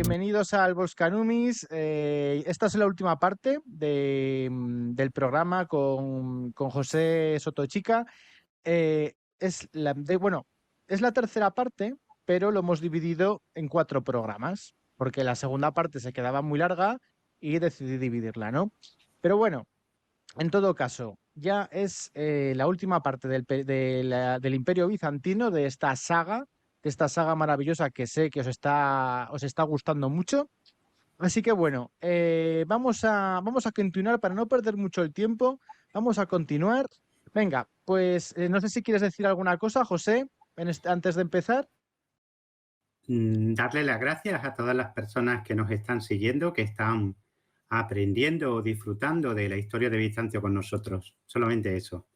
bienvenidos al Boscanumis. Esta es la última parte del programa con José Sotochica. Bueno, es la tercera parte, pero lo hemos dividido en 4 programas, porque la segunda parte se quedaba muy larga y decidí dividirla, ¿no? Pero bueno, en todo caso, ya es la última parte del Imperio Bizantino, de esta saga maravillosa que sé que os está gustando mucho. Así que bueno, vamos a continuar para no perder mucho el tiempo. Vamos a continuar. Venga, pues no sé si quieres decir alguna cosa, José, antes de empezar. Darle las gracias a todas las personas que nos están siguiendo, que están aprendiendo o disfrutando de la historia de Bizancio con nosotros. Solamente eso.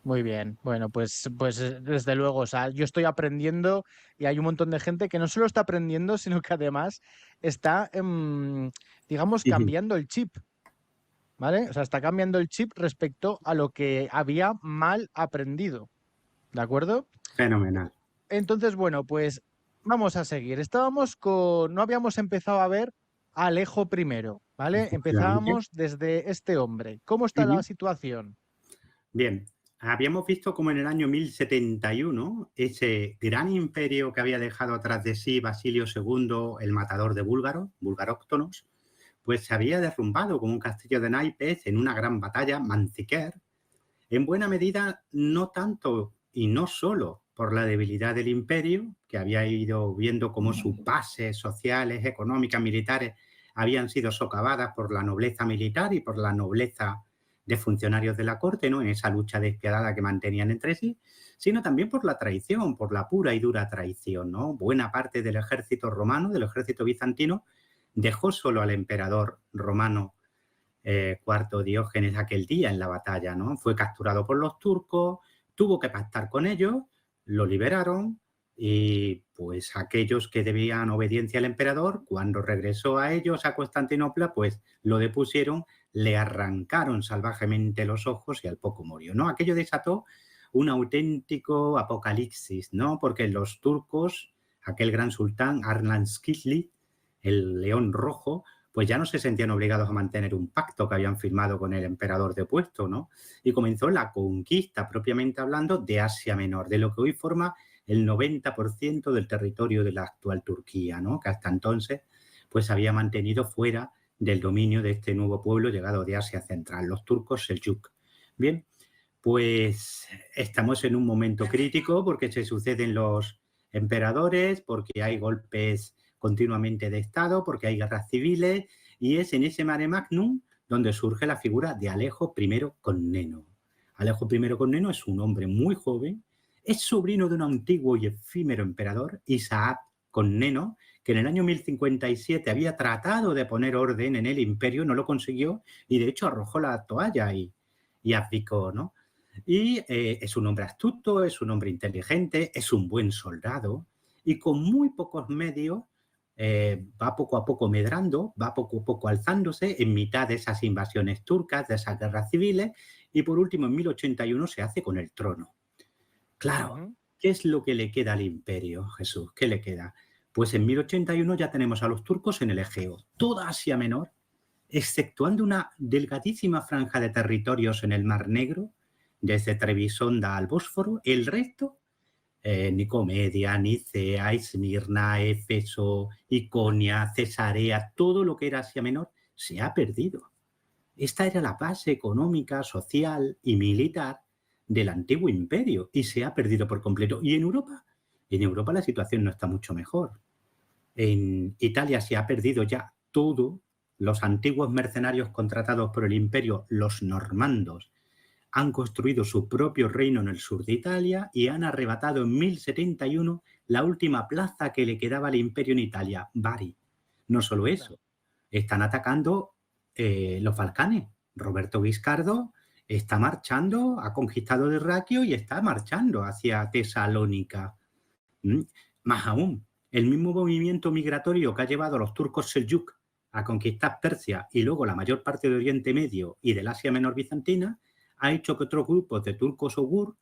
Muy bien, bueno, pues desde luego, o sea, yo estoy aprendiendo y hay un montón de gente que no solo está aprendiendo, sino que además está, digamos, cambiando el chip, ¿vale? O sea, está cambiando el chip respecto a lo que había mal aprendido, ¿de acuerdo? Fenomenal. Entonces, bueno, pues vamos a seguir. No habíamos empezado a ver a Alejo primero, ¿vale? Efectivamente. Empezábamos desde este hombre. ¿Cómo está la Ujú. situación? Bien, habíamos visto como en el año 1071 ese gran imperio que había dejado atrás de sí Basilio II, el matador de búlgaros, bulgaróctonos, pues se había derrumbado como un castillo de naipes en una gran batalla, Manzikert, en buena medida no tanto y no solo por la debilidad del imperio, que había ido viendo cómo sus bases sociales, económicas, militares habían sido socavadas por la nobleza militar y por la nobleza de funcionarios de la corte, ¿no? En esa lucha despiadada que mantenían entre sí, sino también por la traición, por la pura y dura traición, ¿no? Buena parte del ejército romano, del ejército bizantino, dejó solo al emperador romano Cuarto Diógenes aquel día en la batalla, ¿no? Fue capturado por los turcos, tuvo que pactar con ellos, lo liberaron y pues aquellos que debían obediencia al emperador, cuando regresó a ellos a Constantinopla, pues lo depusieron, le arrancaron salvajemente los ojos y al poco murió, ¿no? Aquello desató un auténtico apocalipsis, ¿no? Porque los turcos, aquel gran sultán Arnalskili, el león rojo, pues ya no se sentían obligados a mantener un pacto que habían firmado con el emperador depuesto, ¿no? Y comenzó la conquista, propiamente hablando, de Asia Menor, de lo que hoy forma el 90% del territorio de la actual Turquía, ¿no? Que hasta entonces pues había mantenido fuera del dominio de este nuevo pueblo llegado de Asia Central, los turcos Seljuk. Bien, pues estamos en un momento crítico porque se suceden los emperadores, porque hay golpes continuamente de Estado, porque hay guerras civiles, y es en ese mare magnum donde surge la figura de Alejo I Comneno. Alejo I Comneno es un hombre muy joven, es sobrino de un antiguo y efímero emperador, Isaac Comneno, que en el año 1057 había tratado de poner orden en el imperio, no lo consiguió, y de hecho arrojó la toalla y abdicó, ¿no? Y es un hombre astuto, es un hombre inteligente, es un buen soldado y con muy pocos medios va poco a poco medrando, va poco a poco alzándose en mitad de esas invasiones turcas, de esas guerras civiles y por último en 1081 se hace con el trono. Claro, Ujú. ¿qué es lo que le queda al imperio, Jesús? ¿Qué le queda? Pues en 1081 ya tenemos a los turcos en el Egeo, toda Asia Menor, exceptuando una delgadísima franja de territorios en el Mar Negro, desde Trebisonda al Bósforo, el resto, Nicomedia, Nicea, Esmirna, Éfeso, Iconia, Cesarea, todo lo que era Asia Menor, se ha perdido. Esta era la base económica, social y militar del antiguo imperio y se ha perdido por completo. ¿Y en Europa la situación no está mucho mejor. En Italia se ha perdido ya todo. Los antiguos mercenarios contratados por el imperio, los normandos, han construido su propio reino en el sur de Italia y han arrebatado en 1071 la última plaza que le quedaba al imperio en Italia, Bari. No solo Anda. eso, están atacando los Balcanes. Roberto Guiscardo está marchando, ha conquistado Derraquio y está marchando hacia Tesalónica. ¿Mm? Más aún, el mismo movimiento migratorio que ha llevado a los turcos Seljuk a conquistar Persia y luego la mayor parte de Oriente Medio y del Asia Menor bizantina ha hecho que otros grupos de turcos ogur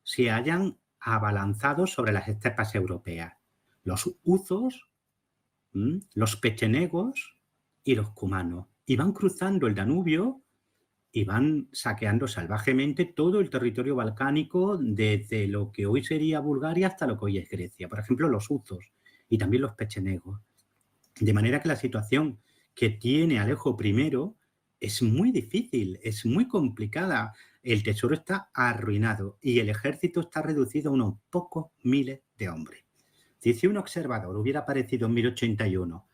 se hayan abalanzado sobre las estepas europeas. Los huzos los pechenegos y los cumanos. Y van cruzando el Danubio y van saqueando salvajemente todo el territorio balcánico, desde lo que hoy sería Bulgaria hasta lo que hoy es Grecia. Por ejemplo, los huzos y también los pechenegos. De manera que la situación que tiene Alejo I es muy difícil, es muy complicada. El tesoro está arruinado y el ejército está reducido a unos pocos miles de hombres. Si un observador hubiera aparecido en 1081,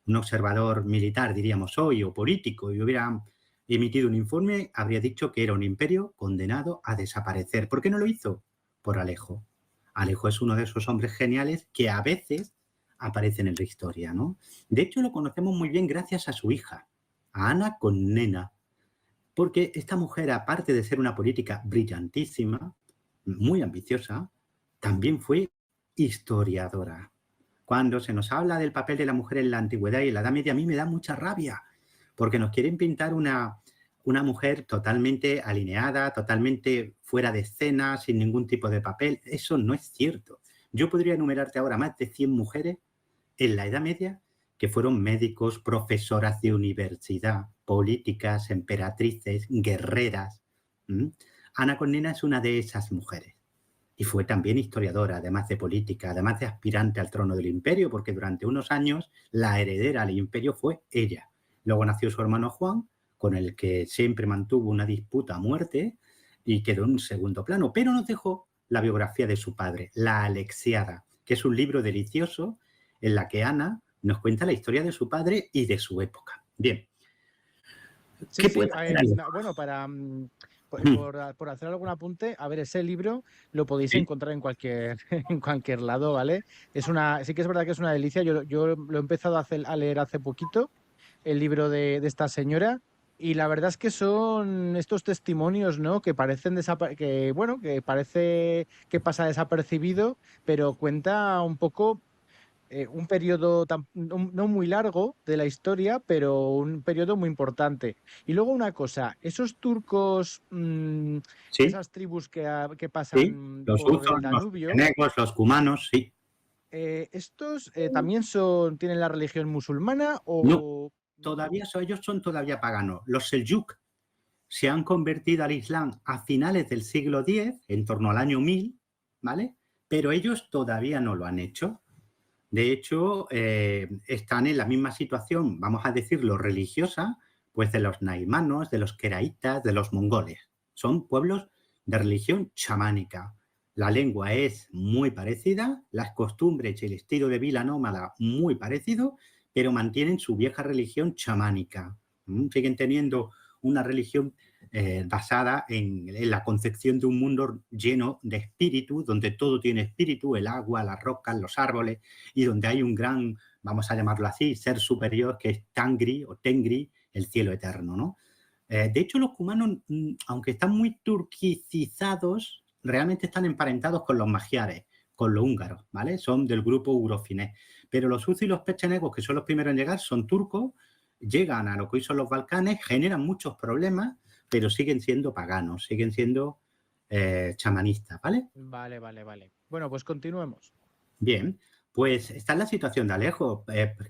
un observador militar, diríamos hoy, o político, y hubiera emitido un informe, habría dicho que era un imperio condenado a desaparecer. ¿Por qué no lo hizo? Por Alejo. Alejo es uno de esos hombres geniales que a veces aparecen en la historia, ¿no? De hecho, lo conocemos muy bien gracias a su hija, a Ana Comnena, porque esta mujer, aparte de ser una política brillantísima, muy ambiciosa, también fue historiadora. Cuando se nos habla del papel de la mujer en la antigüedad y en la Edad Media, a mí me da mucha rabia, porque nos quieren pintar una mujer totalmente alineada, totalmente fuera de escena, sin ningún tipo de papel. Eso no es cierto. Yo podría enumerarte ahora más de 100 mujeres en la Edad Media que fueron médicos, profesoras de universidad, políticas, emperatrices, guerreras. Ana Comnena es una de esas mujeres. Y fue también historiadora, además de política, además de aspirante al trono del imperio, porque durante unos años la heredera al imperio fue ella. Luego nació su hermano Juan, con el que siempre mantuvo una disputa a muerte y quedó en un segundo plano. Pero nos dejó la biografía de su padre, La Alexiada, que es un libro delicioso en la que Ana nos cuenta la historia de su padre y de su época. Bien. Sí, ¿Qué sí, puede hacer Alejo? bueno, por hacer algún apunte, a ver, ese libro lo podéis Sí, encontrar en cualquier, en cualquier lado, ¿vale? Sí que es verdad que es una delicia. Yo lo he empezado a leer hace poquito, el libro de esta señora, y la verdad es que son estos testimonios, ¿no? Que parecen que, bueno, que parece que pasa desapercibido, pero cuenta un poco un periodo no muy largo de la historia, pero un periodo muy importante. Y luego una cosa, esos turcos, sí, esas tribus que sí. pasan Los por usos, el los Danubio, pechenegos, los cumanos, sí. ¿estos también tienen la religión musulmana No, o...? ellos son todavía paganos. Los Seljuk se han convertido al Islam a finales del siglo X, en torno al año 1000, ¿vale? Pero ellos todavía no lo han hecho. De hecho, están en la misma situación, vamos a decirlo, religiosa, pues de los naimanos, de los queraitas, de los mongoles. Son pueblos de religión chamánica. La lengua es muy parecida, las costumbres y el estilo de vida nómada muy parecido, pero mantienen su vieja religión chamánica. Siguen teniendo una religión basada en la concepción de un mundo lleno de espíritu, donde todo tiene espíritu, el agua, las rocas, los árboles, y donde hay un gran, vamos a llamarlo así, ser superior que es Tangri o Tengri, el cielo eterno, ¿no? De hecho, los cumanos, aunque están muy turquicizados, realmente están emparentados con los magiares, con los húngaros, ¿vale? Son del grupo urofinés. Pero los uzos y los pechenegos, que son los primeros en llegar, son turcos, llegan a lo que hoy son los Balcanes, generan muchos problemas, pero siguen siendo paganos, siguen siendo chamanistas, ¿vale? Vale, vale, vale. Bueno, pues continuemos. Bien, pues está en la situación de Alejo.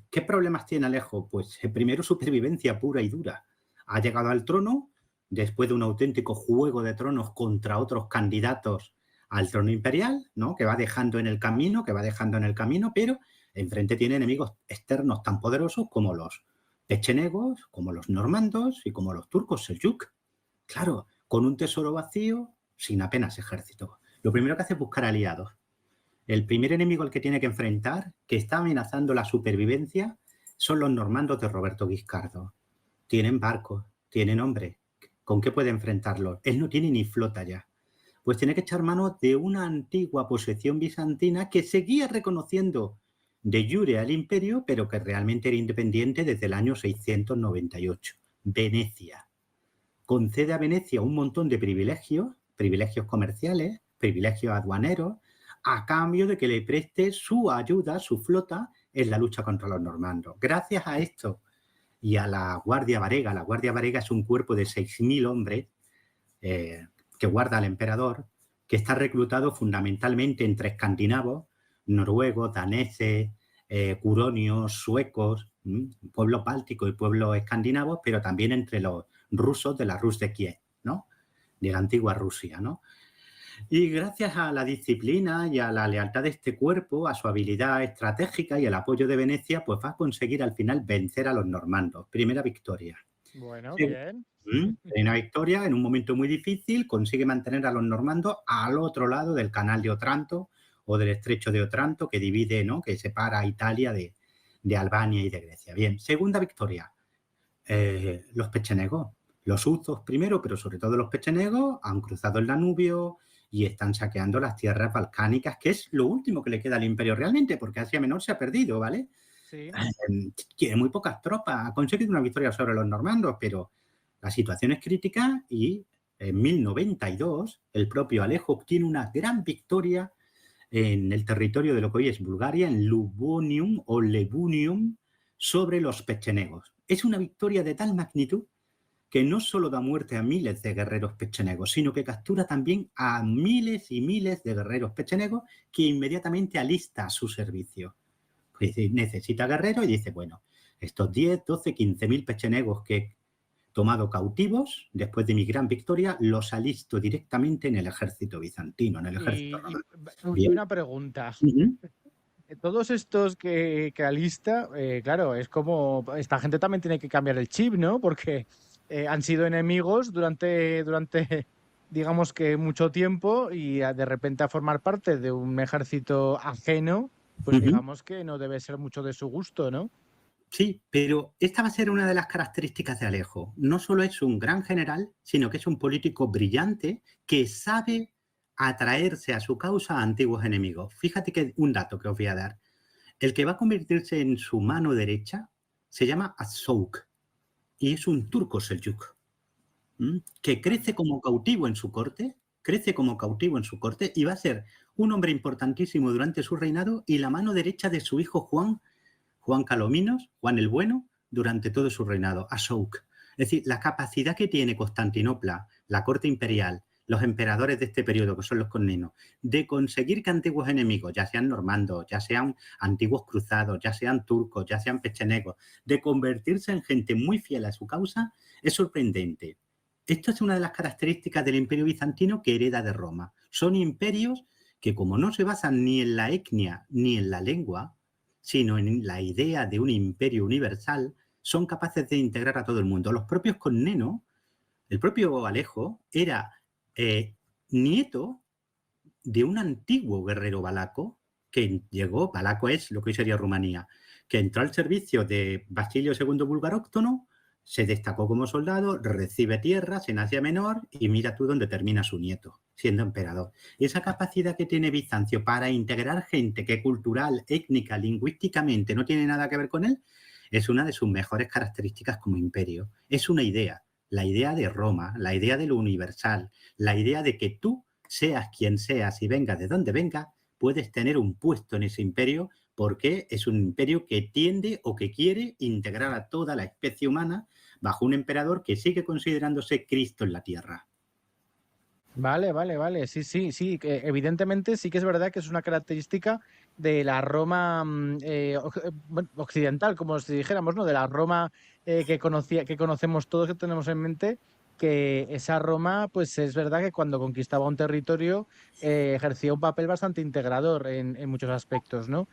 ¿Qué problemas tiene Alejo? Pues primero supervivencia pura y dura. Ha llegado al trono después de un auténtico juego de tronos contra otros candidatos al trono imperial, ¿no? Que va dejando en el camino, pero enfrente tiene enemigos externos tan poderosos como los pechenegos, como los normandos y como los turcos seljuk. Claro, con un tesoro vacío, sin apenas ejército. Lo primero que hace es buscar aliados. El primer enemigo al que tiene que enfrentar, que está amenazando la supervivencia, son los normandos de Roberto Guiscardo. Tienen barcos, tienen hombres. ¿Con qué puede enfrentarlos? Él no tiene ni flota ya. Pues tiene que echar mano de una antigua posesión bizantina que seguía reconociendo de jure al imperio, pero que realmente era independiente desde el año 698. Venecia. Concede a Venecia un montón de privilegios comerciales, privilegios aduaneros, a cambio de que le preste su ayuda, su flota, en la lucha contra los normandos. Gracias a esto y a la Guardia Varega es un cuerpo de 6.000 hombres que guarda al emperador, que está reclutado fundamentalmente entre escandinavos, noruegos, daneses, curonios, suecos, pueblos bálticos y pueblos escandinavos, pero también entre los rusos de la Rus de Kiev, ¿no? De la antigua Rusia, ¿no? Y gracias a la disciplina y a la lealtad de este cuerpo, a su habilidad estratégica y el apoyo de Venecia, pues va a conseguir al final vencer a los normandos. Primera victoria. Bueno, Sí. bien. Una victoria en un momento muy difícil, consigue mantener a los normandos al otro lado del canal de Otranto o del estrecho de Otranto que divide, ¿no? Que separa a Italia de Albania y de Grecia. Bien, segunda victoria. Los pechenegos. Los huzos primero, pero sobre todo los pechenegos han cruzado el Danubio y están saqueando las tierras balcánicas, que es lo último que le queda al imperio realmente, porque Asia Menor se ha perdido, ¿vale? Sí. Tiene muy pocas tropas, ha conseguido una victoria sobre los normandos, pero la situación es crítica y en 1092 el propio Alejo obtiene una gran victoria en el territorio de lo que hoy es Bulgaria, en Lubonium o Lebunium, sobre los pechenegos. Es una victoria de tal magnitud que no solo da muerte a miles de guerreros pechenegos, sino que captura también a miles y miles de guerreros pechenegos que inmediatamente alista a su servicio. Pues necesita guerreros y dice, bueno, estos 10, 12, 15.000 pechenegos que he tomado cautivos después de mi gran victoria, los alisto directamente en el ejército bizantino, en el ejército romano. Y una pregunta. Todos estos que alista, claro, es como, esta gente también tiene que cambiar el chip, ¿no? Porque han sido enemigos durante, digamos que mucho tiempo y de repente a formar parte de un ejército ajeno, pues digamos que no debe ser mucho de su gusto, ¿no? Sí, pero esta va a ser una de las características de Alejo. No solo es un gran general, sino que es un político brillante que sabe atraerse a su causa a antiguos enemigos. Fíjate que un dato que os voy a dar. El que va a convertirse en su mano derecha se llama Asouk y es un turco selyuk que crece como cautivo en su corte, y va a ser un hombre importantísimo durante su reinado y la mano derecha de su hijo Juan Calominos, Juan el Bueno, durante todo su reinado, Asouk. Es decir, la capacidad que tiene Constantinopla, la corte imperial, los emperadores de este periodo, que son los comnenos, de conseguir que antiguos enemigos, ya sean normandos, ya sean antiguos cruzados, ya sean turcos, ya sean pechenegos, de convertirse en gente muy fiel a su causa, es sorprendente. Esto es una de las características del imperio bizantino que hereda de Roma. Son imperios que, como no se basan ni en la etnia ni en la lengua, sino en la idea de un imperio universal, son capaces de integrar a todo el mundo. Los propios comnenos, el propio Alejo, era nieto de un antiguo guerrero valaco que llegó, valaco es lo que hoy sería Rumanía, que entró al servicio de Basilio II Bulgaróctono, se destacó como soldado, recibe tierras en Asia Menor y mira tú dónde termina su nieto, siendo emperador. Esa capacidad que tiene Bizancio para integrar gente que cultural, étnica, lingüísticamente no tiene nada que ver con él, es una de sus mejores características como imperio. Es una idea, la idea de Roma, la idea de lo universal, la idea de que tú, seas quien seas y vengas de donde vengas, puedes tener un puesto en ese imperio porque es un imperio que tiende o que quiere integrar a toda la especie humana bajo un emperador que sigue considerándose Cristo en la tierra. Vale, vale, vale. Sí, sí, sí. Evidentemente sí que es verdad que es una característica de la Roma bueno, occidental, como si dijéramos, ¿no? De la Roma que conocemos todos, que tenemos en mente, que esa Roma, pues es verdad que cuando conquistaba un territorio ejercía un papel bastante integrador en muchos aspectos, ¿no?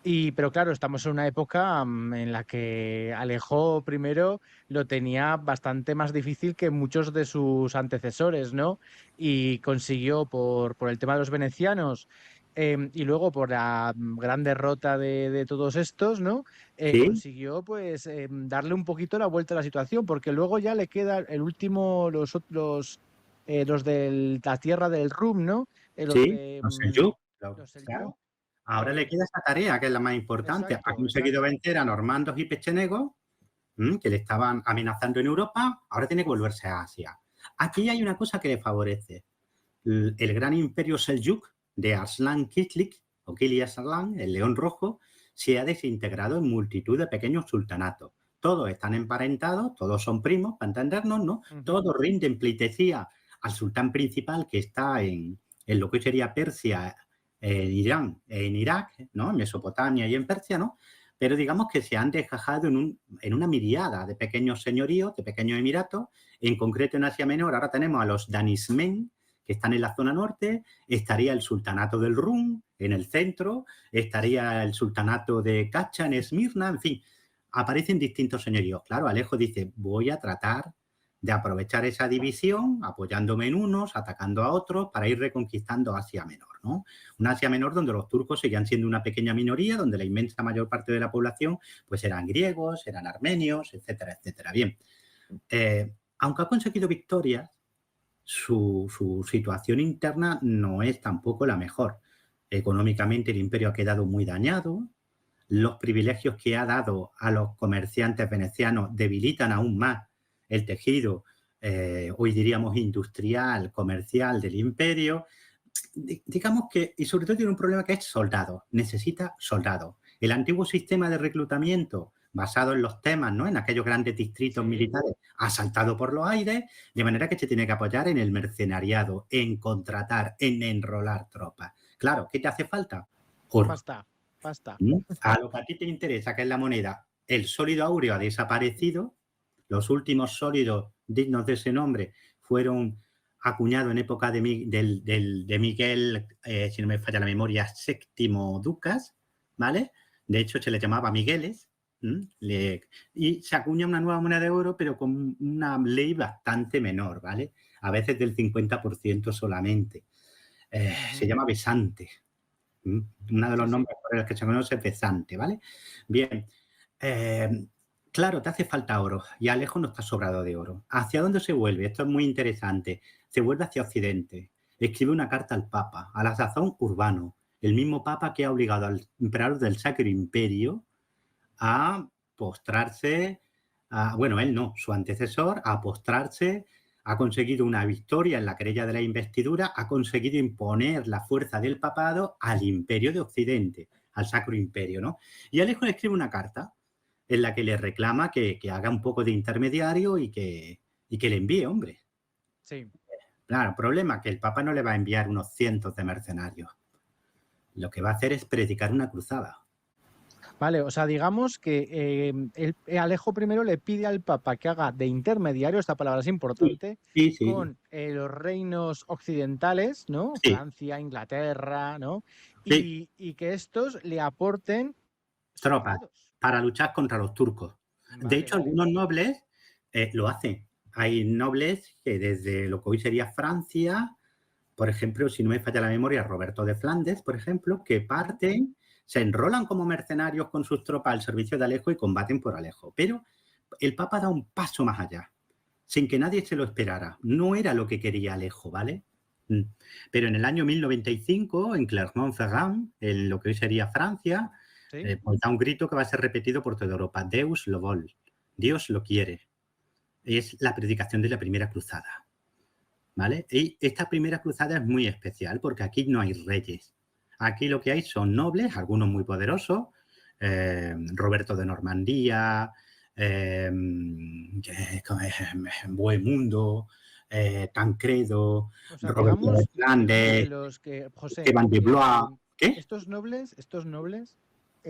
Pero claro, estamos en una época en la que Alejo primero lo tenía bastante más difícil que muchos de sus antecesores, ¿no? Y consiguió por el tema de los venecianos y luego por la gran derrota de todos estos, ¿no? ¿Sí? Consiguió pues darle un poquito la vuelta a la situación, porque luego ya le queda el último, los de la tierra del Rum, ¿no? Los Sí, de los Seljuk, los claro. Seljuk. Ahora le queda esa tarea, que es la más importante. Ha Exacto, conseguido exacto. vencer a normandos y pechenegos que le estaban amenazando en Europa, ahora tiene que volverse a Asia. Aquí hay una cosa que le favorece. El gran imperio Seljuk de Arslan Kizlik, o Kili Arslan, el león rojo, se ha desintegrado en multitud de pequeños sultanatos. Todos están emparentados, todos son primos, para entendernos, ¿no? Todos rinden pleitesía al sultán principal que está en lo que sería Persia en Irán, en Irak, ¿no? En Mesopotamia y en Persia, ¿no? Pero digamos que se han desgajado en una miriada de pequeños señoríos, de pequeños emiratos. En concreto en Asia Menor ahora tenemos a los Danismen, que están en la zona norte, estaría el sultanato del Rum en el centro, estaría el sultanato de Cacha en Esmirna, en fin, aparecen distintos señoríos. Claro, Alejo dice, voy a tratar de aprovechar esa división, apoyándome en unos, atacando a otros, para ir reconquistando Asia Menor, ¿no? Una Asia Menor donde los turcos seguían siendo una pequeña minoría, donde la inmensa mayor parte de la población pues eran griegos, eran armenios, etcétera, etcétera. Bien, aunque ha conseguido victorias, su situación interna no es tampoco la mejor. Económicamente el imperio ha quedado muy dañado, los privilegios que ha dado a los comerciantes venecianos debilitan aún más el tejido, hoy diríamos industrial, comercial del imperio. Digamos que, y sobre todo tiene un problema que es soldado, necesita soldados. El antiguo sistema de reclutamiento basado en los temas, ¿no? En aquellos grandes distritos militares, ha saltado por los aires, de manera que se tiene que apoyar en el mercenariado, en contratar, en enrolar tropas. Claro, ¿qué te hace falta? Oro. Pasta. A lo que a ti te interesa, que es la moneda, el sólido áureo ha desaparecido. Los últimos sólidos dignos de ese nombre fueron acuñados en época de Miguel, si no me falla la memoria, VII Ducas, ¿vale? De hecho, se le llamaba Migueles. Y se acuña una nueva moneda de oro, pero con una ley bastante menor, ¿vale? A veces del 50% solamente. Se llama Besante. Uno de los nombres por los que se conoce es Besante, ¿vale? Bien. Claro, te hace falta oro y Alejo no está sobrado de oro. ¿Hacia dónde se vuelve? Esto es muy interesante. Se vuelve hacia Occidente. Escribe una carta al Papa, a la sazón Urbano, el mismo Papa que ha obligado al emperador del Sacro Imperio a postrarse, bueno, él no, su antecesor, a postrarse, ha conseguido una victoria en la querella de la investidura, ha conseguido imponer la fuerza del papado al imperio de Occidente, al Sacro Imperio, ¿no? Y Alejo le escribe una carta en la que le reclama que haga un poco de intermediario y que le envíe, hombre. Sí. Claro, problema, que el Papa no le va a enviar unos cientos de mercenarios. Lo que va a hacer es predicar una cruzada. Vale, o sea, digamos que Alejo I le pide al Papa que haga de intermediario, esta palabra es importante, sí. con los reinos occidentales, ¿no? Sí. Francia, Inglaterra, ¿no? Sí. Y que estos le aporten tropas para luchar contra los turcos. De hecho, algunos nobles lo hacen. Hay nobles que desde lo que hoy sería Francia, por ejemplo, si no me falla la memoria, Roberto de Flandes, por ejemplo, que parten, se enrolan como mercenarios con sus tropas al servicio de Alejo y combaten por Alejo. Pero el Papa da un paso más allá, sin que nadie se lo esperara. No era lo que quería Alejo, ¿vale? Pero en el año 1095, en Clermont-Ferrand, en lo que hoy sería Francia, pues da un grito que va a ser repetido por toda Europa. Deus lo vol. Dios lo quiere. Es la predicación de la primera cruzada, ¿vale? Y esta primera cruzada es muy especial porque aquí no hay reyes. Aquí lo que hay son nobles, algunos muy poderosos, Roberto de Normandía, Bohemundo, Tancredo, o sea, Roberto digamos, de Flandes, José, Esteban de Blois. ¿Qué? Estos nobles,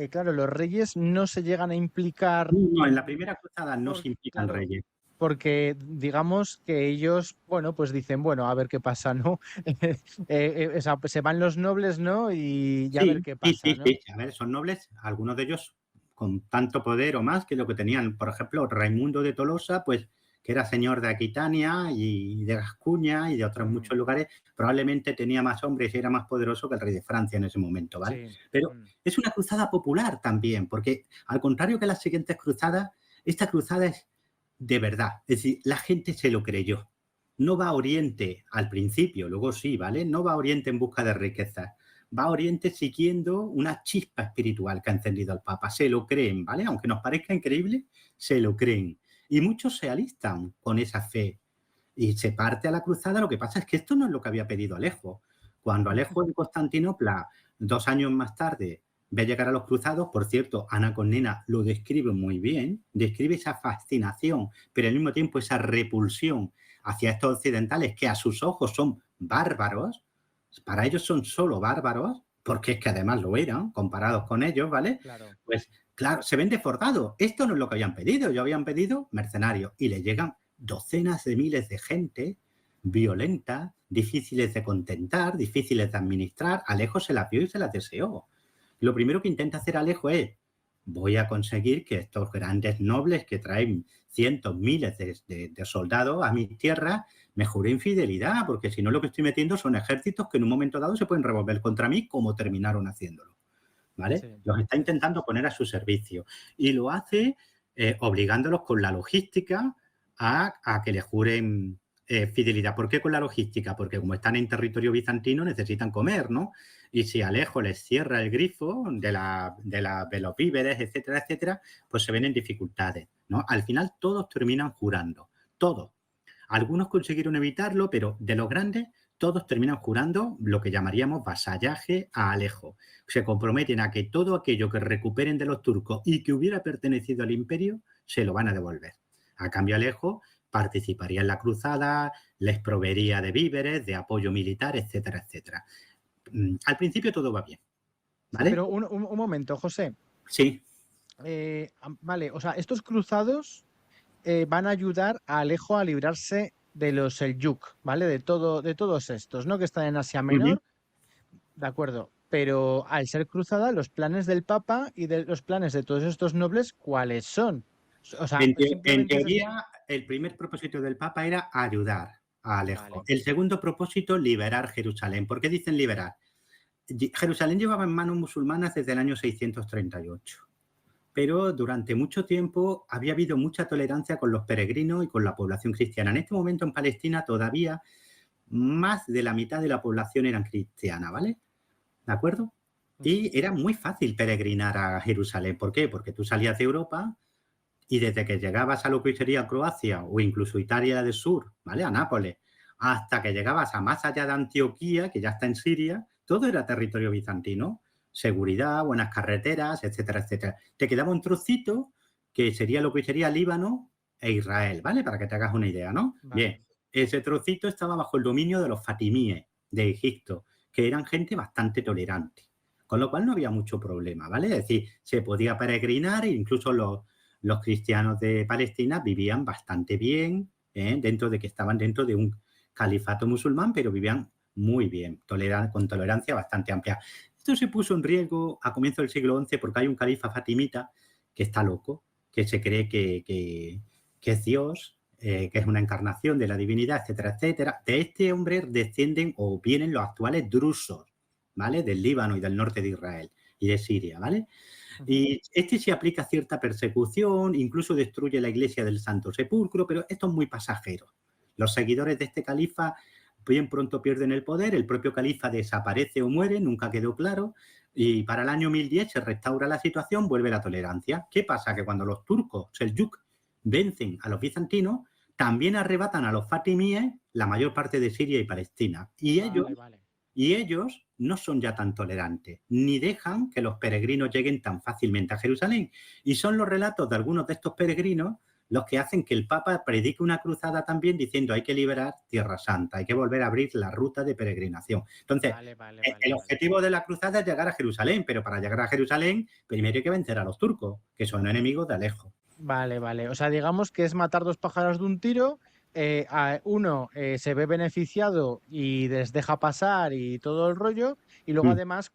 claro, los reyes no se llegan a implicar. No, en la primera cruzada no se implican reyes. Porque digamos que ellos, bueno, pues dicen, bueno, a ver qué pasa, ¿no? O sea, pues se van los nobles, ¿no? Y ya a ver qué pasa, ¿no? Sí. A ver, son nobles, algunos de ellos con tanto poder o más que lo que tenían. Por ejemplo, Raimundo de Tolosa, pues que era señor de Aquitania y de Gascuña y de otros muchos lugares, probablemente tenía más hombres y era más poderoso que el rey de Francia en ese momento, ¿vale? Sí. Pero es una cruzada popular también, porque al contrario que las siguientes cruzadas, esta cruzada es de verdad. Es decir, la gente se lo creyó. No va a Oriente al principio, luego sí, ¿vale? No va a Oriente en busca de riquezas. Va a Oriente siguiendo una chispa espiritual que ha encendido el Papa. Se lo creen, ¿vale? Aunque nos parezca increíble, se lo creen. Y muchos se alistan con esa fe. Y se parte a la cruzada. Lo que pasa es que esto no es lo que había pedido Alejo. Cuando Alejo en Constantinopla, 2 años más tarde, ve llegar a los cruzados, por cierto, Ana Colmenero lo describe muy bien, describe esa fascinación, pero al mismo tiempo esa repulsión hacia estos occidentales que a sus ojos son bárbaros, para ellos son solo bárbaros, porque es que además lo eran, comparados con ellos, ¿vale? Claro. Pues claro, se ven desbordados. Esto no es lo que habían pedido. Ellos habían pedido mercenarios y les llegan docenas de miles de gente violenta, difíciles de contentar, difíciles de administrar. Alejo se las vio y se las deseó. Lo primero que intenta hacer Alejo es: voy a conseguir que estos grandes nobles que traen cientos, miles de soldados a mi tierra me juren fidelidad, porque si no lo que estoy metiendo son ejércitos que en un momento dado se pueden revolver contra mí, como terminaron haciéndolo, ¿vale? Sí, Los está sí, sí, intentando sí. poner a su servicio y lo hace obligándolos con la logística a que le juren fidelidad. ¿Por qué con la logística? Porque como están en territorio bizantino necesitan comer, ¿no? Y si Alejo les cierra el grifo de los víveres, etcétera, etcétera, pues se ven en dificultades, ¿no? Al final todos terminan jurando, todos. Algunos consiguieron evitarlo, pero de los grandes todos terminan jurando lo que llamaríamos vasallaje a Alejo. Se comprometen a que todo aquello que recuperen de los turcos y que hubiera pertenecido al imperio se lo van a devolver. A cambio, Alejo participaría en la cruzada, les proveería de víveres, de apoyo militar, etcétera, etcétera. Al principio todo va bien, Sí, ¿vale? pero un momento, José. Sí. Vale, o sea, estos cruzados van a ayudar a Alejo a librarse de los Seljuk, ¿vale? De todos estos, ¿no? Que están en Asia Uh-huh. Menor, de acuerdo. Pero al ser cruzada, los planes del Papa y de los planes de todos estos nobles, ¿cuáles son? O sea, En simplemente teoría, el primer propósito del Papa era ayudar a Alejo. Vale, El segundo propósito, liberar Jerusalén. ¿Por qué dicen liberar? Jerusalén llevaba en manos musulmanas desde el año 638, pero durante mucho tiempo había habido mucha tolerancia con los peregrinos y con la población cristiana. En este momento en Palestina todavía más de la mitad de la población eran cristiana, ¿vale? ¿De acuerdo? ujú, Y era muy fácil peregrinar a Jerusalén. ¿Por qué? Porque tú salías de Europa y desde que llegabas a lo que hoy sería Croacia o incluso Italia del Sur, ¿vale? A Nápoles, hasta que llegabas a más allá de Antioquía, que ya está en Siria, todo era territorio bizantino. Seguridad, buenas carreteras, etcétera, etcétera. Te quedaba un trocito que sería lo que hoy sería Líbano e Israel, ¿vale? Para que te hagas una idea, ¿no? vale. Bien, ese trocito estaba bajo el dominio de los fatimíes de Egipto, que eran gente bastante tolerante, con lo cual no había mucho problema, ¿vale? Es decir, se podía peregrinar e incluso los cristianos de Palestina vivían bastante bien, dentro de que estaban dentro de un califato musulmán, pero vivían muy bien, con tolerancia bastante amplia. Esto se puso en riesgo a comienzos del siglo XI porque hay un califa fatimita que está loco, que se cree que es Dios, que es una encarnación de la divinidad, etcétera, etcétera. De este hombre descienden o vienen los actuales drusos, ¿vale? Del Líbano y del norte de Israel y de Siria, ¿vale? Ujú. Y este se aplica cierta persecución, incluso destruye la iglesia del Santo Sepulcro, pero esto es muy pasajero. Los seguidores de este califa bien pronto pierden el poder, el propio califa desaparece o muere, nunca quedó claro, y para el año 1010 se restaura la situación, vuelve la tolerancia. ¿Qué pasa? Que cuando los turcos, Seljuk, vencen a los bizantinos, también arrebatan a los fatimíes la mayor parte de Siria y Palestina. Vale, vale. Y ellos no son ya tan tolerantes, ni dejan que los peregrinos lleguen tan fácilmente a Jerusalén. Y son los relatos de algunos de estos peregrinos los que hacen que el Papa predique una cruzada también diciendo hay que liberar Tierra Santa, hay que volver a abrir la ruta de peregrinación. Entonces, Vale, vale, vale, el vale. objetivo de la cruzada es llegar a Jerusalén, pero para llegar a Jerusalén primero hay que vencer a los turcos, que son enemigos de Alejo. Vale, vale. O sea, digamos que es matar dos pájaros de un tiro. Uno se ve beneficiado y les deja pasar y todo el rollo, y luego Mm, además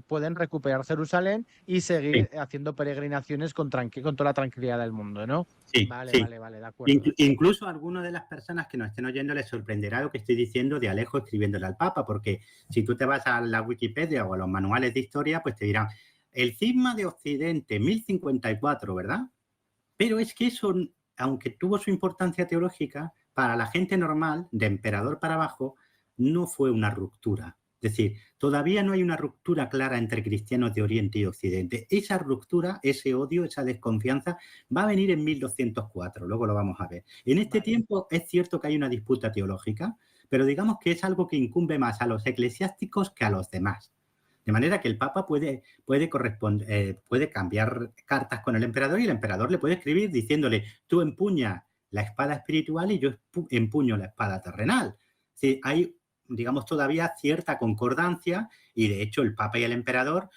pueden recuperar Jerusalén y seguir sí, haciendo peregrinaciones con toda la tranquilidad del mundo, ¿no? sí, Vale, sí. vale, vale, de acuerdo. Incluso a algunas de las personas que nos estén oyendo les sorprenderá lo que estoy diciendo de Alejo escribiéndole al Papa, porque si tú te vas a la Wikipedia o a los manuales de historia, pues te dirán el cisma de Occidente, 1054, ¿verdad? Pero es que eso, aunque tuvo su importancia teológica, para la gente normal, de emperador para abajo, no fue una ruptura. Es decir, todavía no hay una ruptura clara entre cristianos de Oriente y Occidente. Esa ruptura, ese odio, esa desconfianza va a venir en 1204, luego lo vamos a ver. En este Vale, tiempo es cierto que hay una disputa teológica, pero digamos que es algo que incumbe más a los eclesiásticos que a los demás. De manera que el Papa puede cambiar cartas con el emperador y el emperador le puede escribir diciéndole, tú empuña la espada espiritual y yo empuño la espada terrenal. Sí, hay digamos, todavía cierta concordancia y, de hecho, el Papa y el Emperador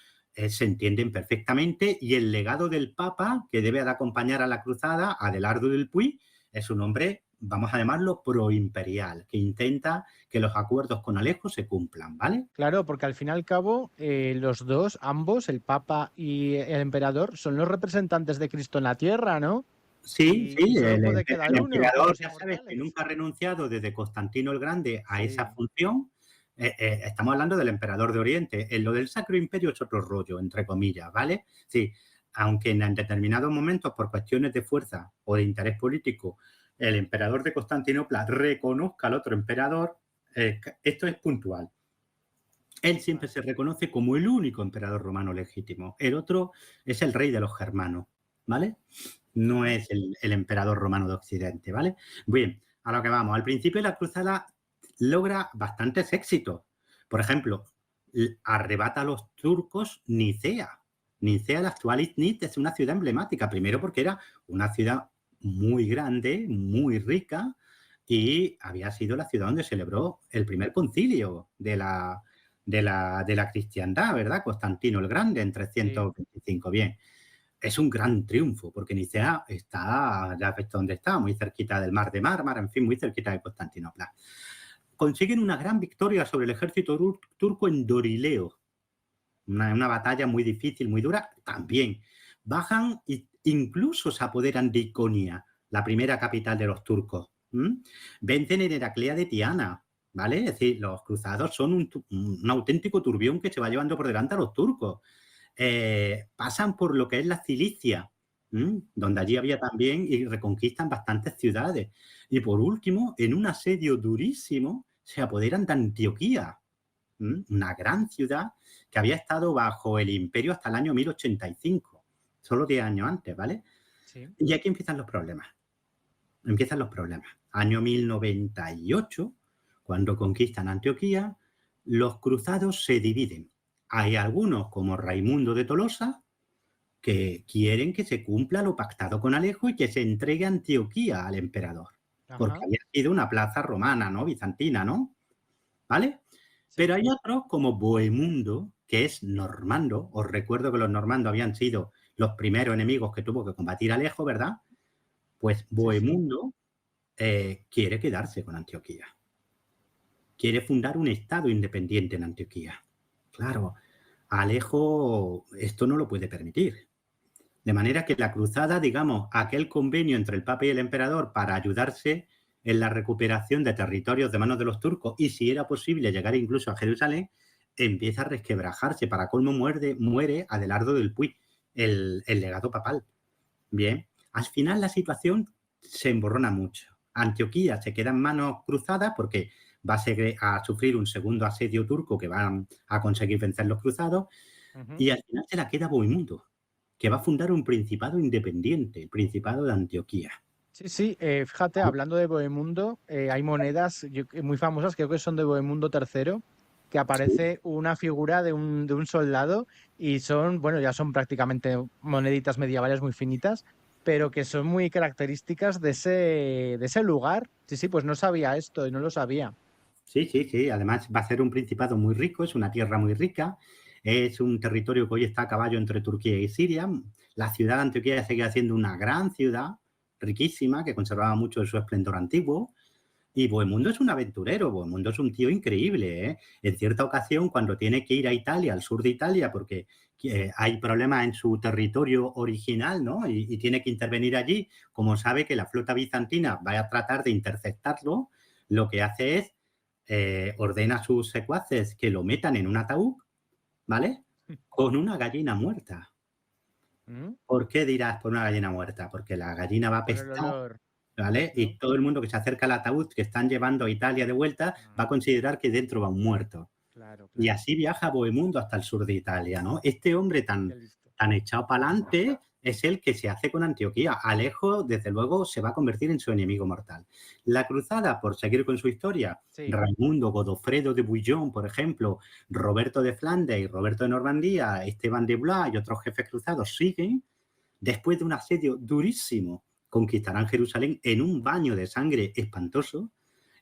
se entienden perfectamente y el legado del Papa, que debe de acompañar a la cruzada, Adelardo del Puy, es un hombre, vamos a llamarlo, proimperial, que intenta que los acuerdos con Alejo se cumplan, ¿vale? Claro, porque al fin y al cabo, los dos, ambos, el Papa y el Emperador, son los representantes de Cristo en la tierra, ¿no? Sí, Y sí, solo puede quedar el uno con emperador, los ya sabes, que inmortales. nunca ha renunciado desde Constantino el Grande a esa Sí, función. Estamos hablando del emperador de Oriente. En lo del Sacro Imperio es otro rollo, entre comillas, ¿vale? Sí, aunque en determinados momentos, por cuestiones de fuerza o de interés político, el emperador de Constantinopla reconozca al otro emperador, esto es puntual. Él siempre vale, se reconoce como el único emperador romano legítimo. El otro es el rey de los germanos, ¿vale? No ujú, es el emperador romano de Occidente, ¿vale? Bien, a lo que vamos. Al principio la cruzada logra bastantes éxitos. Por ejemplo, arrebata a los turcos Nicea. Nicea, la actual Izmit, es una ciudad emblemática. Primero porque era una ciudad muy grande, muy rica, y había sido la ciudad donde celebró el primer concilio de la cristiandad, ¿verdad? Constantino el Grande en sí, 325. Bien, es un gran triunfo, porque Nicea está, ya ves dónde está, muy cerquita del Mar de Mármara, en fin, muy cerquita de Constantinopla. Consiguen una gran victoria sobre el ejército turco en Dorileo, una batalla muy difícil, muy dura, también. Bajan e incluso se apoderan de Iconia, la primera capital de los turcos. Vencen en Heraclea de Tiana, ¿vale? Es decir, los cruzados son un auténtico turbión que se va llevando por delante a los turcos. Pasan por lo que es la Cilicia, donde allí sí, había también y reconquistan bastantes ciudades. Y por último, en un asedio durísimo, se apoderan de Antioquía, una gran ciudad que había estado bajo el imperio hasta el año 1085, solo 10 años antes, ¿vale? sí. Y aquí empiezan los problemas. Empiezan los problemas. Año 1098, cuando conquistan Antioquía, los cruzados se dividen. Hay algunos, como Raimundo de Tolosa, que quieren que se cumpla lo pactado con Alejo y que se entregue Antioquía al emperador, porque Ajá, había sido una plaza romana, ¿no? Bizantina, ¿no? ¿Vale? sí, Pero hay otros como Bohemundo, que es normando. Os recuerdo que los normandos habían sido los primeros enemigos que tuvo que combatir Alejo, ¿verdad? Pues sí, sí. Bohemundo quiere quedarse con Antioquía. Quiere fundar un estado independiente en Antioquía. Claro, Alejo esto no lo puede permitir. De manera que la cruzada, digamos, aquel convenio entre el Papa y el Emperador para ayudarse en la recuperación de territorios de manos de los turcos y, si era posible, llegar incluso a Jerusalén, empieza a resquebrajarse. Para colmo muere Adelardo del Puy, el legado papal. Bien, al final la situación se emborrona mucho. Antioquía se queda en manos cruzadas porque va a sufrir un segundo asedio turco que van a conseguir vencer los cruzados, Ujú. y al final se la queda Bohemundo, que va a fundar un principado independiente, el Principado de Antioquía. Sí, sí, fíjate, hablando de Bohemundo, hay monedas muy famosas, creo que son de Bohemundo III, que Sí, aparece una figura de un soldado y son, bueno, ya son prácticamente moneditas medievales muy finitas, pero que son muy características de ese lugar. Sí, sí, pues no sabía esto y no lo sabía. sí, sí, sí. Además va a ser un principado muy rico, es una tierra muy rica, es un territorio que hoy está a caballo entre Turquía y Siria. La ciudad de Antioquía sigue siendo una gran ciudad, riquísima, que conservaba mucho de su esplendor antiguo. Y Bohemundo es un aventurero, Bohemundo es un tío increíble, ¿eh? En cierta ocasión, cuando tiene que ir a Italia, al sur de Italia, porque hay problemas en su territorio original, ¿no? Y tiene que intervenir allí, como sabe que la flota bizantina va a tratar de interceptarlo, lo que hace es ordena a sus secuaces que lo metan en un ataúd, ¿vale? Con una gallina muerta. ¿Mm? ¿Por qué dirás por una gallina muerta? Porque la gallina va a Por el pestar, olor, ¿vale? ¿no? Y todo el mundo que se acerca al ataúd que están llevando a Italia de vuelta va a Ah, considerar que dentro va un muerto. claro, Y claro. así viaja Bohemundo hasta el sur de Italia, ¿no? Este hombre Qué tan, listo. tan echado para adelante es el que se hace con Antioquía. Alejo, desde luego, se va a convertir en su enemigo mortal. La cruzada, por seguir con su historia, Sí. Raimundo, Godofredo de Bouillon, por ejemplo, Roberto de Flandes y Roberto de Normandía, Esteban de Blois y otros jefes cruzados siguen. Después de un asedio durísimo, conquistarán Jerusalén en un baño de sangre espantoso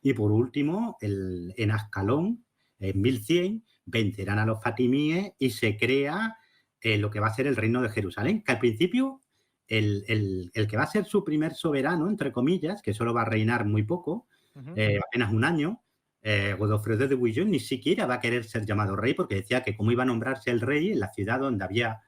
Y por último, en Ascalón, en 1100, vencerán a los fatimíes y se crea lo que va a ser el reino de Jerusalén, que al principio el que va a ser su primer soberano, entre comillas, que solo va a reinar muy poco, apenas un año, Godofredo de Bouillon ni siquiera va a querer ser llamado rey porque decía que cómo iba a nombrarse el rey en la ciudad donde había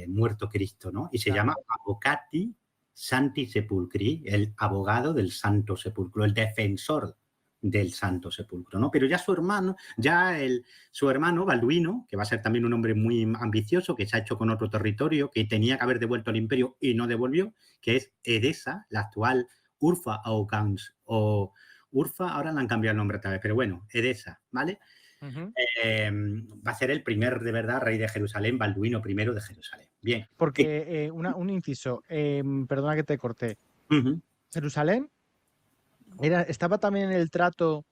muerto Cristo, ¿no? Y se llama Avocati Santi Sepulcri, el abogado del Santo Sepulcro, el defensor del Santo Sepulcro, ¿no? Pero ya su hermano Balduino, que va a ser también un hombre muy ambicioso, que se ha hecho con otro territorio, que tenía que haber devuelto al imperio y no devolvió, que es Edesa, la actual Urfa o Urfa, ahora le han cambiado el nombre otra vez, pero bueno, Edesa, ¿vale? Va a ser el primer, de verdad, rey de Jerusalén, Balduino I de Jerusalén. Bien. Porque un inciso, perdona que te corté. Jerusalén estaba también en el trato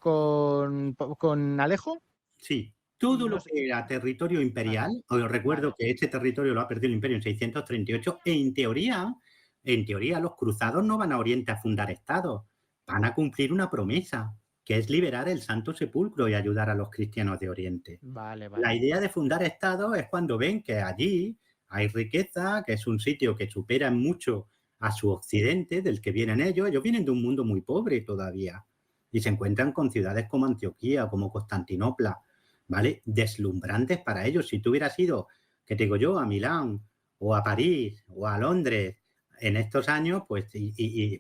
con Alejo. Sí, todo lo que era territorio imperial, os recuerdo que este territorio lo ha perdido el imperio en 638, e en teoría los cruzados no van a Oriente a fundar estados, van a cumplir una promesa, que es liberar el Santo Sepulcro y ayudar a los cristianos de Oriente. La idea de fundar estados es cuando ven que allí hay riqueza, que es un sitio que supera mucho a su occidente, del que vienen ellos. Ellos vienen de un mundo muy pobre todavía y se encuentran con ciudades como Antioquía, como Constantinopla, ¿vale? Deslumbrantes para ellos. Si tú hubieras ido, ¿qué te digo yo?, a Milán o a París o a Londres en estos años, pues,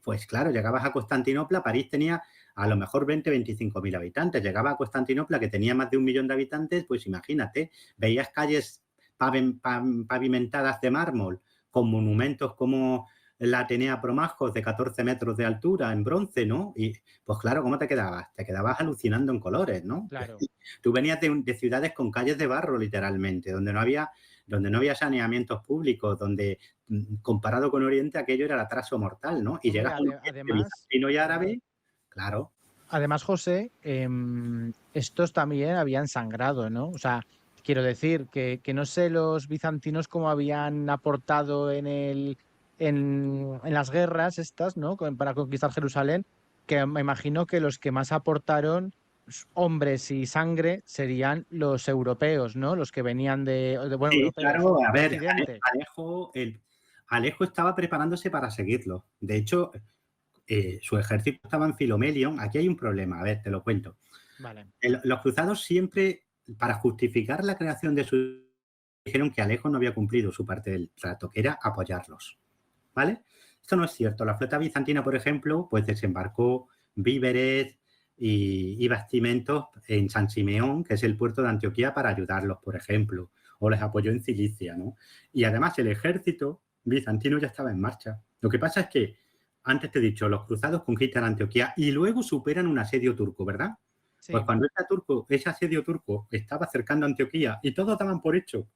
pues claro, llegabas a Constantinopla, París tenía a lo mejor 20, 25 mil habitantes. Llegaba a Constantinopla, que tenía más de 1 millón de habitantes, pues imagínate, veías calles pavimentadas de mármol, con monumentos como la Atenea Promajos de 14 metros de altura en bronce, ¿no? Y pues claro, ¿cómo te quedabas? Te quedabas alucinando en colores, ¿no? Claro. Tú venías de ciudades con calles de barro, literalmente, donde no había saneamientos públicos, donde comparado con Oriente aquello era el atraso mortal, ¿no? Y llegas a un bizantino y árabe, claro. Además, José, estos también habían sangrado, ¿no? O sea, quiero decir que no sé los bizantinos cómo habían aportado en las guerras estas, ¿no? Para conquistar Jerusalén, que me imagino que los que más aportaron hombres y sangre serían los europeos, ¿no? Los que venían bueno, sí, europeos, claro, a ver, Occidente. Alejo estaba preparándose para seguirlo. De hecho, su ejército estaba en Filomelion. Aquí hay un problema, a ver, te lo cuento. Vale. Los cruzados siempre, para justificar la creación de su... dijeron que Alejo no había cumplido su parte del trato, que era apoyarlos, ¿vale? Esto no es cierto. La flota bizantina, por ejemplo, pues desembarcó víveres y bastimentos en San Simeón, que es el puerto de Antioquía, para ayudarlos, por ejemplo, o les apoyó en Cilicia, ¿no? Y además el ejército bizantino ya estaba en marcha. Lo que pasa es que, antes te he dicho, los cruzados conquistan Antioquía y luego superan un asedio turco, ¿verdad? Sí. Pues cuando ese asedio turco estaba acercando a Antioquía y todos daban por hecho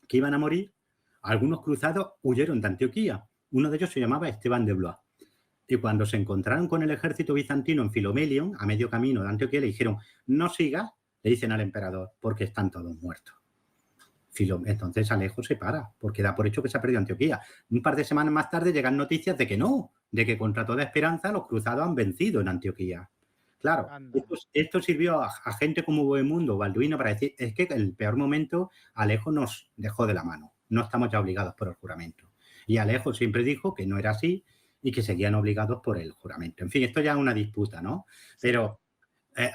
que iban a morir, algunos cruzados huyeron de Antioquía. Uno de ellos se llamaba Esteban de Blois. Y cuando se encontraron con el ejército bizantino en Filomelion, a medio camino de Antioquía, le dijeron, no sigas, le dicen al emperador, porque están todos muertos. Entonces Alejo se para, porque da por hecho que se ha perdido Antioquía. Un par de semanas más tarde llegan noticias de que no, de que contra toda esperanza los cruzados han vencido en Antioquía. Claro, esto sirvió a gente como Bohemundo, Balduino, para decir, es que en el peor momento Alejo nos dejó de la mano, no estamos ya obligados por el juramento. Y Alejo siempre dijo que no era así y que seguían obligados por el juramento. En fin, esto ya es una disputa, ¿no? Pero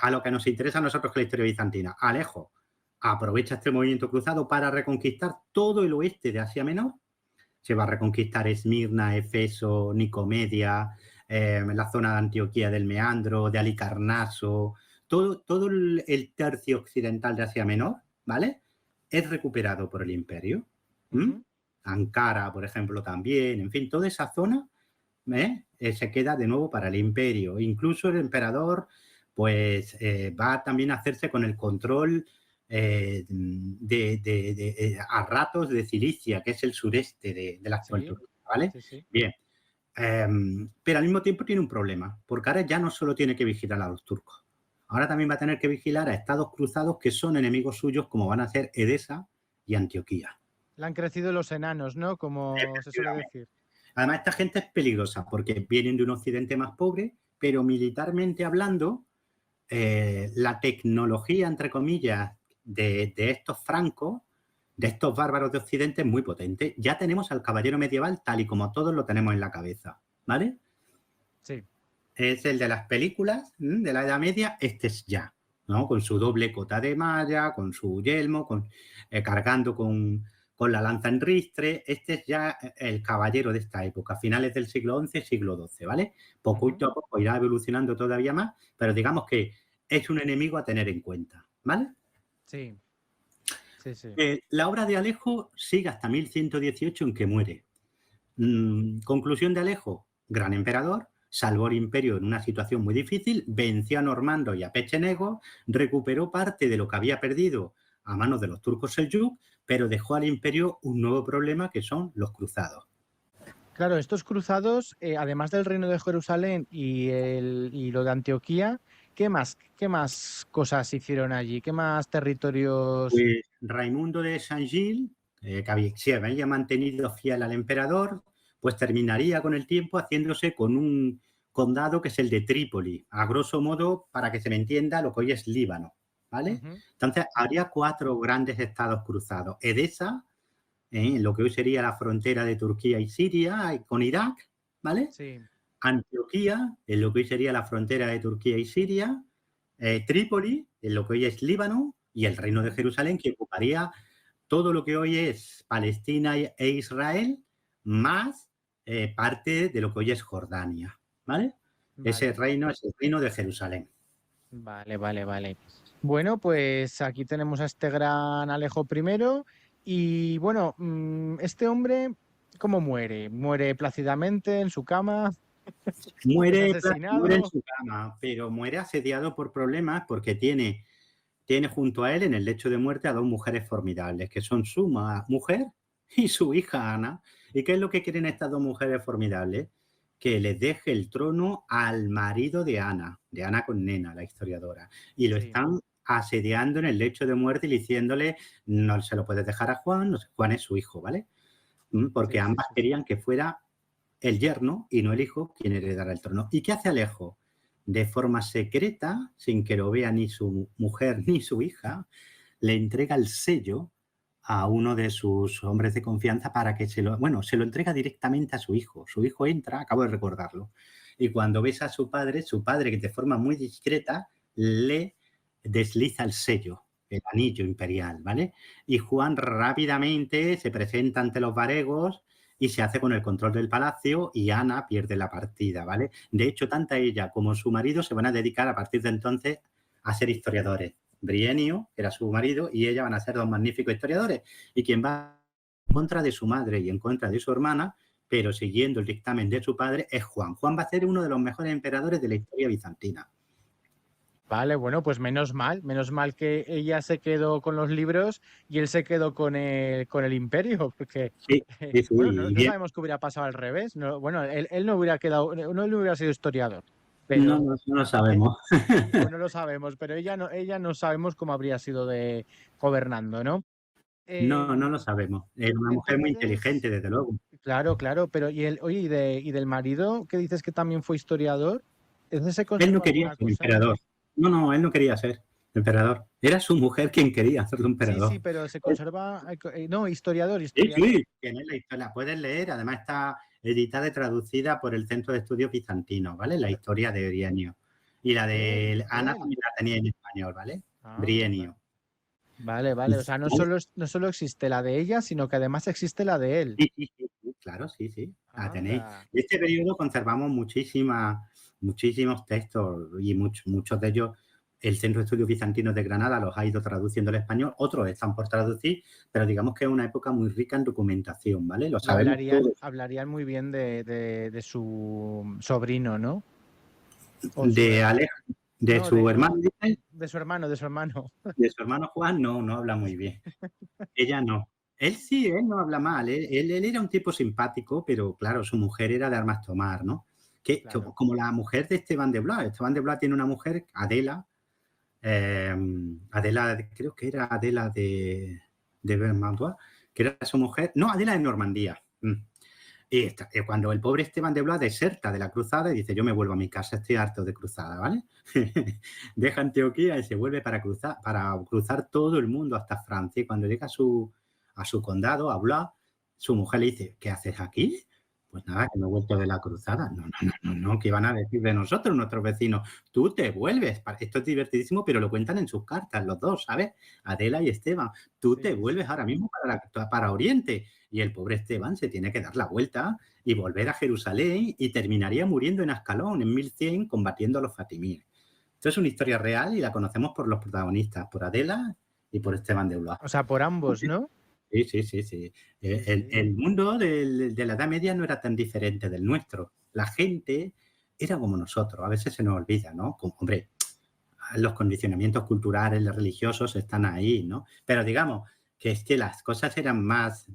a lo que nos interesa a nosotros que la historia bizantina, Alejo aprovecha este movimiento cruzado para reconquistar todo el oeste de Asia Menor. Se va a reconquistar Esmirna, Efeso, Nicomedia, la zona de Antioquía del Meandro, de Halicarnaso, todo el tercio occidental de Asia Menor, ¿vale? Es recuperado por el imperio. Ankara, por ejemplo, también. En fin, toda esa zona se queda de nuevo para el imperio. Incluso el emperador pues va también a hacerse con el control a ratos de Cilicia, que es el sureste de la actual Turquía, ¿vale? Sí. Bien. Pero al mismo tiempo tiene un problema, porque ahora ya no solo tiene que vigilar a los turcos, ahora también va a tener que vigilar a estados cruzados que son enemigos suyos, como van a ser Edesa y Antioquía. Le han crecido los enanos, ¿no? Como se suele decir. Además, esta gente es peligrosa porque vienen de un occidente más pobre, pero militarmente hablando, la tecnología, entre comillas, de estos francos, de estos bárbaros de Occidente, es muy potente. Ya tenemos al caballero medieval tal y como todos lo tenemos en la cabeza, ¿vale? Sí. Es el de las películas de la Edad Media, este es ya, ¿no? Con su doble cota de malla, con su yelmo, cargando con la lanza en ristre. Este es ya el caballero de esta época, finales del siglo XI, siglo XII, ¿vale? Poquito a poco irá evolucionando todavía más, pero digamos que es un enemigo a tener en cuenta, ¿vale? Sí, sí, sí. La obra de Alejo sigue hasta 1118 en que muere. Conclusión de Alejo, gran emperador, salvó el imperio en una situación muy difícil, venció a Normando y a Pechenegos, recuperó parte de lo que había perdido a manos de los turcos seljúk, pero dejó al imperio un nuevo problema que son los cruzados. Claro, estos cruzados, además del Reino de Jerusalén y lo de Antioquía, qué más cosas hicieron allí? ¿Qué más territorios? Pues Raimundo de Saint-Gilles, que se había mantenido fiel al emperador, pues terminaría con el tiempo haciéndose con un condado que es el de Trípoli, a grosso modo, para que se me entienda, lo que hoy es Líbano, ¿vale? Ujú. Entonces, habría 4 grandes estados cruzados. Edesa, en lo que hoy sería la frontera de Turquía y Siria, con Irak, ¿vale? Sí. Antioquía, en lo que hoy sería la frontera de Turquía y Siria, Trípoli, en lo que hoy es Líbano, y el Reino de Ujú. Jerusalén, que ocuparía todo lo que hoy es Palestina e Israel, más parte de lo que hoy es Jordania, ¿vale? Ese Vale, reino es el Reino de Jerusalén. vale, vale, vale. Bueno, pues aquí tenemos a este gran Alejo I y bueno, este hombre, ¿cómo muere? ¿Muere plácidamente en su cama? ¿Es Muere en asesinado? su cama, pero muere asediado por problemas porque tiene junto a él en el lecho de muerte a 2 mujeres formidables, que son su mujer y su hija Ana. ¿Y qué es lo que quieren estas 2 mujeres formidables? Que les deje el trono al marido de Ana con Nena, la historiadora. Y lo Sí, están asediando en el lecho de muerte y diciéndole, no se lo puedes dejar a Juan, no sé, Juan es su hijo, ¿vale? Porque sí, sí, ambas sí, sí. querían que fuera el yerno y no el hijo quien heredara el trono. ¿Y qué hace Alejo? De forma secreta, sin que lo vea ni su mujer ni su hija, le entrega el sello a uno de sus hombres de confianza para que se lo entrega directamente a su hijo. Su hijo entra, acabo de recordarlo, y cuando ves a su padre que de forma muy discreta le desliza el sello, el anillo imperial, ¿vale? Y Juan rápidamente se presenta ante los varegos y se hace con el control del palacio y Ana pierde la partida, ¿vale? De hecho, tanto ella como su marido se van a dedicar a partir de entonces a ser historiadores. Brienio, que era su marido, y ella van a ser 2 magníficos historiadores. Y quien va en contra de su madre y en contra de su hermana, pero siguiendo el dictamen de su padre, es Juan. Juan va a ser uno de los mejores emperadores de la historia bizantina. Vale, bueno, pues menos mal que ella se quedó con los libros y él se quedó con el imperio, porque, Sí, sí, sí, bueno, y no bien. sabemos qué hubiera pasado al revés. No, bueno, él no hubiera quedado, no él no hubiera sido historiador, No, pero no lo eh, sabemos. pues no lo sabemos, pero ella no sabemos cómo habría sido de gobernando, ¿no? No lo Em, sabemos. Era una mujer muy entonces, inteligente, desde luego. claro, claro, pero oye, y del marido que dices que también fue historiador, ¿ese se Él no conserva quería alguna ser cosa? emperador. No, él no quería ser emperador. Era su mujer quien quería ser Sí, sí, emperador. pero se conserva, no, historiador, Sí, historiador. sí, tienes la historia, la puedes leer, además está editada y traducida por el Centro de Estudios Bizantinos, ¿vale? La historia de Brienio. Y la de De Ana él. también la tenía en español, ¿vale? Ah, Brienio. vale, vale. O sea, ¿Vale? no solo existe la de ella, sino que además existe la de él. Sí, sí, sí, sí, claro, sí, sí, la tenéis. Anda. De este periodo conservamos muchísimos textos y muchos de ellos el Centro de Estudios Bizantinos de Granada los ha ido traduciendo al español, otros están por traducir, pero digamos que es una época muy rica en documentación, ¿vale? Lo Y sabemos todos. hablarían muy bien de su sobrino, ¿no? O su, De Alejo, de no, su hermano, no, dice, de su hermano. de su hermano Juan, no habla muy bien. Ella no. Él sí, él no habla mal. Él era un tipo simpático, pero claro, su mujer era de armas tomar, ¿no? Claro. Como la mujer de Esteban de Blois. Esteban de Blois tiene una mujer, Adela, Adela, creo que era Adela de Vermandois, que era su mujer. No, Adela de Normandía. Y cuando el pobre Esteban de Blois deserta de la cruzada y dice, yo me vuelvo a mi casa, estoy harto de cruzada, ¿vale? Deja Antioquía y se vuelve para cruzar todo el mundo hasta Francia. Y cuando llega a su condado, a Blois, su mujer le dice, ¿qué haces aquí? Pues nada, que me he vuelto de la cruzada. No, no, no, no, no, ¿qué van a decir de nosotros, nuestros vecinos? Tú te vuelves. Esto es divertidísimo, pero lo cuentan en sus cartas, los dos, ¿sabes? Adela y Esteban. Tú te Sí, vuelves sí. ahora mismo para Oriente. Y el pobre Esteban se tiene que dar la vuelta y volver a Jerusalén y terminaría muriendo en Ascalón en 1100 combatiendo a los fatimíes. Esto es una historia real y la conocemos por los protagonistas, por Adela y por Esteban de Blois. O sea, por ambos, ¿no? Sí, sí, sí, sí. Sí, sí. El mundo de la Edad Media no era tan diferente del nuestro. La gente era como nosotros. A veces se nos olvida, ¿no? Hombre, los condicionamientos culturales, los religiosos están ahí, ¿no? Pero digamos que es que las cosas eran más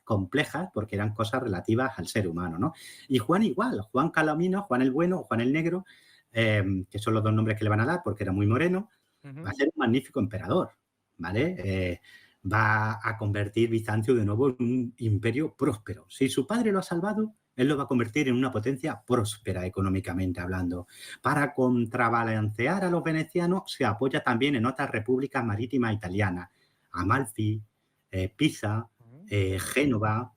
complejas porque eran cosas relativas al ser humano, ¿no? Y Juan igual, Juan Calamino, Juan el Bueno, Juan el Negro, que son los dos nombres que le van a dar porque era muy moreno, va a ser un magnífico emperador, ¿vale? Va a convertir Bizancio de nuevo en un imperio próspero. Si su padre lo ha salvado, él lo va a convertir en una potencia próspera económicamente hablando. Para contrabalancear a los venecianos, se apoya también en otras repúblicas marítimas italianas, Amalfi, Pisa, Génova,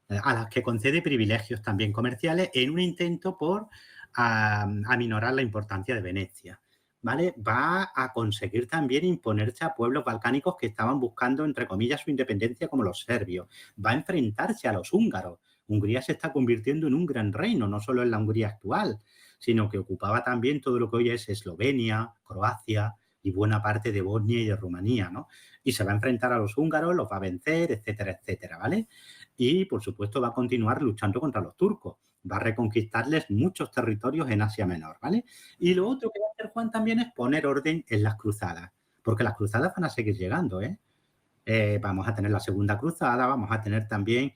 a las que concede privilegios también comerciales en un intento por aminorar la importancia de Venecia. ¿Vale? Va a conseguir también imponerse a pueblos balcánicos que estaban buscando, entre comillas, su independencia, como los serbios. Va a enfrentarse a los húngaros. Hungría se está convirtiendo en un gran reino, no solo en la Hungría actual, sino que ocupaba también todo lo que hoy es Eslovenia, Croacia y buena parte de Bosnia y de Rumanía, ¿no? Y se va a enfrentar a los húngaros, los va a vencer, etcétera, etcétera, ¿vale? Y, por supuesto, va a continuar luchando contra los turcos. Va a reconquistarles muchos territorios en Asia Menor, ¿vale? Y lo otro que va a hacer Juan también es poner orden en las cruzadas, porque las cruzadas van a seguir llegando, ¿eh? Vamos a tener la Segunda Cruzada, vamos a tener también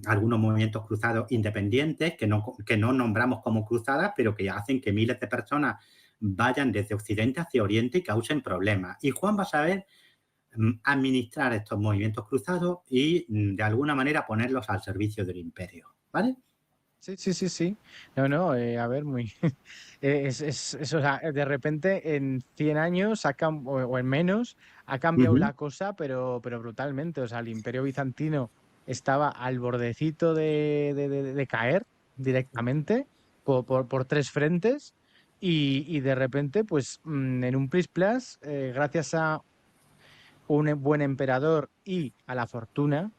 algunos movimientos cruzados independientes que no nombramos como cruzadas, pero que hacen que miles de personas vayan desde Occidente hacia Oriente y causen problemas. Y Juan va a saber administrar estos movimientos cruzados y de alguna manera ponerlos al servicio del imperio, ¿vale? Sí, sí, sí, sí. No, no, a ver, muy... o sea, de repente en 100 años o en menos ha Uh cambiado -huh. la cosa, pero brutalmente. O sea, el Imperio Bizantino estaba al bordecito de caer directamente por tres frentes y de repente, pues en un plis plas, gracias a un buen emperador y a la fortuna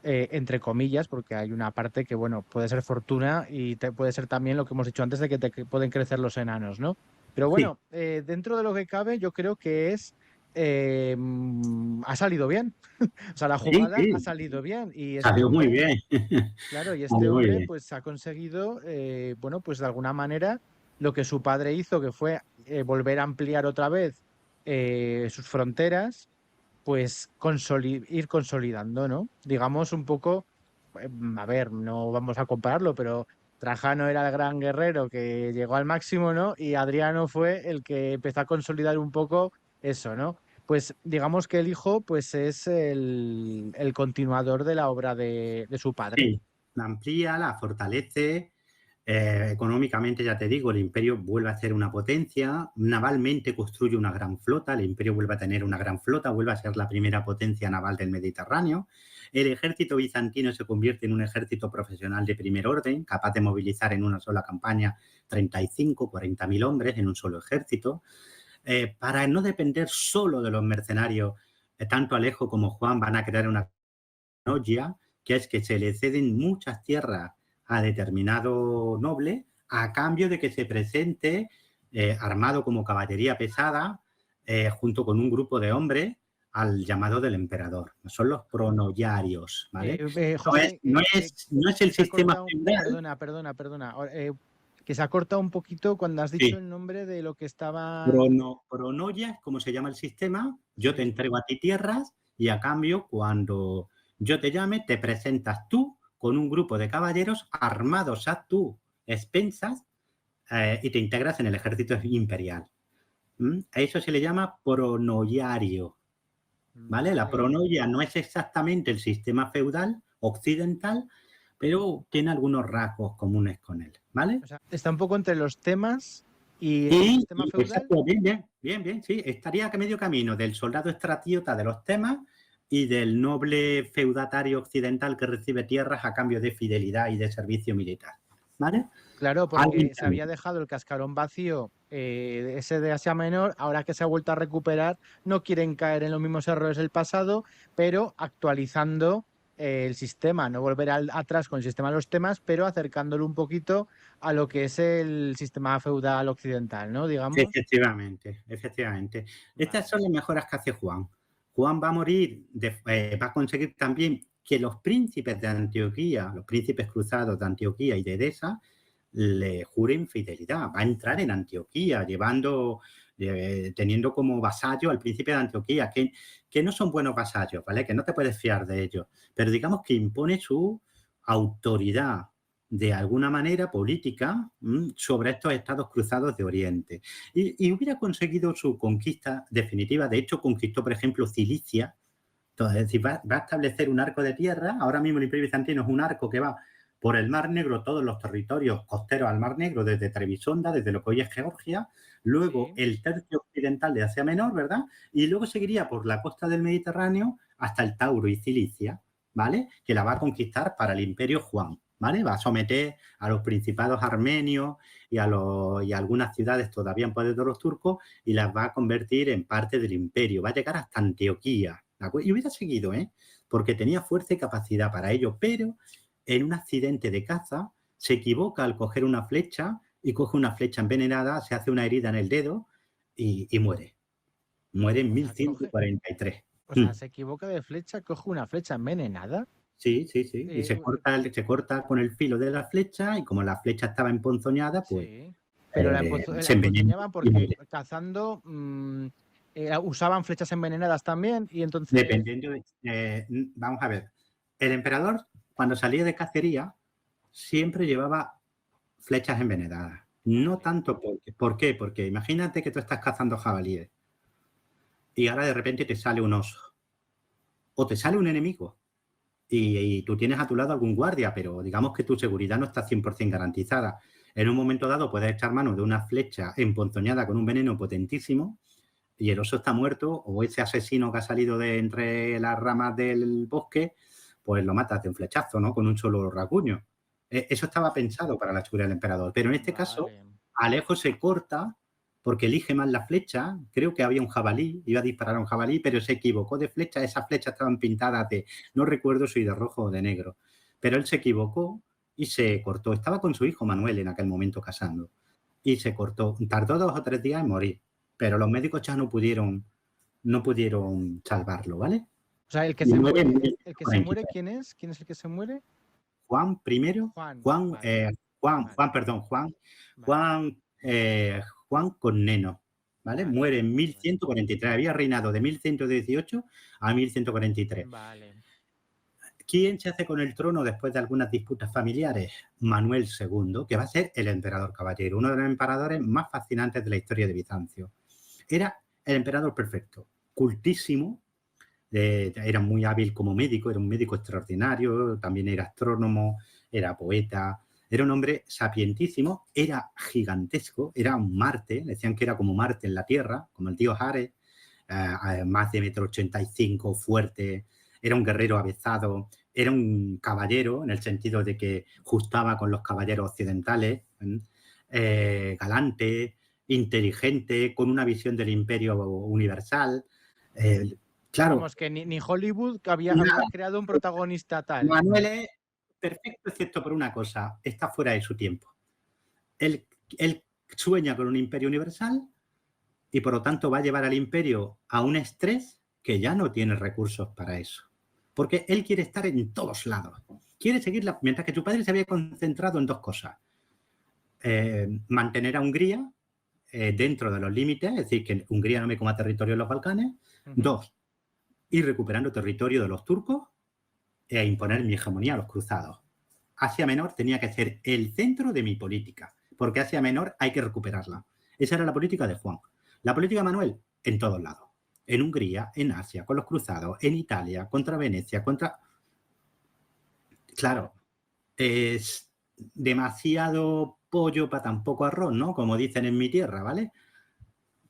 entre comillas, porque hay una parte que, bueno, puede ser fortuna y puede ser también lo que hemos dicho antes de que pueden crecer los enanos, ¿no? Pero Sí, bueno, dentro de lo que cabe, yo creo que ha salido bien. O sea, la sí, jugada ha sí, salido bien y este salió muy hombre, bien. claro, y este Salió muy hombre bien. pues ha conseguido, bueno, pues de alguna manera lo que su padre hizo, que fue volver a ampliar otra vez sus fronteras pues ir consolidando, ¿no? Digamos un poco, a ver, no vamos a compararlo, pero Trajano era el gran guerrero que llegó al máximo, ¿no? Y Adriano fue el que empezó a consolidar un poco eso, ¿no? Pues digamos que el hijo pues es el continuador de la obra de su padre. Sí, la amplía, la fortalece. Económicamente, ya te digo, el imperio vuelve a ser una potencia, navalmente construye una gran flota, el imperio vuelve a tener una gran flota, vuelve a ser la primera potencia naval del Mediterráneo, el ejército bizantino se convierte en un ejército profesional de primer orden, capaz de movilizar en una sola campaña 35, 40.000 hombres en un solo ejército, para no depender solo de los mercenarios, tanto Alejo como Juan van a crear una noya, que es que se le ceden muchas tierras a determinado noble a cambio de que se presente armado como caballería pesada junto con un grupo de hombres al llamado del emperador. Son los pronoyarios, ¿vale? José, No es el que se ha sistema cortado, feudal. perdona, que se ha cortado un poquito cuando has dicho Sí, el nombre de lo que estaba... pronoya es como se llama el sistema. Yo te Sí. entrego a ti tierras y a cambio, cuando yo te llame, te presentas tú con un grupo de caballeros armados a tu expensas y te integras en el ejército imperial. A eso se le llama pronoiario, ¿vale? La Vale. pronoia no es exactamente el sistema feudal, occidental, pero tiene algunos rasgos comunes con él, ¿vale? O sea, está un poco entre los temas y el Y, sistema feudal. exacto, bien, sí. Estaría a medio camino del soldado estratíota de los temas y del noble feudatario occidental que recibe tierras a cambio de fidelidad y de servicio militar, ¿vale? Claro, Algo porque se intermedio. había dejado el cascarón vacío, ese de Asia Menor, ahora que se ha vuelto a recuperar, no quieren caer en los mismos errores del pasado, pero actualizando el sistema, no volver atrás con el sistema de los temas, pero acercándolo un poquito a lo que es el sistema feudal occidental, ¿no? Digamos. Efectivamente, efectivamente. Estas Vale. son las mejoras que hace Juan. Juan va a morir, va a conseguir también que los príncipes de Antioquía, los príncipes cruzados de Antioquía y de Edesa, le juren fidelidad. Va a entrar en Antioquía teniendo como vasallo al príncipe de Antioquía, que no son buenos vasallos, ¿vale? Que no te puedes fiar de ellos, pero digamos que impone su autoridad de alguna manera política sobre estos estados cruzados de Oriente. Y hubiera conseguido su conquista definitiva. De hecho, conquistó, por ejemplo, Cilicia. Entonces, es decir, va a establecer un arco de tierra. Ahora mismo el Imperio Bizantino es un arco que va por el Mar Negro, todos los territorios costeros al Mar Negro, desde Trebisonda, desde lo que hoy es Georgia, luego Sí. el tercio occidental de Asia Menor, ¿verdad? Y luego seguiría por la costa del Mediterráneo hasta el Tauro y Cilicia, ¿vale? Que la va a conquistar para el Imperio Juan, ¿vale? Va a someter a los principados armenios y a algunas ciudades todavía en poder de los turcos y las va a convertir en parte del imperio. Va a llegar hasta Antioquía. Y hubiera seguido, porque tenía fuerza y capacidad para ello, pero en un accidente de caza se equivoca al coger una flecha y coge una flecha envenenada, se hace una herida en el dedo y muere. Muere en 1143. O sea, se equivoca de flecha, coge una flecha envenenada. Sí. Y se corta con el filo de la flecha y como la flecha estaba emponzoñada, pues Sí, pero la se envenena emponzoñaban y porque muere. cazando usaban flechas envenenadas también y entonces... Dependiendo vamos a ver, el emperador cuando salía de cacería siempre llevaba flechas envenenadas. No tanto ¿por qué? Porque imagínate que tú estás cazando jabalíes y ahora de repente te sale un oso o te sale un enemigo y tú tienes a tu lado algún guardia, pero digamos que tu seguridad no está 100% garantizada. En un momento dado puedes echar mano de una flecha emponzoñada con un veneno potentísimo y el oso está muerto o ese asesino que ha salido de entre las ramas del bosque, pues lo matas de un flechazo, ¿no? Con un solo rasguño. Eso estaba pensado para la seguridad del emperador, pero en este caso Alejo se corta porque elige mal la flecha. Creo que había un jabalí, iba a disparar a un jabalí, pero se equivocó de flecha. Esas flechas estaban pintadas no recuerdo si de rojo o de negro, pero él se equivocó y se cortó. Estaba con su hijo Manuel en aquel momento casando y se cortó. Tardó 2 o 3 días en morir, pero los médicos ya no pudieron salvarlo, ¿vale? O sea, el que Y se muere muere, en el que se muere, 1143. ¿quién es? ¿Quién es el que se muere? Juan I, Juan, Vale. Juan Comneno, ¿vale? Vale, Muere en vale. 1143. Había reinado de 1118 a 1143. Vale. ¿Quién se hace con el trono después de algunas disputas familiares? Manuel II, que va a ser el emperador caballero, uno de los emperadores más fascinantes de la historia de Bizancio. Era el emperador perfecto, cultísimo, era muy hábil como médico, era un médico extraordinario, también era astrónomo, era poeta, era un hombre sapientísimo, era gigantesco, era un Marte, decían que era como Marte en la Tierra, como el dios Ares, más de 1,85 m, fuerte, era un guerrero avezado, era un caballero en el sentido de que justaba con los caballeros occidentales, galante, inteligente, con una visión del imperio universal. Claro. Vamos, que ni Hollywood que había creado un protagonista tal. Manuel es perfecto excepto por una cosa, está fuera de su tiempo. Él sueña con un imperio universal y por lo tanto va a llevar al imperio a un estrés que ya no tiene recursos para eso. Porque él quiere estar en todos lados. Quiere seguir mientras que su padre se había concentrado en 2 cosas. Mantener a Hungría dentro de los límites, es decir, que Hungría no me coma territorio en los Balcanes. 2, ir recuperando territorio de los turcos e imponer mi hegemonía a los cruzados. Asia Menor tenía que ser el centro de mi política, porque Asia Menor hay que recuperarla. Esa era la política de Juan. La política de Manuel, en todos lados. En Hungría, en Asia, con los cruzados, en Italia, contra Venecia, contra... claro, es demasiado pollo para tan poco arroz, ¿no? Como dicen en mi tierra, ¿vale?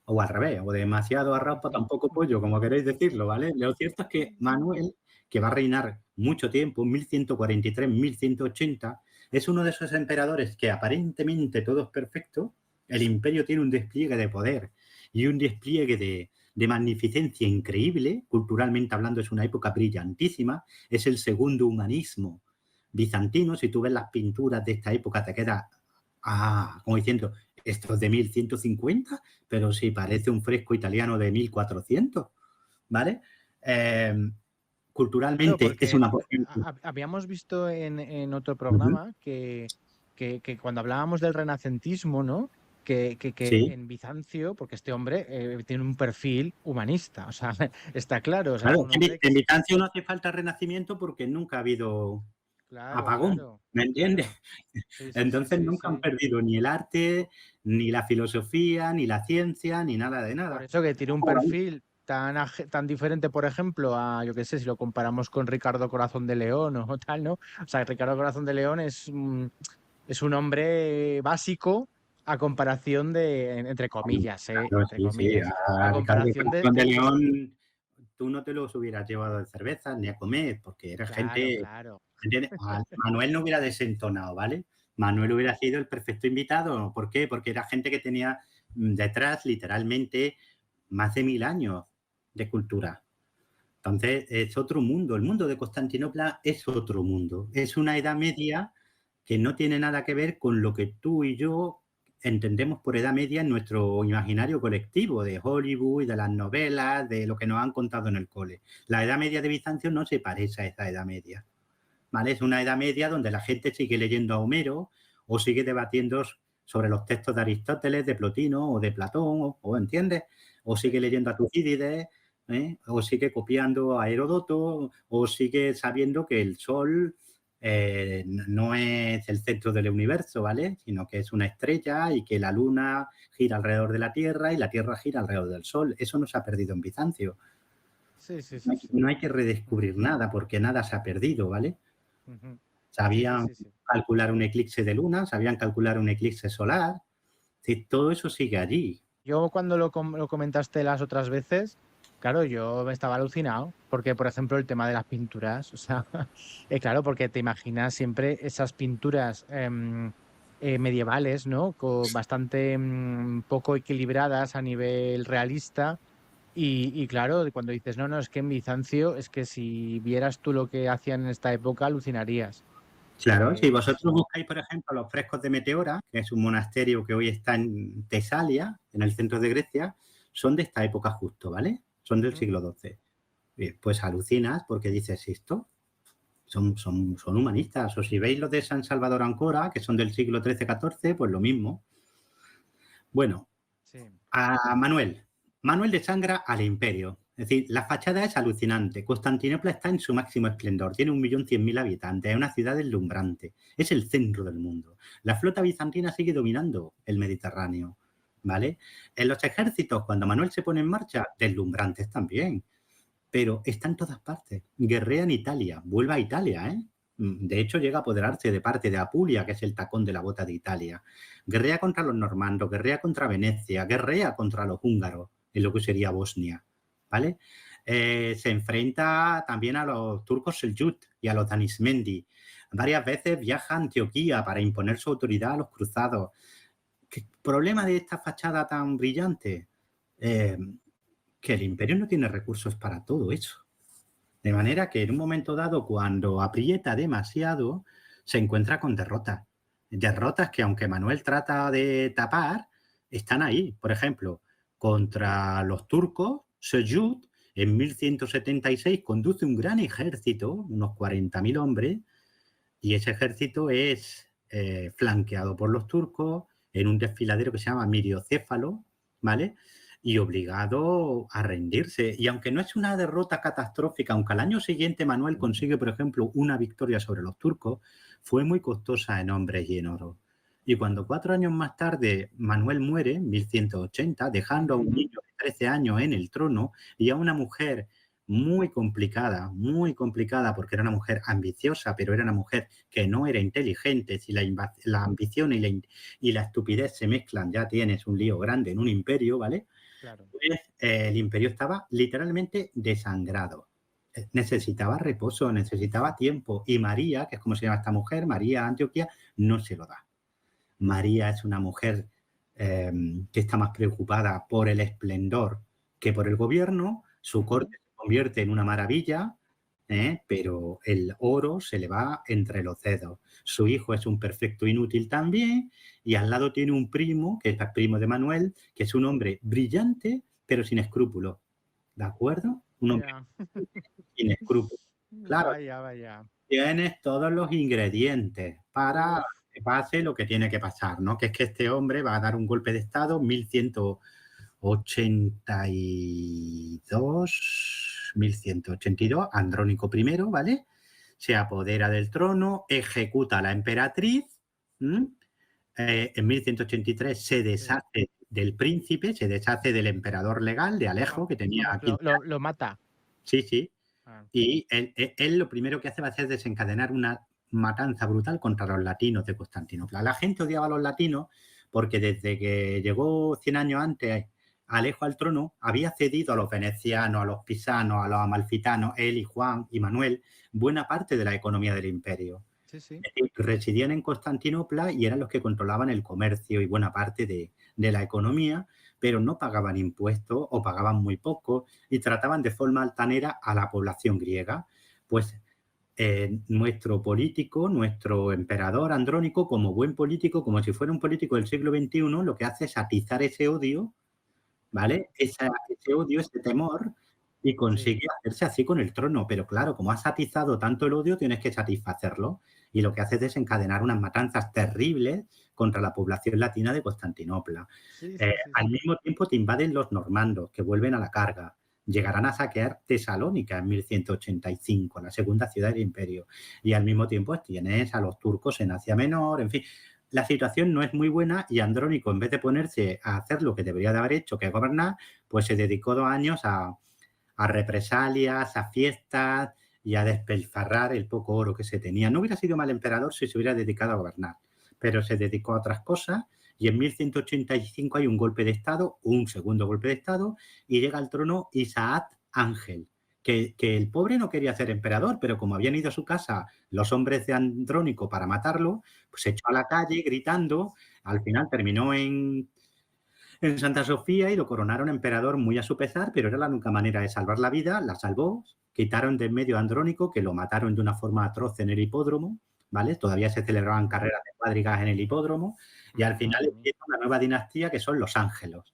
O al revés, o demasiado arroz para tan poco pollo, como queréis decirlo, ¿vale? Lo cierto es que Manuel, que va a reinar mucho tiempo, 1143-1180, es uno de esos emperadores que aparentemente todo es perfecto. El imperio tiene un despliegue de poder y un despliegue de magnificencia increíble. Culturalmente hablando, es una época brillantísima. Es el segundo humanismo bizantino. Si tú ves las pinturas de esta época, te queda, como diciendo, esto es de 1150, pero sí parece un fresco italiano de 1400, ¿vale? Claro, Culturalmente es porque una potencia. habíamos visto en otro Ujú. programa que cuando hablábamos del renacentismo, ¿no? Que Sí, en Bizancio, porque este hombre tiene un perfil humanista, o sea, está claro, o sea, es claro, un hombre que en es, Bizancio no hace falta renacimiento porque nunca ha habido claro, apagón, claro, ¿me entiendes? claro, sí, sí, sí, Entonces sí, nunca han sí. perdido ni el arte, ni la filosofía, ni la ciencia, ni nada de Por nada. eso que tiene un perfil tan diferente, por ejemplo, a, yo qué sé, si lo comparamos con Ricardo Corazón de León o tal, ¿no? O sea, Ricardo Corazón de León es un hombre básico a comparación de, entre comillas, Claro, entre sí, sí. comillas, a A Ricardo comparación Corazón de León, tú no te los hubieras llevado de cerveza ni a comer, porque era claro, gente, claro, ¿entiendes? Manuel no hubiera desentonado, ¿vale? Manuel hubiera sido el perfecto invitado. ¿Por qué? Porque era gente que tenía detrás, literalmente, más de 1000 años de cultura. Entonces, es otro mundo. El mundo de Constantinopla es otro mundo. Es una Edad Media que no tiene nada que ver con lo que tú y yo entendemos por Edad Media en nuestro imaginario colectivo de Hollywood, de las novelas, de lo que nos han contado en el cole. La Edad Media de Bizancio no se parece a esa Edad Media, ¿vale? Es una Edad Media donde la gente sigue leyendo a Homero o sigue debatiendo sobre los textos de Aristóteles, de Plotino o de Platón, ¿entiendes? O sigue sí, leyendo a Tucídides, o sigue copiando a Heródoto, o sigue sabiendo que el Sol no es el centro del universo, ¿vale? Sino que es una estrella y que la Luna gira alrededor de la Tierra y la Tierra gira alrededor del Sol. Eso no se ha perdido en Bizancio. sí, sí, No sí, hay, sí. no hay que redescubrir Ujú, nada porque nada se ha perdido, ¿vale? ujú. Sí, sí, Sabían sí, sí. calcular un eclipse de luna, sabían calcular un eclipse solar. Sí, todo eso sigue allí. Yo cuando lo comentaste las otras veces, claro, yo me estaba alucinado, porque por ejemplo el tema de las pinturas, o sea, claro, porque te imaginas siempre esas pinturas medievales, ¿no? Bastante poco equilibradas a nivel realista. Y claro, cuando dices, no, no, es que en Bizancio, es que si vieras tú lo que hacían en esta época, alucinarías. Claro, si Es- vosotros buscáis, por ejemplo, los frescos de Meteora, que es un monasterio que hoy está en Tesalia, en el centro de Grecia, son de esta época justo, ¿vale? Son del Ujú. siglo XII. Pues alucinas porque dices esto. Son humanistas. O si veis los de San Salvador Ancora, que son del siglo XIII-XIV, pues lo mismo. Bueno, Sí. a Manuel. Manuel desangra al imperio. Es decir, la fachada es alucinante. Constantinopla está en su máximo esplendor. Tiene 1.100.000 habitantes. Es una ciudad deslumbrante. Es el centro del mundo. La flota bizantina sigue dominando el Mediterráneo. ¿Vale? En los ejércitos, cuando Manuel se pone en marcha, deslumbrantes también. Pero está en todas partes. Guerrea en Italia. Vuelve a Italia, ¿eh? De hecho, llega a apoderarse de parte de Apulia, que es el tacón de la bota de Italia. Guerrea contra los normandos, guerrea contra Venecia, guerrea contra los húngaros, en lo que sería Bosnia, ¿vale? Se enfrenta también a los turcos seljut y a los Danismendi. Varias veces viaja a Antioquía para imponer su autoridad a los cruzados. ¿Qué problema de esta fachada tan brillante? Eh, que el imperio no tiene recursos para todo eso. De manera que en un momento dado, cuando aprieta demasiado, se encuentra con derrotas. Derrotas que, aunque Manuel trata de tapar, están ahí. Por ejemplo, contra los turcos, Sejud, en 1176, conduce un gran ejército, unos 40.000 hombres, y ese ejército es flanqueado por los turcos en un desfiladero que se llama Miriocéfalo, ¿vale? Y obligado a rendirse. Y aunque no es una derrota catastrófica, aunque al año siguiente Manuel consigue, por ejemplo, una victoria sobre los turcos, fue muy costosa en hombres y en oro. Y cuando 4 años más tarde Manuel muere, en 1180, dejando a un Ujú. niño de 13 años en el trono y a una mujer muy complicada porque era una mujer ambiciosa, pero era una mujer que no era inteligente. Si la ambición y la estupidez se mezclan, ya tienes un lío grande en un imperio, ¿vale? Claro. Pues, el imperio estaba literalmente desangrado. Necesitaba reposo, necesitaba tiempo. Y María, que es como se llama esta mujer, María Antioquia, no se lo da. María es una mujer que está más preocupada por el esplendor que por el gobierno. Su corte se convierte en una maravilla, pero el oro se le va entre los dedos. Su hijo es un perfecto inútil también y al lado tiene un primo, que es el primo de Manuel, que es un hombre brillante, pero sin escrúpulos. ¿De acuerdo? Un hombre Ya. sin escrúpulos. Claro, Vaya, vaya. tienes todos los ingredientes para Uf, que pase lo que tiene que pasar, ¿no? Que es que este hombre va a dar un golpe de Estado en 1182, Andrónico I, ¿vale? Se apodera del trono, ejecuta a la emperatriz. En 1183 se deshace del príncipe, se deshace del emperador legal, de Alejo, que tenía vamos, 15 lo mata. Sí, sí. Ah, Y él lo primero que hace va a ser desencadenar una matanza brutal contra los latinos de Constantinopla. La gente odiaba a los latinos porque desde que llegó 100 años antes Alejo al trono, había cedido a los venecianos, a los pisanos, a los amalfitanos, él y Juan y Manuel, buena parte de la economía del imperio. sí, sí. Residían en Constantinopla y eran los que controlaban el comercio y buena parte de la economía, pero no pagaban impuestos o pagaban muy poco y trataban de forma altanera a la población griega. Pues nuestro político, nuestro emperador Andrónico, como buen político, como si fuera un político del siglo XXI, lo que hace es atizar ese odio, ¿vale? Ese odio, ese temor, y consigue hacerse así con el trono. Pero claro, como has atizado tanto el odio, tienes que satisfacerlo. Y lo que hace es desencadenar unas matanzas terribles contra la población latina de Constantinopla. Sí, sí, sí, Al sí. mismo tiempo te invaden los normandos, que vuelven a la carga. Llegarán a saquear Tesalónica en 1185, la segunda ciudad del imperio. Y al mismo tiempo tienes a los turcos en Asia Menor, en fin. La situación no es muy buena y Andrónico, en vez de ponerse a hacer lo que debería de haber hecho, que es gobernar, pues se dedicó 2 años a represalias, a fiestas y a despilfarrar el poco oro que se tenía. No hubiera sido mal emperador si se hubiera dedicado a gobernar, pero se dedicó a otras cosas y en 1185 hay un golpe de Estado, un segundo golpe de Estado, y llega al trono Isaac Ángel, que el pobre no quería ser emperador, pero como habían ido a su casa los hombres de Andrónico para matarlo, pues se echó a la calle gritando. Al final terminó en Santa Sofía y lo coronaron emperador muy a su pesar, pero era la única manera de salvar la vida, la salvó, quitaron de en medio a Andrónico, que lo mataron de una forma atroz en el hipódromo, ¿vale? Todavía se celebraban carreras de cuadrigas en el hipódromo y al final empieza una nueva dinastía que son los Ángelos.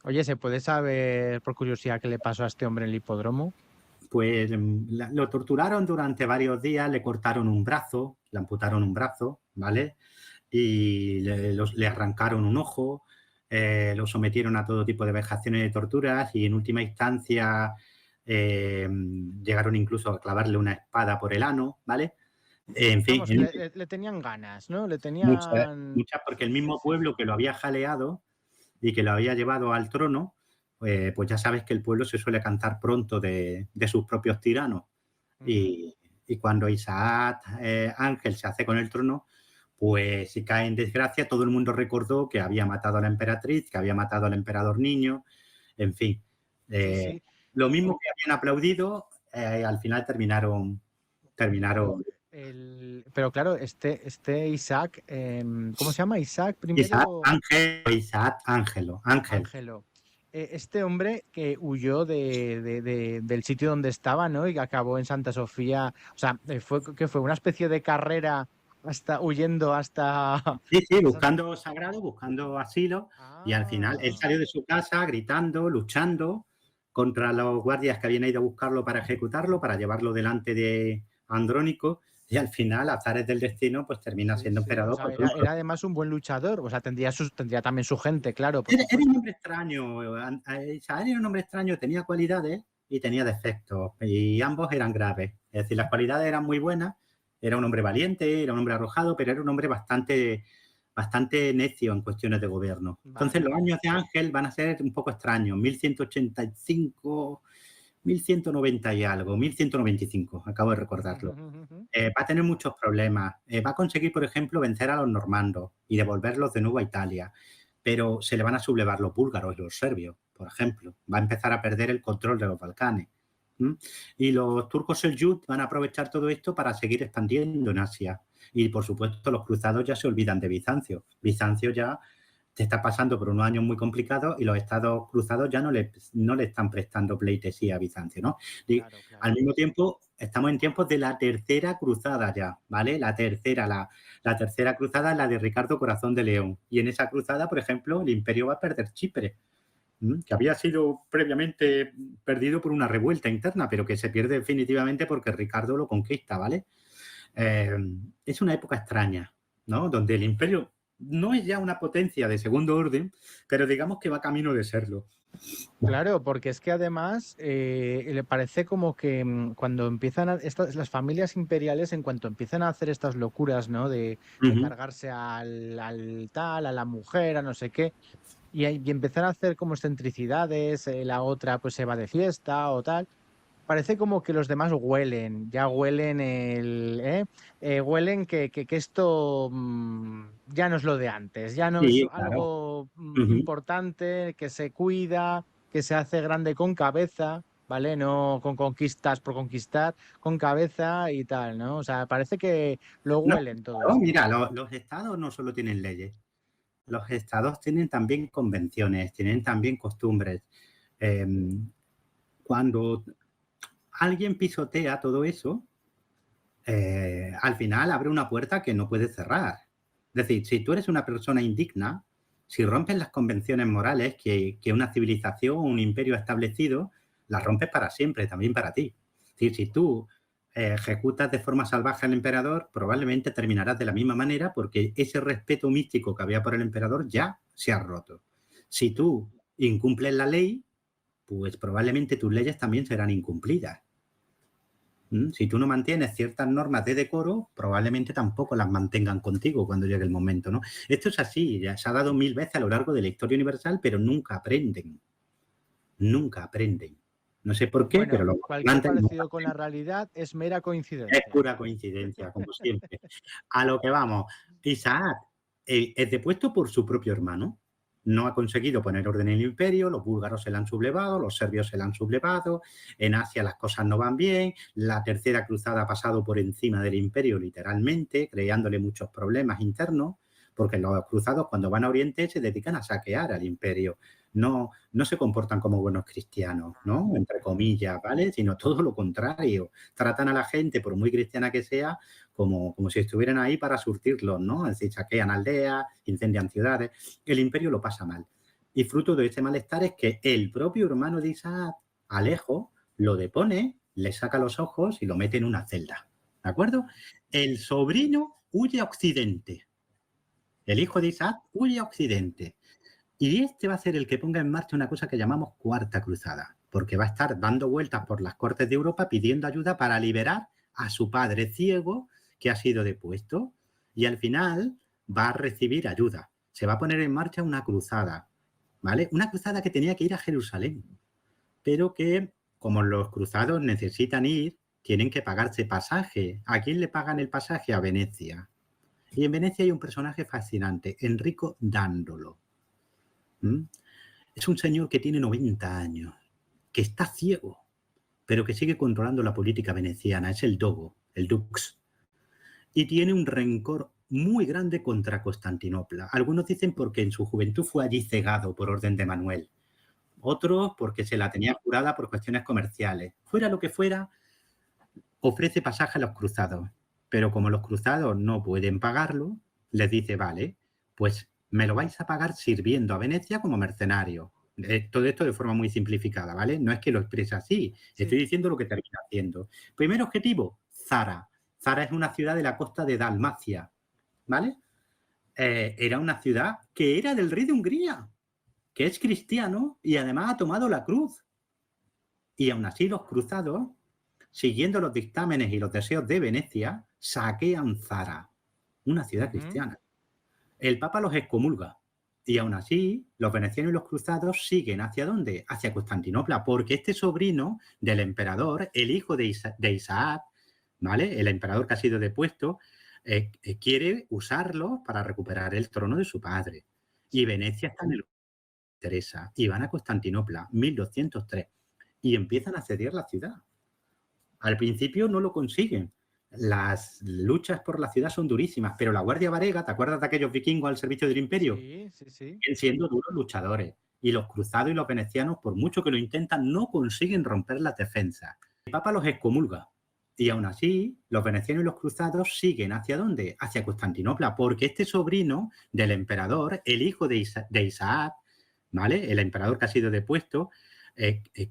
Oye, ¿se puede saber, por curiosidad, qué le pasó a este hombre en el hipódromo? Pues lo torturaron durante varios días, le cortaron un brazo, le amputaron un brazo, ¿vale? Y le arrancaron un ojo, lo sometieron a todo tipo de vejaciones y de torturas y en última instancia llegaron incluso a clavarle una espada por el ano, ¿vale? En fin, Vamos, que le tenían ganas, ¿no? Le muchas, tenían... muchas, porque el Sí, sí, mismo sí. pueblo que lo había jaleado y que lo había llevado al trono, pues ya sabes que el pueblo se suele cansar pronto de sus propios tiranos. Y cuando Isaac Ángel se hace con el trono, pues si cae en desgracia, todo el mundo recordó que había matado a la emperatriz, que había matado al emperador niño, en fin. Sí, sí. Lo mismo que habían aplaudido, al final terminaron. Pero claro, este Isaac, ¿cómo se llama? Isaac Isaac primero. Ángel, Isaac Ángelo, Ángel. Ángelo. Este hombre que huyó del sitio donde estaba, ¿no? Y que acabó en Santa Sofía. O sea, fue una especie de carrera hasta huyendo hasta, Sí, sí, hasta Santa. buscando sagrado, buscando asilo, y al final él Ah, salió de su casa gritando, luchando contra los guardias que habían ido a buscarlo para ejecutarlo, para llevarlo delante de Andrónico, y al final, a azares del destino, pues termina sí, siendo sí. O emperador. sea, era además un buen luchador. O sea, tendría también su gente, claro, por Era un supuesto. hombre extraño, Isaac era un hombre extraño, tenía cualidades y tenía defectos, y ambos eran graves. Es decir, las cualidades eran muy buenas, era un hombre valiente, era un hombre arrojado, pero era un hombre bastante necio en cuestiones de gobierno. Entonces, Vale, los vale. años de Ángel van a ser un poco extraños. 1185, 1190 y algo, 1195, acabo de recordarlo. Va a tener muchos problemas. Va a conseguir, por ejemplo, vencer a los normandos y devolverlos de nuevo a Italia, pero se le van a sublevar los búlgaros y los serbios, por ejemplo. Va a empezar a perder el control de los Balcanes. Y los turcos seljúk van a aprovechar todo esto para seguir expandiendo en Asia. Y, por supuesto, los cruzados ya se olvidan de Bizancio. Bizancio ya te está pasando por unos años muy complicados y los estados cruzados ya no le están prestando pleitesía a Bizancio, ¿no? Claro, claro. Al mismo tiempo, estamos en tiempos de la tercera cruzada ya, ¿vale? La tercera cruzada es la de Ricardo Corazón de León. Y en esa cruzada, por ejemplo, el imperio va a perder Chipre, que había sido previamente perdido por una revuelta interna, pero que se pierde definitivamente porque Ricardo lo conquista, ¿vale? Es una época extraña, ¿no? Donde el imperio no es ya una potencia de segundo orden, pero digamos que va camino de serlo. Claro, porque es que además le parece como que cuando empiezan las familias imperiales, en cuanto empiezan a hacer estas locuras, ¿no? De cargarse a la mujer, a no sé qué, y empezar a hacer como excentricidades, la otra pues se va de fiesta o tal. Parece como que los demás ya huelen huelen que esto ya no es lo de antes, ya no es Sí, claro. algo importante, que se cuida, que se hace grande con cabeza, ¿vale? No con conquistas por conquistar, con cabeza y tal, ¿no? O sea, parece que lo No, huelen todo claro, esto. mira, los estados no solo tienen leyes, los estados tienen también convenciones, tienen también costumbres. Cuando alguien pisotea todo eso, al final abre una puerta que no puede cerrar. Es decir, si tú eres una persona indigna, si rompes las convenciones morales que una civilización o un imperio ha establecido, las rompes para siempre, también para ti. Es decir, si tú ejecutas de forma salvaje al emperador, probablemente terminarás de la misma manera porque ese respeto místico que había por el emperador ya se ha roto. Si tú incumples la ley, pues probablemente tus leyes también serán incumplidas. Si tú no mantienes ciertas normas de decoro, probablemente tampoco las mantengan contigo cuando llegue el momento, ¿no? Esto es así, ya se ha dado 1000 veces a lo largo de la historia universal, pero nunca aprenden. Nunca aprenden. No sé por qué, pero Bueno, los cualquier gobernantes no parecido con la realidad es mera es coincidencia. pura coincidencia, como siempre. A lo que vamos. Isaac es depuesto por su propio hermano. No ha conseguido poner orden en el imperio, los búlgaros se le han sublevado, los serbios se le han sublevado, en Asia las cosas no van bien, la tercera cruzada ha pasado por encima del imperio literalmente, creándole muchos problemas internos, porque los cruzados cuando van a Oriente se dedican a saquear al imperio. No se comportan como buenos cristianos, ¿no? Entre comillas, ¿vale? Sino todo lo contrario. Tratan a la gente, por muy cristiana que sea, como si estuvieran ahí para surtirlos, ¿no? Es decir, saquean aldeas, incendian ciudades. El imperio lo pasa mal. Y fruto de este malestar es que el propio hermano de Isaac, Alejo, lo depone, le saca los ojos y lo mete en una celda. ¿De acuerdo? El sobrino huye a Occidente. El hijo de Isaac huye a Occidente. Y este va a ser el que ponga en marcha una cosa que llamamos Cuarta Cruzada, porque va a estar dando vueltas por las cortes de Europa pidiendo ayuda para liberar a su padre ciego que ha sido depuesto y al final va a recibir ayuda. Se va a poner en marcha una cruzada, ¿vale? Una cruzada que tenía que ir a Jerusalén, pero que como los cruzados necesitan ir, tienen que pagarse pasaje. ¿A quién le pagan el pasaje? A Venecia. Y en Venecia hay un personaje fascinante, Enrico Dandolo. Es un señor que tiene 90 años, que está ciego, pero que sigue controlando la política veneciana. Es el Dogo, el Dux. Y tiene un rencor muy grande contra Constantinopla. Algunos dicen porque en su juventud fue allí cegado por orden de Manuel. Otros porque se la tenía jurada por cuestiones comerciales. Fuera lo que fuera, ofrece pasaje a los cruzados. Pero como los cruzados no pueden pagarlo, les dice, vale, pues me lo vais a pagar sirviendo a Venecia como mercenario. Todo esto de forma muy simplificada, ¿vale? No es que lo exprese así, Sí. estoy diciendo lo que termina haciendo. Primer objetivo, Zara. Zara es una ciudad de la costa de Dalmacia, ¿vale? Era una ciudad que era del rey de Hungría, que es cristiano y además ha tomado la cruz. Y aún así los cruzados, siguiendo los dictámenes y los deseos de Venecia, saquean Zara, una ciudad cristiana. El Papa los excomulga. Y aún así, los venecianos y los cruzados siguen ¿hacia dónde? Hacia Constantinopla, porque este sobrino del emperador, el hijo de Isaac, ¿vale? El emperador que ha sido depuesto, quiere usarlo para recuperar el trono de su padre. Y Venecia está en el Teresa y van a Constantinopla, 1203, y empiezan a asediar la ciudad. Al principio no lo consiguen. Las luchas por la ciudad son durísimas, pero la Guardia Varega, ¿te acuerdas de aquellos vikingos al servicio del imperio? Sí, sí, sí. Siguen siendo duros luchadores. Y los cruzados y los venecianos, por mucho que lo intentan, no consiguen romper las defensas. El Papa los excomulga. Y aún así, los venecianos y los cruzados siguen ¿hacia dónde? Hacia Constantinopla, porque este sobrino del emperador, el hijo de Isaac, ¿vale? El emperador que ha sido depuesto,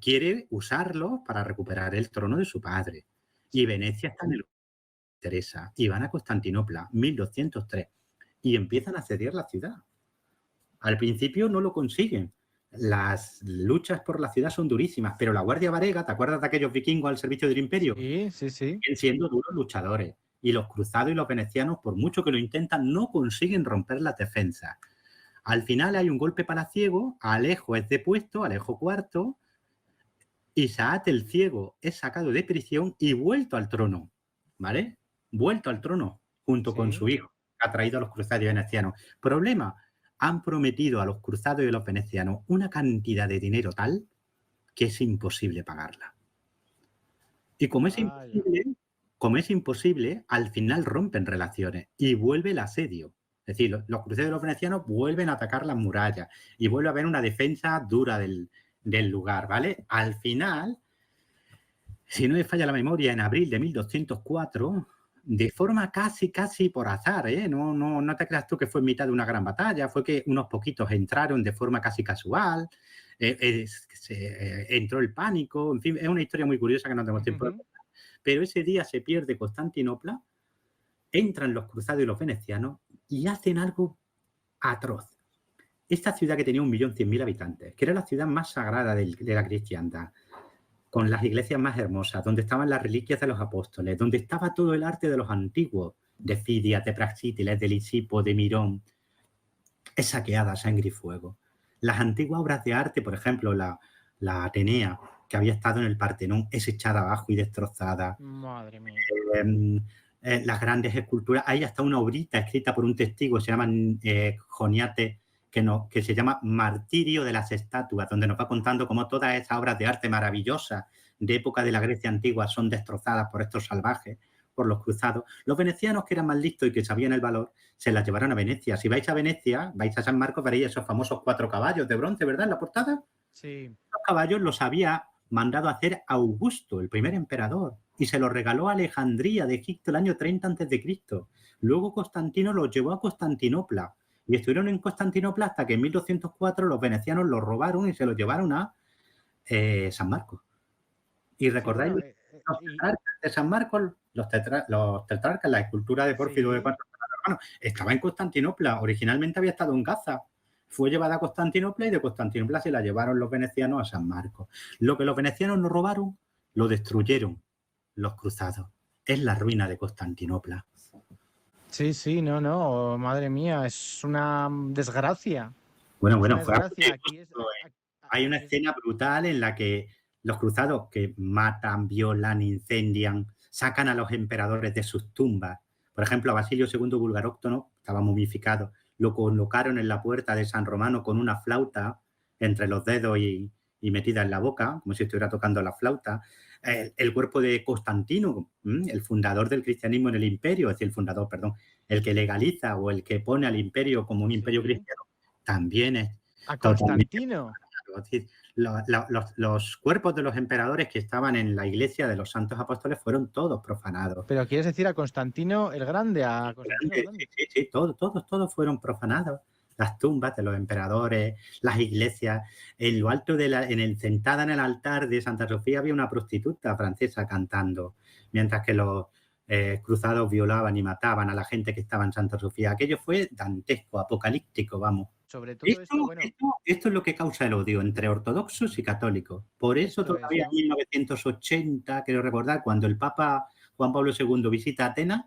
quiere usarlo para recuperar el trono de su padre. Y Venecia está en el Teresa y van a Constantinopla, 1203, y empiezan a asediar la ciudad. Al principio no lo consiguen. Las luchas por la ciudad son durísimas, pero la Guardia Varega, ¿te acuerdas de aquellos vikingos al servicio del imperio? Sí, sí, sí. Siguen siendo duros luchadores. Y los cruzados y los venecianos, por mucho que lo intentan, no consiguen romper las defensas. Al final hay un golpe palaciego, Alejo es depuesto, Alejo IV, Isaac el Ciego es sacado de prisión y vuelto al trono, ¿vale? Vuelto al trono junto con su hijo, que ha traído a los cruzados y venecianos. Problema, han prometido a los cruzados y a los venecianos una cantidad de dinero tal que es imposible pagarla. Y como es imposible, al final rompen relaciones y vuelve el asedio. Es decir, los cruzados y los venecianos vuelven a atacar las murallas y vuelve a haber una defensa dura del lugar, ¿vale? Al final, si no me falla la memoria, en abril de 1204, de forma casi por azar, no te creas tú que fue en mitad de una gran batalla, fue que unos poquitos entraron de forma casi casual, entró el pánico, en fin, es una historia muy curiosa que no tenemos tiempo de contar. Pero ese día se pierde Constantinopla, entran los cruzados y los venecianos y hacen algo atroz. Esta ciudad que tenía 1.100.000 habitantes, que era la ciudad más sagrada de la cristiandad, con las iglesias más hermosas, donde estaban las reliquias de los apóstoles, donde estaba todo el arte de los antiguos, de Fidias, de Praxíteles, de Lisipo, de Mirón, es saqueada a sangre y fuego. Las antiguas obras de arte, por ejemplo, la Atenea, que había estado en el Partenón, es echada abajo y destrozada. Madre mía. Las grandes esculturas, hay hasta una obrita escrita por un testigo, se llama Joniate, que se llama Martirio de las Estatuas, donde nos va contando cómo todas esas obras de arte maravillosas de época de la Grecia antigua son destrozadas por estos salvajes, por los cruzados. Los venecianos, que eran más listos y que sabían el valor, se las llevaron a Venecia. Si vais a Venecia, vais a San Marcos, veréis esos famosos 4 caballos de bronce, ¿verdad?, en la portada. Sí. Los caballos los había mandado a hacer Augusto, el primer emperador, y se los regaló a Alejandría de Egipto el año 30 a.C. Luego Constantino los llevó a Constantinopla y estuvieron en Constantinopla hasta que en 1204 los venecianos los robaron y se los llevaron a San Marcos. Y recordáis los tetrarcas de San Marcos, los tetrarcas, la escultura de Pórfido de 4 hermanos, estaba en Constantinopla, originalmente había estado en Gaza. Fue llevada a Constantinopla y de Constantinopla se la llevaron los venecianos a San Marcos. Lo que los venecianos no robaron, lo destruyeron los cruzados. Es la ruina de Constantinopla. Sí, no, madre mía, es una desgracia. Bueno, fue hay una escena brutal en la que los cruzados que matan, violan, incendian, sacan a los emperadores de sus tumbas. Por ejemplo, a Basilio II Bulgaróctono, estaba momificado, lo colocaron en la puerta de San Romano con una flauta entre los dedos y metida en la boca, como si estuviera tocando la flauta. El cuerpo de Constantino, el fundador del cristianismo en el imperio, es decir, el que legaliza o el que pone al imperio como un imperio cristiano, también es... ¿A Constantino? Es decir, los cuerpos de los emperadores que estaban en la iglesia de los santos apóstoles fueron todos profanados. ¿Pero quieres decir a Constantino el Grande? Sí, todos fueron profanados. Las tumbas de los emperadores, las iglesias. En lo alto sentada en el altar de Santa Sofía había una prostituta francesa cantando, mientras que los cruzados violaban y mataban a la gente que estaba en Santa Sofía. Aquello fue dantesco, apocalíptico, vamos. Sobre todo esto es lo que causa el odio entre ortodoxos y católicos. Por eso todavía en 1980, quiero recordar, cuando el Papa Juan Pablo II visita Atenas,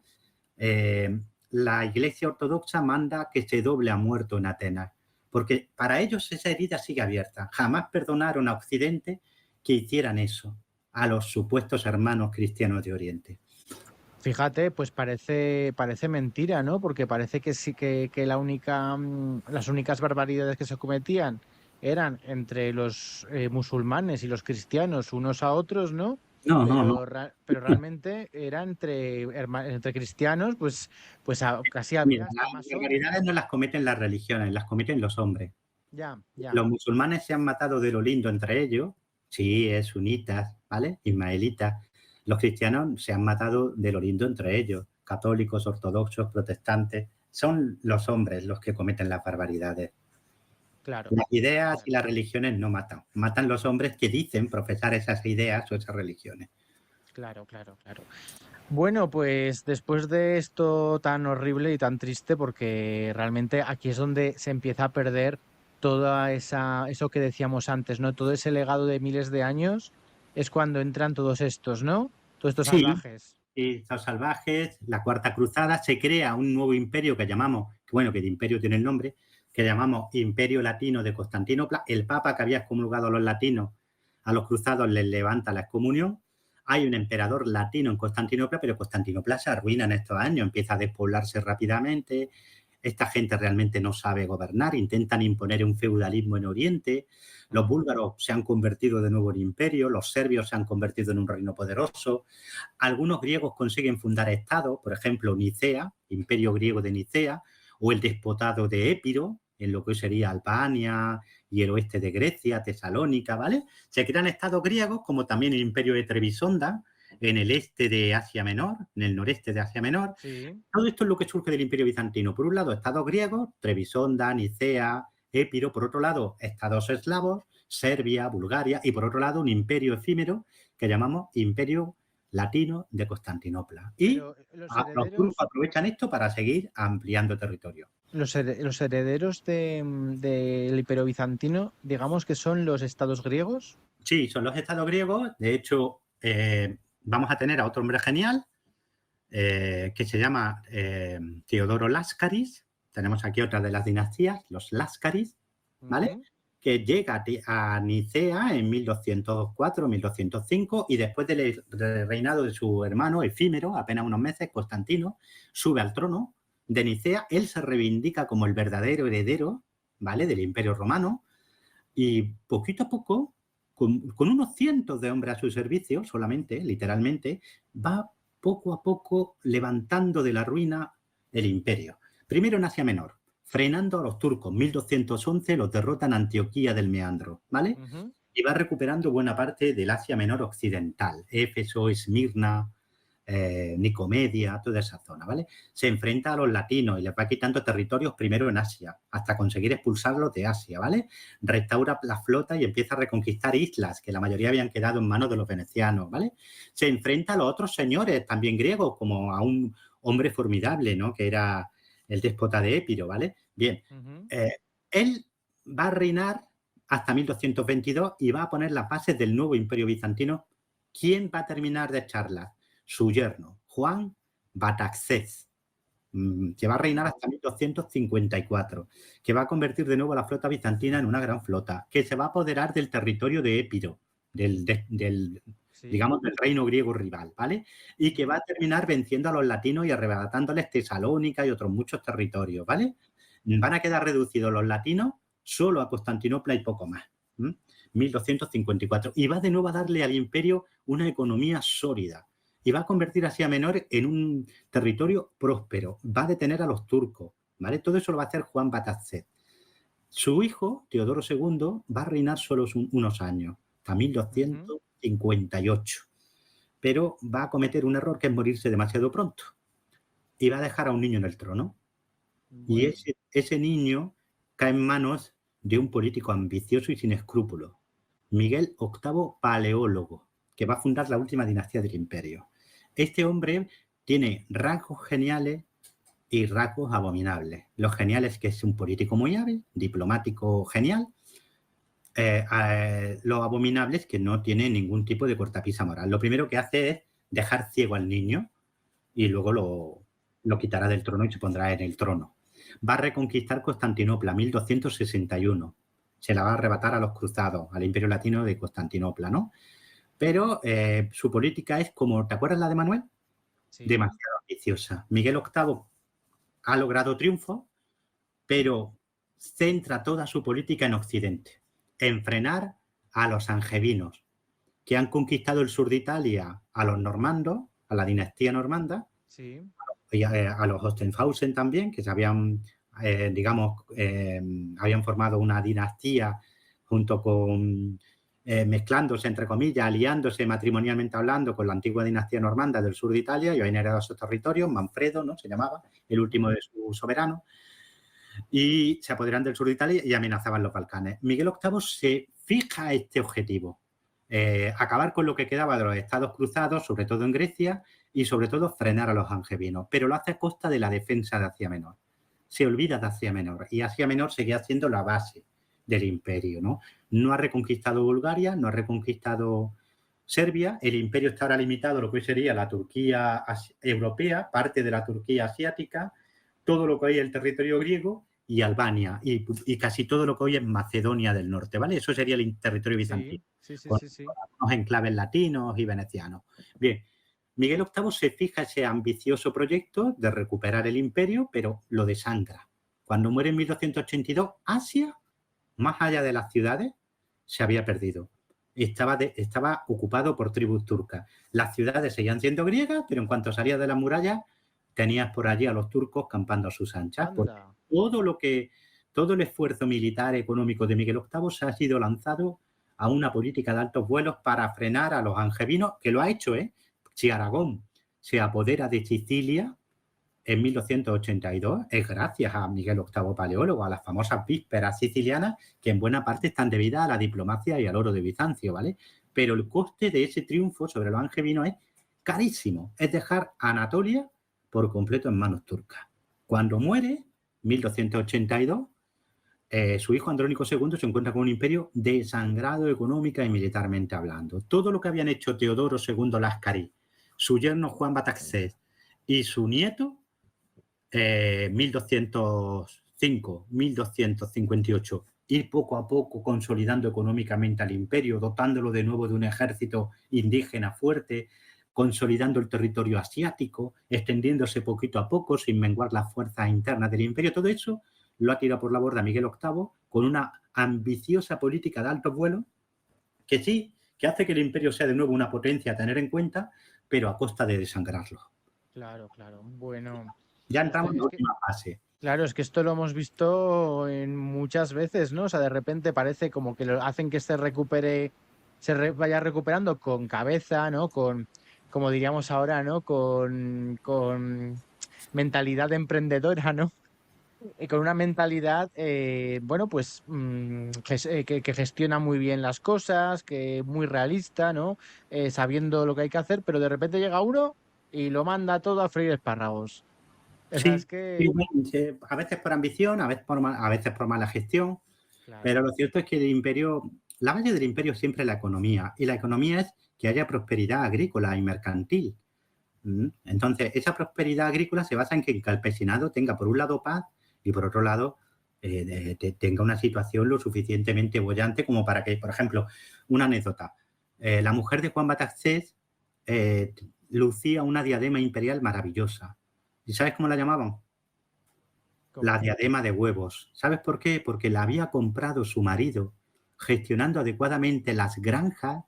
la Iglesia ortodoxa manda que se doble a muerto en Atenas, porque para ellos esa herida sigue abierta. Jamás perdonaron a Occidente que hicieran eso a los supuestos hermanos cristianos de Oriente. Fíjate, pues parece mentira, ¿no? Porque parece que sí que las únicas barbaridades que se cometían eran entre los musulmanes y los cristianos unos a otros, ¿no? No, no, no. Pero realmente era entre cristianos, casi había Mira, hasta las más odio. barbaridades no las cometen las religiones, las cometen los hombres. Ya, ya, Los musulmanes se han matado de lo lindo entre ellos, chiíes, sunitas, ¿vale? Ismaelitas. Los cristianos se han matado de lo lindo entre ellos, católicos, ortodoxos, protestantes. Son los hombres los que cometen las barbaridades. claro, Las ideas y claro. las religiones no matan. Matan los hombres que dicen profesar esas ideas o esas religiones. Claro, claro, claro. Bueno, pues después de esto tan horrible y tan triste, porque realmente aquí es donde se empieza a perder eso que decíamos antes, ¿no? Todo ese legado de miles de años es cuando entran todos estos, ¿no? Todos estos Sí, salvajes. y los salvajes, la Cuarta Cruzada, se crea un nuevo imperio que llamamos, bueno, que de imperio tiene el nombre, que llamamos Imperio Latino de Constantinopla. El Papa que había excomulgado a los latinos, a los cruzados les levanta la excomunión. Hay un emperador latino en Constantinopla, pero Constantinopla se arruina en estos años, empieza a despoblarse rápidamente. Esta gente realmente no sabe gobernar, intentan imponer un feudalismo en Oriente. Los búlgaros se han convertido de nuevo en imperio, los serbios se han convertido en un reino poderoso. Algunos griegos consiguen fundar estados, por ejemplo, Nicea, Imperio griego de Nicea, o el despotado de Épiro, en lo que hoy sería Albania y el oeste de Grecia, Tesalónica, ¿vale? Se crean estados griegos, como también el Imperio de Trebisonda, en el este de Asia Menor, en el noreste de Asia Menor. Sí. Todo esto es lo que surge del Imperio Bizantino. Por un lado, estados griegos, Trebisonda, Nicea, Épiro. Por otro lado, estados eslavos, Serbia, Bulgaria. Y por otro lado, un imperio efímero que llamamos Imperio Latino de Constantinopla. Y Pero los turcos aprovechan esto para seguir ampliando territorio. los herederos del Imperio Bizantino, digamos que son los estados griegos. Sí, son los estados griegos. De hecho, vamos a tener a otro hombre genial que se llama Teodoro Láscaris. Tenemos aquí otra de las dinastías, los Láscaris, ¿vale? Que llega a Nicea en 1204-1205 y después del reinado de su hermano efímero, apenas unos meses, Constantino, sube al trono de Nicea. Él se reivindica como el verdadero heredero, ¿vale?, del Imperio Romano, y poquito a poco, con unos cientos de hombres a su servicio solamente, literalmente, va poco a poco levantando de la ruina el imperio. Primero en Asia Menor, frenando a los turcos. 1211 los derrotan Antioquía del Meandro, ¿vale? Y va recuperando buena parte del Asia Menor occidental, Éfeso, Esmirna, Nicomedia, toda esa zona, ¿vale? Se enfrenta a los latinos y les va quitando territorios primero en Asia, hasta conseguir expulsarlos de Asia, ¿vale? Restaura la flota y empieza a reconquistar islas, que la mayoría habían quedado en manos de los venecianos, ¿vale? Se enfrenta a los otros señores, también griegos, como a un hombre formidable, ¿no?, que era el déspota de Épiro, ¿vale? Bien, él va a reinar hasta 1222 y va a poner las bases del nuevo imperio bizantino. ¿Quién va a terminar de echarla? Su yerno, Juan Bataxés, que va a reinar hasta 1254, que va a convertir de nuevo la flota bizantina en una gran flota, que se va a apoderar del territorio de Épiro, digamos, del reino griego rival, ¿vale? Y que va a terminar venciendo a los latinos y arrebatándoles Tesalónica y otros muchos territorios, ¿vale? Van a quedar reducidos los latinos solo a Constantinopla y poco más. 1254. Y va de nuevo a darle al imperio una economía sólida. Y va a convertir Asia Menor en un territorio próspero. Va a detener a los turcos, ¿vale? Todo eso lo va a hacer Juan Bataxés. Su hijo, Teodoro II, va a reinar solo unos años, hasta 1258. Pero va a cometer un error, que es morirse demasiado pronto. Y va a dejar a un niño en el trono. Bueno. Y ese niño cae en manos de un político ambicioso y sin escrúpulos, Miguel VIII Paleólogo, que va a fundar la última dinastía del imperio. Este hombre tiene rasgos geniales y rasgos abominables. Los geniales, que es un político muy hábil, diplomático genial. Los abominables, que no tiene ningún tipo de cortapisa moral. Lo primero que hace es dejar ciego al niño y luego lo quitará del trono y se pondrá en el trono. va a reconquistar Constantinopla, 1261. Se la va a arrebatar a los cruzados, al Imperio Latino de Constantinopla, ¿no? Pero su política es como, ¿te acuerdas la de Manuel? Sí. Demasiado ambiciosa. Miguel VIII ha logrado triunfo, pero centra toda su política en Occidente, en frenar a los angevinos, que han conquistado el sur de Italia a los normandos, a la dinastía normanda, Sí. y a los Hohenstaufen también, que se habían, habían formado una dinastía junto con, mezclándose, entre comillas, aliándose matrimonialmente hablando con la antigua dinastía normanda del sur de Italia, y habían heredado esos territorios. Manfredo, ¿no?, se llamaba, el último de sus soberanos, y se apoderan del sur de Italia y amenazaban los Balcanes. Miguel VIII se fija este objetivo, acabar con lo que quedaba de los estados cruzados, sobre todo en Grecia, y sobre todo frenar a los angevinos, pero lo hace a costa de la defensa de Asia Menor. Se olvida de Asia Menor, y Asia Menor seguía siendo la base del imperio, ¿no? No ha reconquistado Bulgaria, no ha reconquistado Serbia, el imperio está ahora limitado a lo que hoy sería la Turquía europea, parte de la Turquía asiática, todo lo que hoy es el territorio griego y Albania, y casi todo lo que hoy es Macedonia del Norte, ¿vale? Eso sería el territorio bizantino, Sí, sí, con sí, sí. algunos enclaves latinos y venecianos. Bien, Miguel VIII se fija ese ambicioso proyecto de recuperar el imperio, pero lo desangra. Cuando muere en 1282, Asia, más allá de las ciudades, se había perdido. Estaba ocupado por tribus turcas. Las ciudades seguían siendo griegas, pero en cuanto salías de las murallas, tenías por allí a los turcos campando a sus anchas. Anda. Todo el esfuerzo militar económico de Miguel VIII se ha sido lanzado a una política de altos vuelos para frenar a los angevinos, que lo ha hecho, ¿eh? Si Aragón se apodera de Sicilia en 1282, es gracias a Miguel VIII Paleólogo, a las famosas vísperas sicilianas, que en buena parte están debidas a la diplomacia y al oro de Bizancio, ¿vale? Pero el coste de ese triunfo sobre los angevinos es carísimo, es dejar Anatolia por completo en manos turcas. Cuando muere, 1282, su hijo Andrónico II se encuentra con un imperio desangrado económica y militarmente hablando. Todo lo que habían hecho Teodoro II Láscaris, su yerno Juan Bataxés y su nieto, 1205, 1258, ir poco a poco consolidando económicamente al imperio, dotándolo de nuevo de un ejército indígena fuerte, consolidando el territorio asiático, extendiéndose poquito a poco sin menguar las fuerzas internas del imperio. Todo eso lo ha tirado por la borda Miguel VIII con una ambiciosa política de altos vuelos que sí, que hace que el imperio sea de nuevo una potencia a tener en cuenta, pero a costa de desangrarlo. Claro, claro. Bueno. Ya entramos en la Es que, última fase. claro, es que esto lo hemos visto en muchas veces, ¿no? O sea, de repente parece como que lo hacen que se recupere, vaya recuperando con cabeza, ¿no? Como diríamos ahora, ¿no? Con mentalidad emprendedora, ¿no? Y con una mentalidad, bueno, pues que gestiona muy bien las cosas, que muy realista, ¿no? Sabiendo lo que hay que hacer, pero de repente llega uno y lo manda todo a freír espárragos. O sea, es Sí, que... a veces por ambición, a veces por mala gestión, Claro. pero lo cierto es que el imperio, la base del imperio siempre es la economía, y la economía es que haya prosperidad agrícola y mercantil. Entonces, esa prosperidad agrícola se basa en que el campesinado tenga, por un lado, paz y, por otro lado, tenga una situación lo suficientemente boyante como para que, por ejemplo, una anécdota. La mujer de Juan Bataxés lucía una diadema imperial maravillosa. ¿Y sabes cómo la llamaban? ¿Cómo? La diadema de huevos. ¿Sabes por qué? Porque la había comprado su marido gestionando adecuadamente las granjas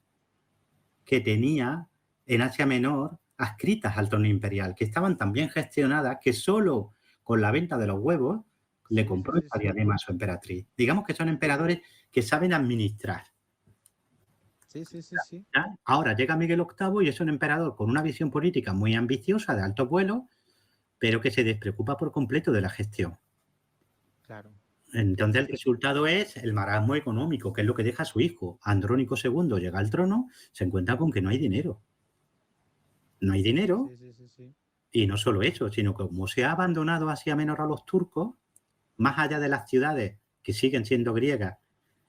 que tenía en Asia Menor adscritas al trono imperial, que estaban tan bien gestionadas que solo con la venta de los huevos le Sí, compró sí, sí, esta sí. diadema a su emperatriz. Digamos que son emperadores que saben administrar. Sí, sí, sí, sí. ¿Ya? Ahora llega Miguel VIII y es un emperador con una visión política muy ambiciosa de altos vuelos, pero que se despreocupa por completo de la gestión. Claro. Entonces el resultado es el marasmo económico, que es lo que deja a su hijo. Andrónico II llega al trono, se encuentra con que no hay dinero. No hay dinero, Sí, sí, sí, sí. y no solo eso, sino que como se ha abandonado Asia Menor a los turcos, más allá de las ciudades que siguen siendo griegas,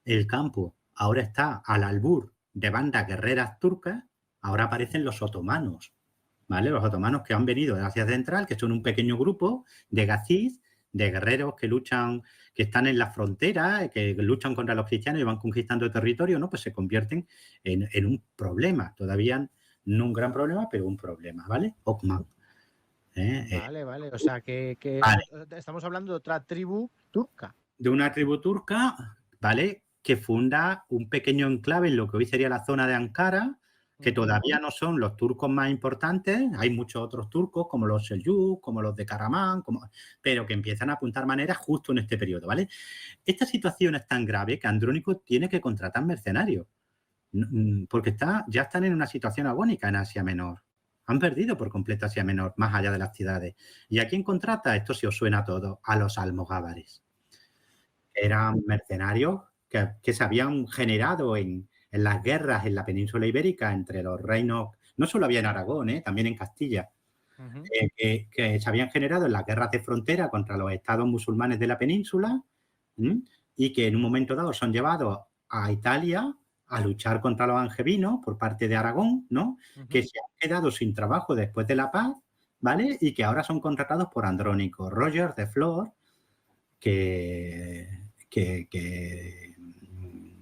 el campo ahora está al albur de bandas guerreras turcas, ahora aparecen los otomanos, ¿vale? Los otomanos que han venido de Asia Central, que son un pequeño grupo de gaziz, de guerreros que luchan, que están en la frontera, que luchan contra los cristianos y van conquistando territorio, ¿no? Pues se convierten en un problema. Todavía no un gran problema, pero un problema, ¿vale? Ockman. Vale, vale. O sea, que Vale. estamos hablando de otra tribu turca. De una tribu turca, ¿vale? Que funda un pequeño enclave en lo que hoy sería la zona de Ankara, que todavía no son los turcos más importantes. Hay muchos otros turcos, como los Seljuk, como los de Karaman, pero que empiezan a apuntar maneras justo en este periodo, ¿vale? Esta situación es tan grave que Andrónico tiene que contratar mercenarios, porque ya están en una situación agónica en Asia Menor. Han perdido por completo Asia Menor, más allá de las ciudades. ¿Y a quién contrata? Esto si os suena a todo, a los almogávares. Eran mercenarios que se habían generado en las guerras en la península ibérica entre los reinos, no solo había en Aragón, también en Castilla, que se habían generado en las guerras de frontera contra los estados musulmanes de la península y que en un momento dado son llevados a Italia a luchar contra los angevinos por parte de Aragón, ¿no? Que se han quedado sin trabajo después de la paz, ¿vale? Y que ahora son contratados por Andrónico. Roger de Flor,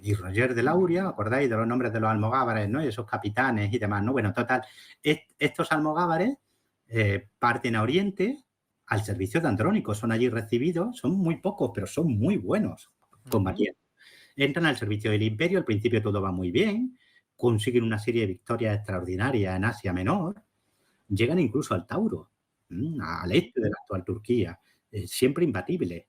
y Roger de Lauria, ¿acordáis de los nombres de los almogávares, ¿no? Y esos capitanes y demás, ¿no? Bueno, total, estos almogávares parten a Oriente al servicio de Andrónico, son allí recibidos, son muy pocos, pero son muy buenos combatiendo. Entran al servicio del Imperio, al principio todo va muy bien, consiguen una serie de victorias extraordinarias en Asia Menor, llegan incluso al Tauro, al este de la actual Turquía, siempre imbatibles.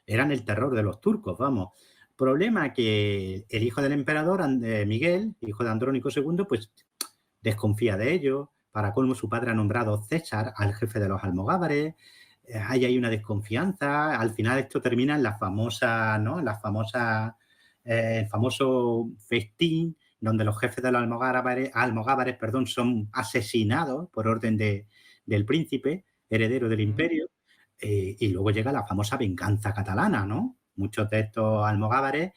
Eran el terror de los turcos, vamos. Problema que el hijo del emperador, Miguel, hijo de Andrónico II, pues desconfía de ellos. Para colmo, su padre ha nombrado César al jefe de los almogávares. Hay una desconfianza. Al final esto termina en la famosa, ¿no? En el famoso festín donde los jefes de los almogávares, son asesinados por orden del príncipe, heredero del imperio. Y luego llega la famosa venganza catalana, ¿no? Muchos de estos almogávares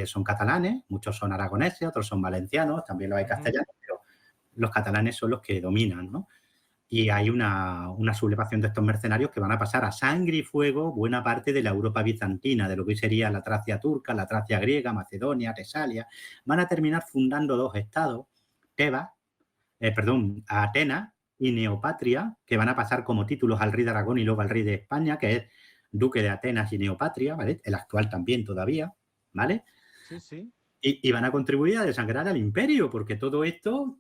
son catalanes, muchos son aragoneses, otros son valencianos, también los hay castellanos, pero los catalanes son los que dominan, ¿no? Y hay una sublevación de estos mercenarios que van a pasar a sangre y fuego buena parte de la Europa bizantina, de lo que hoy sería la Tracia turca, la Tracia griega, Macedonia, Tesalia. Van a terminar fundando dos estados, Atenas y Neopatria, que van a pasar como títulos al rey de Aragón y luego al rey de España, que es duque de Atenas y Neopatria, ¿vale? El actual también todavía, ¿vale? Sí, sí. Y van a contribuir a desangrar al imperio, porque todo esto...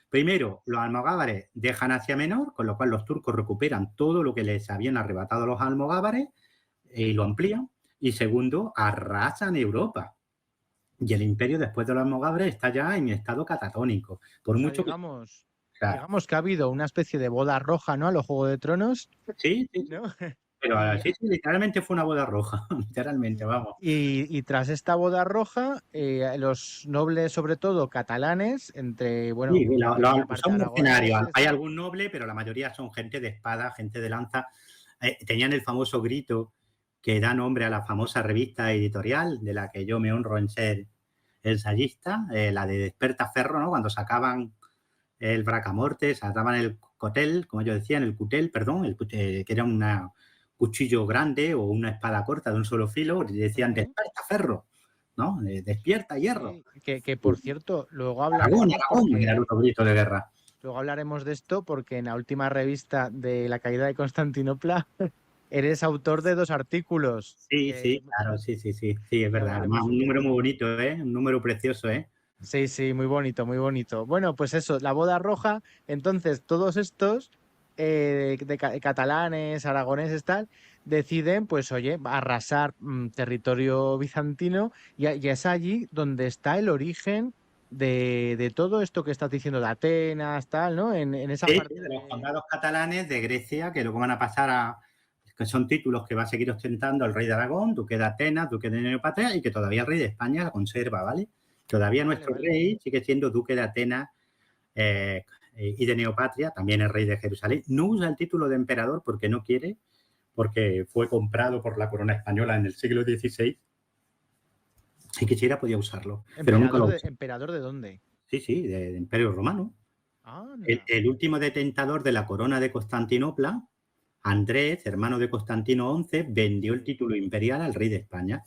Primero, los almogávares dejan Asia Menor, con lo cual los turcos recuperan todo lo que les habían arrebatado los almogávares y lo amplían. Y segundo, arrasan Europa. Y el imperio, después de los almogávares, está ya en estado catatónico. Por mucho digamos que ha habido una especie de boda roja, ¿no? A los Juegos de Tronos. Sí, ¿no? Pero sí, literalmente fue una boda roja, literalmente, vamos. Y tras esta boda roja, los nobles, sobre todo catalanes, bueno, sí, son mercenarios. Hay algún noble, pero la mayoría son gente de espada, gente de lanza. Tenían el famoso grito que da nombre a la famosa revista editorial, de la que yo me honro en ser ensayista, la de Despertaferro, ¿no? Cuando sacaban el Bracamorte, sacaban el cotel, como ellos decían, el cutel, perdón, que era un cuchillo grande o una espada corta de un solo filo, y decían Despertaferro, ¿no? Despierta hierro. Sí, que por cierto, luego hablaremos. Aragón era el otro grito de guerra. Luego hablaremos de esto porque en la última revista de la caída de Constantinopla eres autor de 2 artículos. Sí, claro, sí, es verdad. Además, un número muy bonito, un número precioso, Sí, muy bonito, muy bonito. Bueno, pues eso, la boda roja, entonces todos estos catalanes, aragoneses, tal, deciden, pues oye, arrasar territorio bizantino y es allí donde está el origen de todo esto que estás diciendo de Atenas, tal, ¿no? En esa parte de los condados catalanes de Grecia, que luego van a pasar que son títulos que va a seguir ostentando el rey de Aragón, duque de Atenas, duque de Neopatria, y que todavía el rey de España la conserva, ¿vale? Todavía nuestro rey sigue siendo duque de Atenas y de Neopatria, también el rey de Jerusalén. No usa el título de emperador porque no quiere, porque fue comprado por la corona española en el siglo XVI. Si quisiera podía usarlo, pero nunca lo usa. ¿Emperador de dónde? Sí, del Imperio Romano. El último detentador de la corona de Constantinopla Andrés, hermano de Constantino XI, vendió el título imperial al rey de España,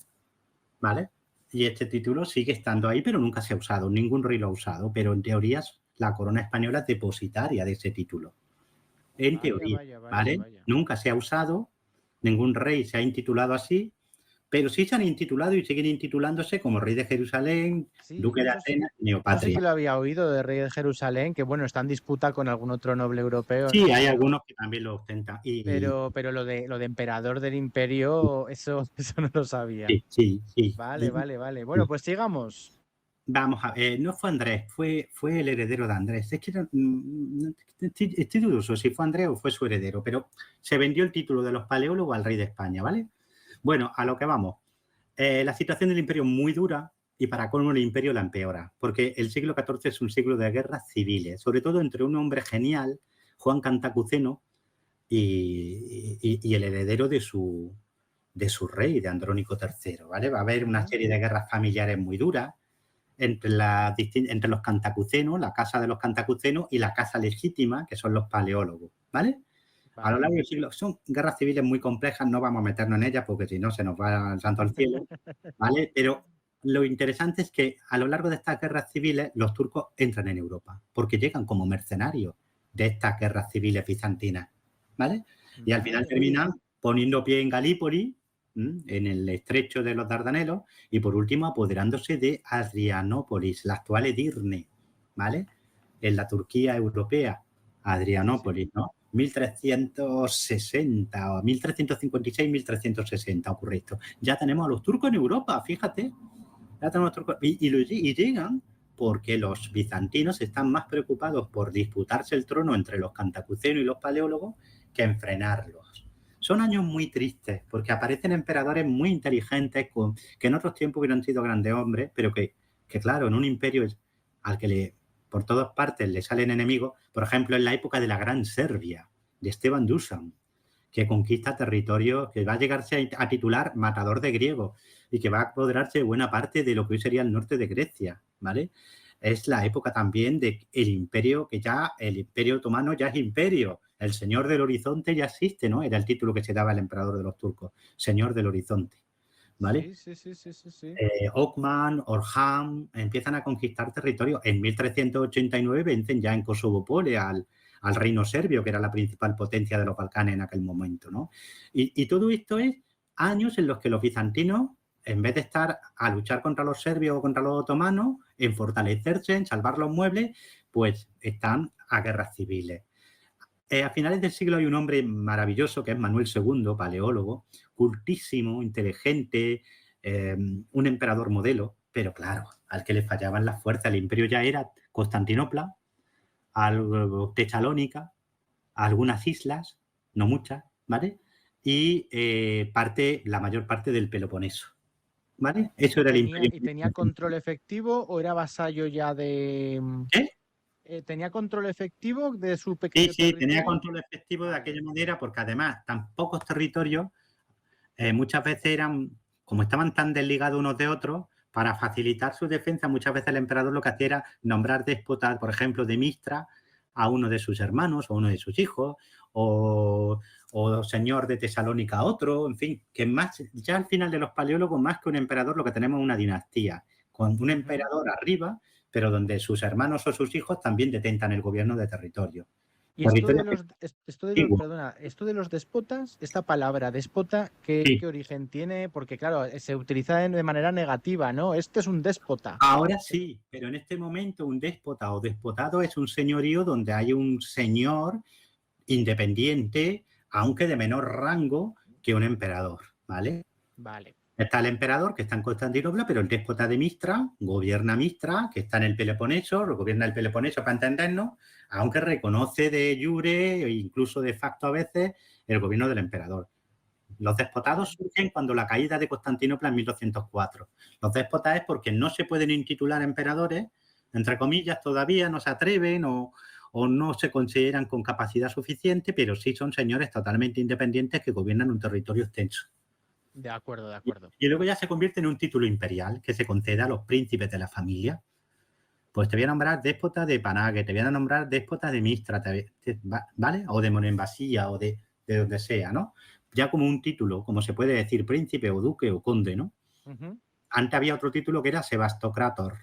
¿vale? Y este título sigue estando ahí, pero nunca se ha usado, ningún rey lo ha usado, pero en teoría la corona española es depositaria de ese título. En Vaya, teoría, vaya, vaya, ¿vale? vaya. Nunca se ha usado, ningún rey se ha intitulado así, pero sí se han intitulado y siguen intitulándose como rey de Jerusalén, Sí, duque de Atenas, eso sí neopatria. que lo había oído de Rey de Jerusalén, que bueno, está en disputa con algún otro noble europeo, Sí, ¿no? hay algunos que también lo ostentan. Pero lo de emperador del imperio, eso, eso no lo sabía. Sí, sí. Vale, vale, vale. Bueno, Sí. pues sigamos. Vamos a ver, no fue Andrés, fue el heredero de Andrés. Es que estoy dudoso si fue Andrés o fue su heredero, pero se vendió el título de los paleólogos al rey de España, ¿vale? Bueno, a lo que vamos. La situación del imperio es muy dura y para colmo el imperio la empeora, porque el siglo XIV es un siglo de guerras civiles, sobre todo entre un hombre genial, Juan Cantacuceno, y el heredero de su rey, de Andrónico III, ¿vale? Va a haber una serie de guerras familiares muy duras entre los cantacucenos, la casa de los cantacucenos y la casa legítima, que son los paleólogos, ¿vale? A lo Vale. largo del siglo son guerras civiles muy complejas, no vamos a meternos en ellas porque si no se nos va el santo al cielo, ¿vale? Pero lo interesante es que a lo largo de estas guerras civiles los turcos entran en Europa porque llegan como mercenarios de estas guerras civiles bizantinas, ¿vale? Y al final Vale, vale. terminan poniendo pie en Galípoli, en el estrecho de los Dardanelos, y por último apoderándose de Adrianópolis, la actual Edirne, ¿vale? En la Turquía europea, Sí, sí. Adrianópolis, ¿no? 1360 o 1356-1360 ocurre esto. Ya tenemos a los turcos en Europa, fíjate. Ya tenemos a los turcos. Y llegan porque los bizantinos están más preocupados por disputarse el trono entre los cantacucenos y los paleólogos que en frenarlos. Son años muy tristes porque aparecen emperadores muy inteligentes que en otros tiempos hubieran sido grandes hombres, pero que claro, en un imperio al que por todas partes le salen enemigos, por ejemplo, en la época de la Gran Serbia, de Esteban Dusan, que conquista territorios, que va a llegarse a titular matador de griegos y que va a apoderarse de buena parte de lo que hoy sería el norte de Grecia, ¿vale? Es la época también del imperio, el imperio otomano ya es imperio, el señor del horizonte ya existe, ¿no? Era el título que se daba al emperador de los turcos, señor del horizonte, ¿vale? Sí, sí, sí, sí, sí, sí. Ockman, Orhan empiezan a conquistar territorio. En 1389 vencen ya en Kosovopole al reino serbio, que era la principal potencia de los Balcanes en aquel momento, ¿no? Y todo esto es años en los que los bizantinos, en vez de estar a luchar contra los serbios o contra los otomanos, en fortalecerse, en salvar los muebles, pues están a guerras civiles. A finales del siglo hay un hombre maravilloso que es Manuel II, paleólogo, cultísimo, inteligente, un emperador modelo, pero claro, al que le fallaban las fuerzas. El imperio ya era Constantinopla, Tesalónica, algunas islas, no muchas, ¿vale? Y la mayor parte del Peloponeso, ¿vale? Eso era el imperio. Y tenía control efectivo o era vasallo ya de... ¿Eh? ¿Tenía control efectivo de su Sí, pequeño sí, tenía territorio? control efectivo de Vale. aquella manera porque además tan pocos territorios muchas veces como estaban tan desligados unos de otros, para facilitar su defensa, muchas veces el emperador lo que hacía era nombrar déspota, por ejemplo, de Mistra, a uno de sus hermanos o uno de sus hijos, o señor de Tesalónica a otro, en fin, que más, ya al final de los paleólogos, más que un emperador, lo que tenemos es una dinastía, con un emperador arriba, pero donde sus hermanos o sus hijos también detentan el gobierno de territorio. Y Territorio que es antiguo. perdona, esto de los déspotas, esta palabra déspota, Sí. ¿qué origen tiene? Porque claro, se utiliza de manera negativa, ¿no? Este es un déspota. Ahora sí, pero en este momento un déspota o despotado es un señorío donde hay un señor independiente, aunque de menor rango que un emperador, ¿vale? Vale. Está el emperador, que está en Constantinopla, pero el déspota de Mistra gobierna Mistra, que está en el Peloponeso, gobierna el Peloponeso para entendernos, aunque reconoce de jure e incluso de facto a veces el gobierno del emperador. Los despotados Vale. surgen cuando la caída de Constantinopla en 1204. Los déspotas es porque no se pueden intitular emperadores, entre comillas, todavía no se atreven o no se consideran con capacidad suficiente, pero sí son señores totalmente independientes que gobiernan un territorio extenso. De acuerdo, de acuerdo. Y luego ya se convierte en un título imperial que se concede a los príncipes de la familia. Pues te voy a nombrar déspota de Panague, te voy a nombrar déspota de Mistra, ¿vale? O de Monemvasia, de donde sea, ¿no? Ya como un título, como se puede decir, príncipe o duque o conde, ¿no? Antes había otro título que era Sebastocrator.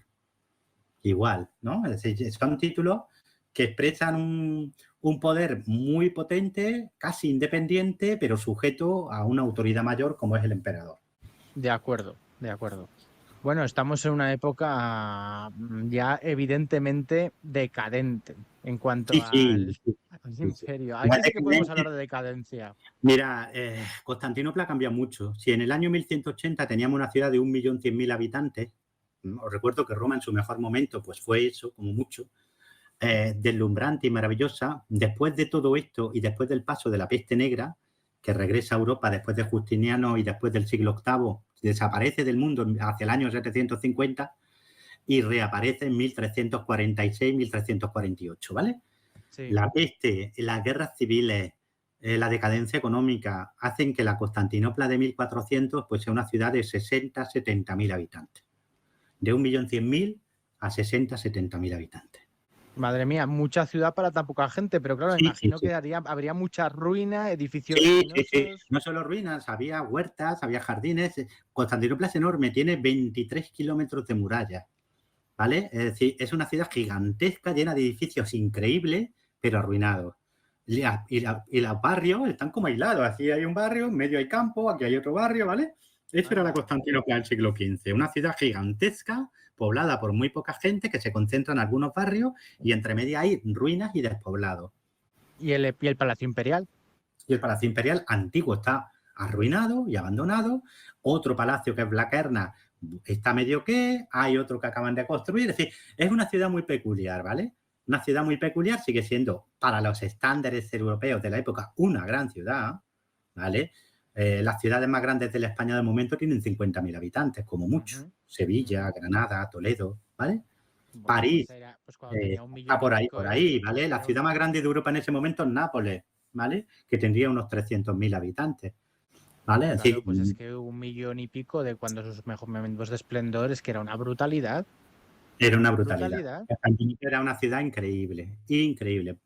Igual, ¿no? Es decir, son títulos que expresan un poder muy potente, casi independiente, pero sujeto a una autoridad mayor como es el emperador. De acuerdo, de acuerdo. Bueno, estamos en una época ya evidentemente decadente en cuanto Sí, sí, sí, al sí, sí. imperio. La Aquí sí que podemos hablar de decadencia. Mira, Constantinopla ha cambiado mucho. Si en el año 1180 teníamos una ciudad de 1.100.000 habitantes, os recuerdo que Roma en su mejor momento pues fue eso, como mucho, deslumbrante y maravillosa. Después de todo esto y después del paso de la peste negra, que regresa a Europa después de Justiniano y después del siglo VIII, desaparece del mundo hacia el año 750 y reaparece en 1346-1348, ¿vale? Sí. La peste, las guerras civiles, la decadencia económica hacen que la Constantinopla de 1400 pues, sea una ciudad de 60-70.000 habitantes. De 1.100.000 a 60-70.000 habitantes. Madre mía, mucha ciudad para tan poca gente, pero claro, me Sí, sí, imagino sí. que habría muchas ruinas, edificios Sí, sí, sí. ruinosos. No solo ruinas, había huertas, había jardines. Constantinopla es enorme, tiene 23 kilómetros de muralla, ¿vale? Es decir, es una ciudad gigantesca, llena de edificios increíbles, pero arruinados. Y los barrios están como aislados. Aquí hay un barrio, en medio hay campo, aquí hay otro barrio, ¿vale? Eso era la Constantinopla del siglo XV. Una ciudad gigantesca, poblada por muy poca gente, que se concentra en algunos barrios y entre medias hay ruinas y despoblados. Y el Palacio Imperial. Y el Palacio Imperial antiguo está arruinado y abandonado. Otro palacio que es Blaquerna está medio que, hay otro que acaban de construir. Es decir, es una ciudad muy peculiar, ¿vale? Una ciudad muy peculiar, sigue siendo para los estándares europeos de la época una gran ciudad, ¿vale? Las ciudades más grandes de la España del momento tienen 50.000 habitantes, como mucho. Sevilla, Granada, Toledo, ¿vale? Bueno, París, pues cuando tenía un millón está y pico por ahí, ¿vale? La era ciudad más grande de Europa en ese momento es Nápoles, ¿vale? Que tendría unos 300.000 habitantes, ¿vale? Es Claro, decir, pues es que un millón y pico de cuando sus mejores momentos de esplendor es que era una brutalidad. era una Una brutalidad. brutalidad. Constantinopla era una ciudad increíble, increíble.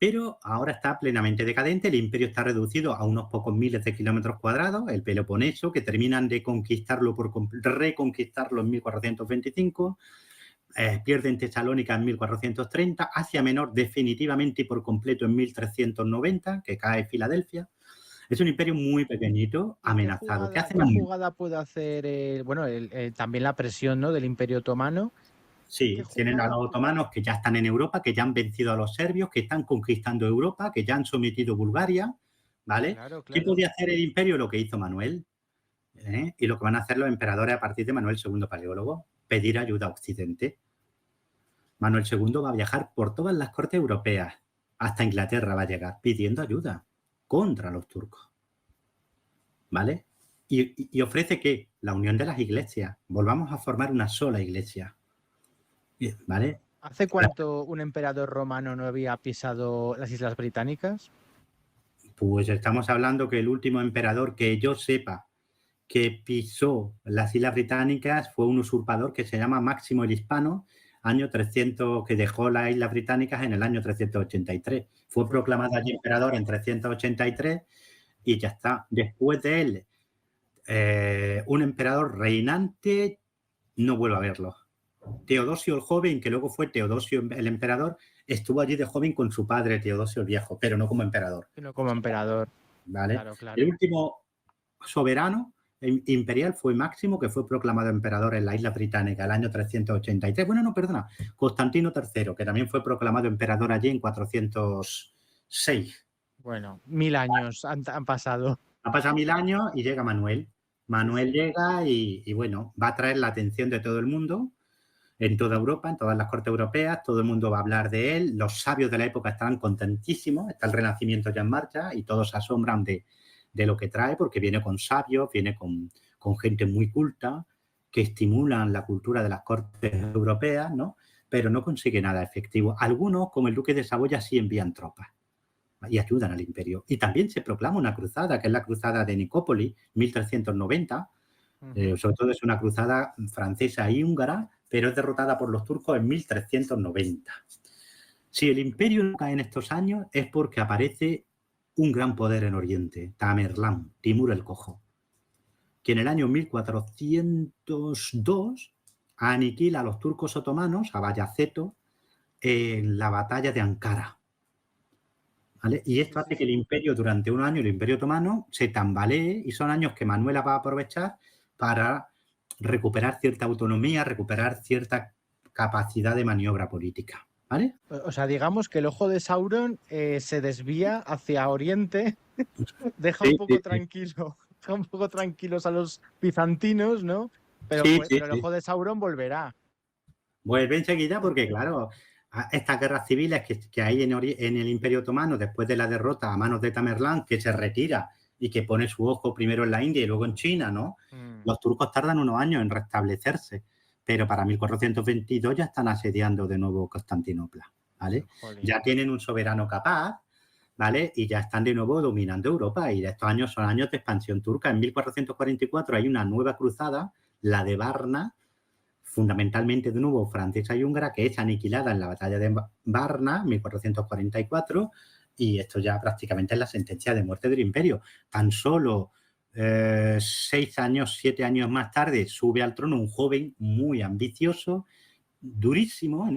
Pero ahora está plenamente decadente, el imperio está reducido a unos pocos miles de kilómetros cuadrados, el Peloponeso, que terminan de conquistarlo reconquistarlo en 1425, pierden Tesalónica en 1430, Asia Menor definitivamente y por completo en 1390, que cae Filadelfia. Es un imperio muy pequeñito, ¿Y amenazado. ¿Qué hace qué Manuel? jugada puede hacer, también la presión, ¿no?, del Imperio Otomano? ¿Qué Sí, tienen a jugada? los otomanos que ya están en Europa, que ya han vencido a los serbios, que están conquistando Europa, que ya han sometido Bulgaria, ¿vale? Claro, ¿Qué claro. podía hacer el imperio? Lo que hizo Manuel, ¿eh? Y lo que van a hacer los emperadores a partir de Manuel II Paleólogo, pedir ayuda a Occidente. Manuel II va a viajar por todas las cortes europeas, hasta Inglaterra va a llegar, pidiendo ayuda contra los turcos, ¿vale? Y ofrece que la unión de las iglesias, volvamos a formar una sola iglesia, ¿vale? ¿Hace cuánto un emperador romano no había pisado las Islas Británicas? Pues estamos hablando que el último emperador que yo sepa que pisó las Islas Británicas fue un usurpador que se llama Máximo el Hispano, año 300, que dejó las Islas Británicas en el año 383. Fue proclamado allí emperador en 383 y ya está. Después de él, un emperador reinante, no vuelvo a verlo. Teodosio el joven, que luego fue Teodosio el emperador, estuvo allí de joven con su padre Teodosio el viejo, pero no como emperador. Sino como emperador. ¿Vale? Claro, claro. El último soberano imperial fue Máximo, que fue proclamado emperador en la isla británica el año 383. Bueno, no, perdona, Constantino III, que también fue proclamado emperador allí en 406. Bueno, 1000 años han pasado. Ha pasado 1000 años y llega Manuel. Sí, Manuel sí. llega y, bueno, va a traer la atención de todo el mundo, en toda Europa, en todas las cortes europeas, todo el mundo va a hablar de él, los sabios de la época estarán contentísimos, está el Renacimiento ya en marcha y todos se asombran de lo que trae, porque viene con sabios, viene con gente muy culta, que estimulan la cultura de las cortes europeas, ¿no? Pero no consigue nada efectivo. Algunos, como el duque de Saboya, sí envían tropas y ayudan al imperio. Y también se proclama una cruzada, que es la cruzada de Nicópolis, 1390, sobre todo es una cruzada francesa y húngara, pero es derrotada por los turcos en 1390. Si el imperio no cae en estos años es porque aparece un gran poder en Oriente, Tamerlán, Timur el Cojo, que en el año 1402 aniquila a los turcos otomanos, a Bayaceto, en la batalla de Ankara. ¿Vale? Y esto hace que el imperio, durante un año, el imperio otomano, se tambalee y son años que Manuela va a aprovechar para recuperar cierta autonomía, recuperar cierta capacidad de maniobra política. ¿Vale? O sea, digamos que el ojo de Sauron se desvía hacia Oriente, deja un poco tranquilo, deja un poco tranquilos a los bizantinos, ¿no? Pero, pero el ojo de Sauron volverá. Vuelve enseguida porque, claro, estas guerras civiles que hay en el Imperio Otomano después de la derrota a manos de Tamerlán, que se retira y que pone su ojo primero en la India y luego en China, ¿no? Los turcos tardan unos años en restablecerse, pero para 1422 ya están asediando de nuevo Constantinopla, ¿vale? Jolín. Ya tienen un soberano capaz, ¿vale? Y ya están de nuevo dominando Europa y estos años son años de expansión turca. En 1444 hay una nueva cruzada, la de Varna, fundamentalmente de nuevo francesa y húngara, que es aniquilada en la batalla de Varna, 1444, y esto ya prácticamente es la sentencia de muerte del imperio. Tan solo 6 años, 7 años más tarde sube al trono un joven muy ambicioso, durísimo,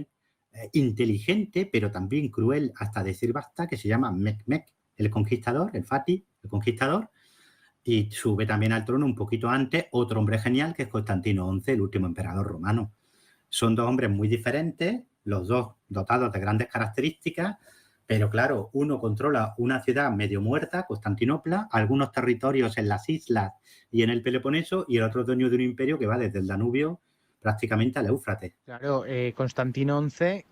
inteligente, pero también cruel hasta decir basta, que se llama Mehmed el Conquistador, el Fatih, el Conquistador, y sube también al trono un poquito antes otro hombre genial que es Constantino XI, el último emperador romano. Son dos hombres muy diferentes, los dos dotados de grandes características, pero claro, uno controla una ciudad medio muerta, Constantinopla, algunos territorios en las islas y en el Peloponeso, y el otro dueño de un imperio que va desde el Danubio prácticamente al Éufrates. Claro, Constantino XI,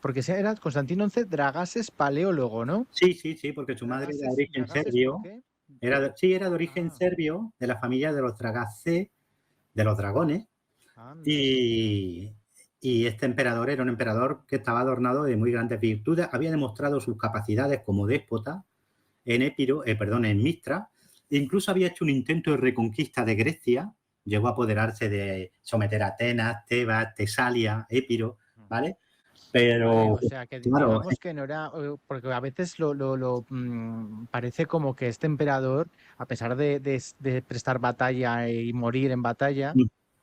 porque era Constantino XI Dragases paleólogo, ¿no? Sí, porque su madre era de origen serbio. Era de origen serbio, de la familia de los Dragace, de los dragones. Y este emperador era un emperador que estaba adornado de muy grandes virtudes. Había demostrado sus capacidades como déspota en Mistra. Incluso había hecho un intento de reconquista de Grecia. Llegó a apoderarse de someter a Atenas, Tebas, Tesalia, Épiro, ¿vale? Pero, vale, o sea, que digamos que no era, porque a veces parece como que este emperador, a pesar de prestar batalla y morir en batalla,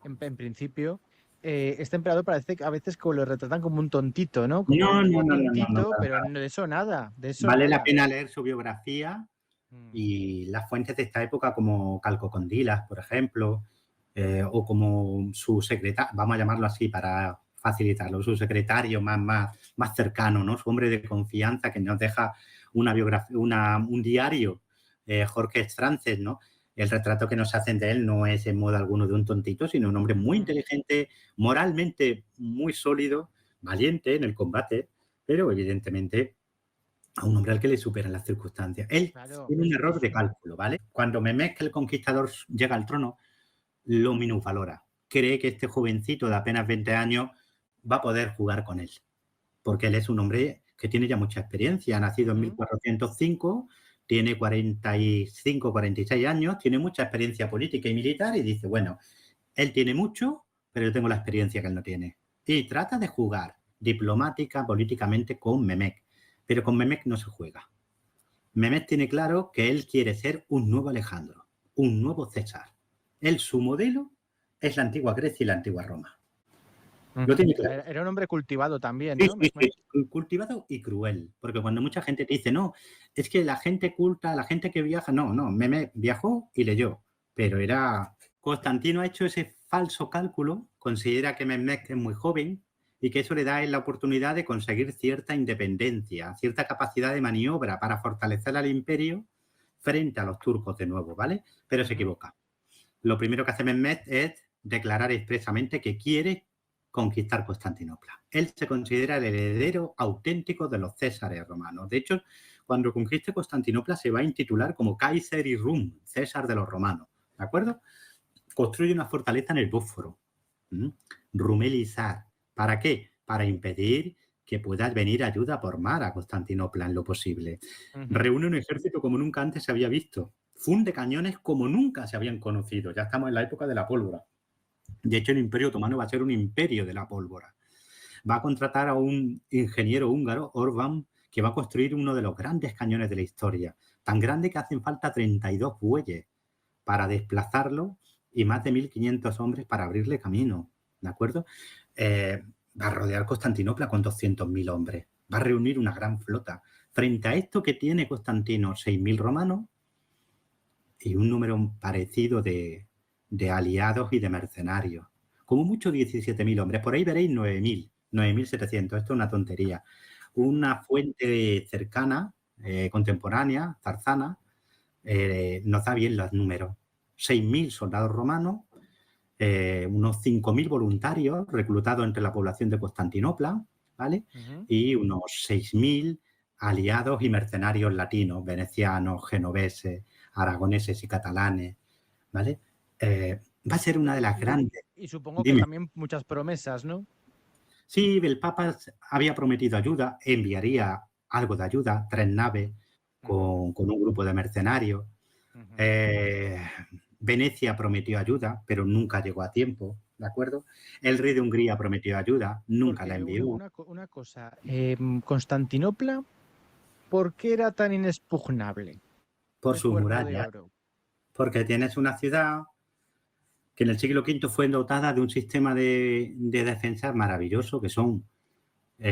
en principio, este emperador parece que a veces lo retratan como un tontito, ¿no? Como un tontito, pero de eso nada, de eso vale nada. La pena leer su biografía y las fuentes de esta época como Calcocondilas, por ejemplo, o como su secretario, vamos a llamarlo así para facilitarlo, su secretario más cercano, ¿no? Su hombre de confianza que nos deja una biografía, un diario, Jorge Estrances, ¿no? El retrato que nos hacen de él no es en modo alguno de un tontito, sino un hombre muy inteligente, moralmente muy sólido, valiente en el combate, pero evidentemente a un hombre al que le superan las circunstancias. Él tiene un error de cálculo, ¿vale? Cuando Mehmed el Conquistador llega al trono, lo minusvalora. Cree que este jovencito de apenas 20 años va a poder jugar con él, porque él es un hombre que tiene ya mucha experiencia. Ha nacido en 1405, tiene 45, 46 años, tiene mucha experiencia política y militar y dice, bueno, él tiene mucho, pero yo tengo la experiencia que él no tiene. Y trata de jugar diplomática, políticamente con Mehmed, pero con Mehmed no se juega. Mehmed tiene claro que él quiere ser un nuevo Alejandro, un nuevo César. Él, su modelo, es la antigua Grecia y la antigua Roma. Lo tiene claro. Era un hombre cultivado también, ¿no? Sí, cultivado y cruel. Porque cuando mucha gente te dice, no, es que la gente culta, la gente que viaja, no, Mehmed viajó y leyó. Pero Constantino ha hecho ese falso cálculo, considera que Mehmed es muy joven y que eso le da la oportunidad de conseguir cierta independencia, cierta capacidad de maniobra para fortalecer al imperio frente a los turcos de nuevo, ¿vale? Pero se equivoca. Lo primero que hace Mehmed es declarar expresamente que quiere conquistar Constantinopla. Él se considera el heredero auténtico de los Césares romanos. De hecho, cuando conquiste Constantinopla se va a intitular como Caesari Rum, César de los romanos, ¿de acuerdo? Construye una fortaleza en el Bósforo, Rumelizar. ¿Para qué? Para impedir que pueda venir ayuda por mar a Constantinopla en lo posible. Reúne un ejército como nunca antes se había visto. Funde cañones como nunca se habían conocido. Ya estamos en la época de la pólvora. De hecho, el Imperio Otomano va a ser un imperio de la pólvora. Va a contratar a un ingeniero húngaro, Orbán, que va a construir uno de los grandes cañones de la historia, tan grande que hacen falta 32 bueyes para desplazarlo y más de 1.500 hombres para abrirle camino, ¿de acuerdo? Va a rodear Constantinopla con 200.000 hombres, va a reunir una gran flota. Frente a esto que tiene Constantino, 6.000 romanos y un número parecido de aliados y de mercenarios. Como mucho 17.000 hombres, por ahí veréis 9.000, 9.700, esto es una tontería. Una fuente cercana, contemporánea, Zarzana, nos da bien los números. 6.000 soldados romanos, unos 5.000 voluntarios reclutados entre la población de Constantinopla, ¿vale? Y unos 6.000 aliados y mercenarios latinos, venecianos, genoveses, aragoneses y catalanes, ¿vale? Va a ser una de las grandes. Y supongo Dime. que también muchas promesas, ¿no? Sí, el Papa había prometido ayuda, enviaría algo de ayuda, 3 naves con un grupo de mercenarios. Venecia prometió ayuda, pero nunca llegó a tiempo, ¿de acuerdo? El rey de Hungría prometió ayuda, nunca la envió. Una cosa, Constantinopla, ¿por qué era tan inexpugnable? Por su muralla. Porque tienes una ciudad que en el siglo V fue dotada de un sistema de defensa maravilloso, que son,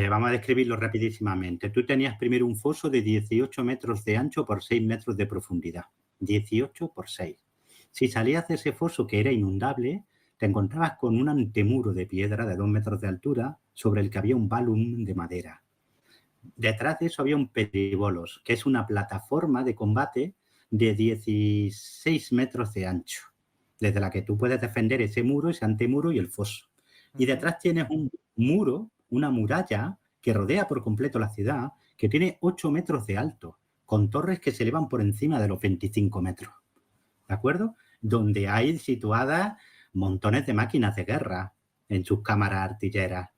vamos a describirlo rapidísimamente. Tú tenías primero un foso de 18 metros de ancho por 6 metros de profundidad. 18 por 6. Si salías de ese foso, que era inundable, te encontrabas con un antemuro de piedra de 2 metros de altura sobre el que había un balum de madera. Detrás de eso había un peribolos, que es una plataforma de combate de 16 metros de ancho, desde la que tú puedes defender ese muro, ese antemuro y el foso. Y detrás tienes un muro, una muralla que rodea por completo la ciudad, que tiene 8 metros de alto, con torres que se elevan por encima de los 25 metros. ¿De acuerdo? Donde hay situadas montones de máquinas de guerra en sus cámaras artilleras.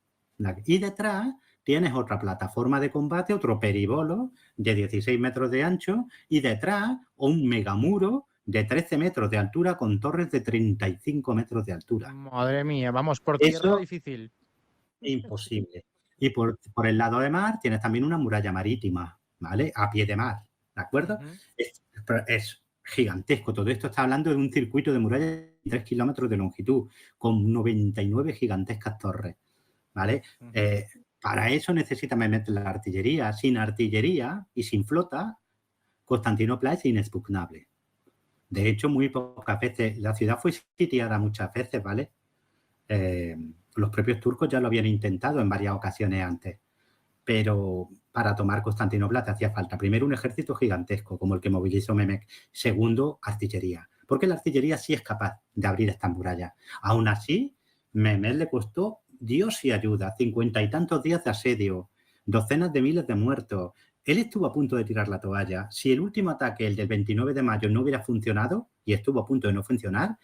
Y detrás tienes otra plataforma de combate, otro peribolo de 16 metros de ancho y detrás un megamuro de 13 metros de altura con torres de 35 metros de altura. Madre mía, vamos, por tierra difícil. Imposible. Y por el lado de mar tienes también una muralla marítima, ¿vale? A pie de mar, ¿de acuerdo? Es gigantesco. Todo esto está hablando de un circuito de muralla de 3 kilómetros de longitud, con 99 gigantescas torres, ¿vale? Para eso necesitas meter la artillería. Sin artillería y sin flota, Constantinopla es inexpugnable. De hecho, muy pocas veces, la ciudad fue sitiada muchas veces, ¿vale? Los propios turcos ya lo habían intentado en varias ocasiones antes, pero para tomar Constantinopla te hacía falta, primero, un ejército gigantesco, como el que movilizó Mehmed, segundo, artillería, porque la artillería sí es capaz de abrir estas murallas. Aún así, Mehmed le costó Dios y ayuda, 50 y tantos días de asedio, docenas de miles de muertos. Él estuvo a punto de tirar la toalla. Si el último ataque, el del 29 de mayo, no hubiera funcionado, y estuvo a punto de no funcionar,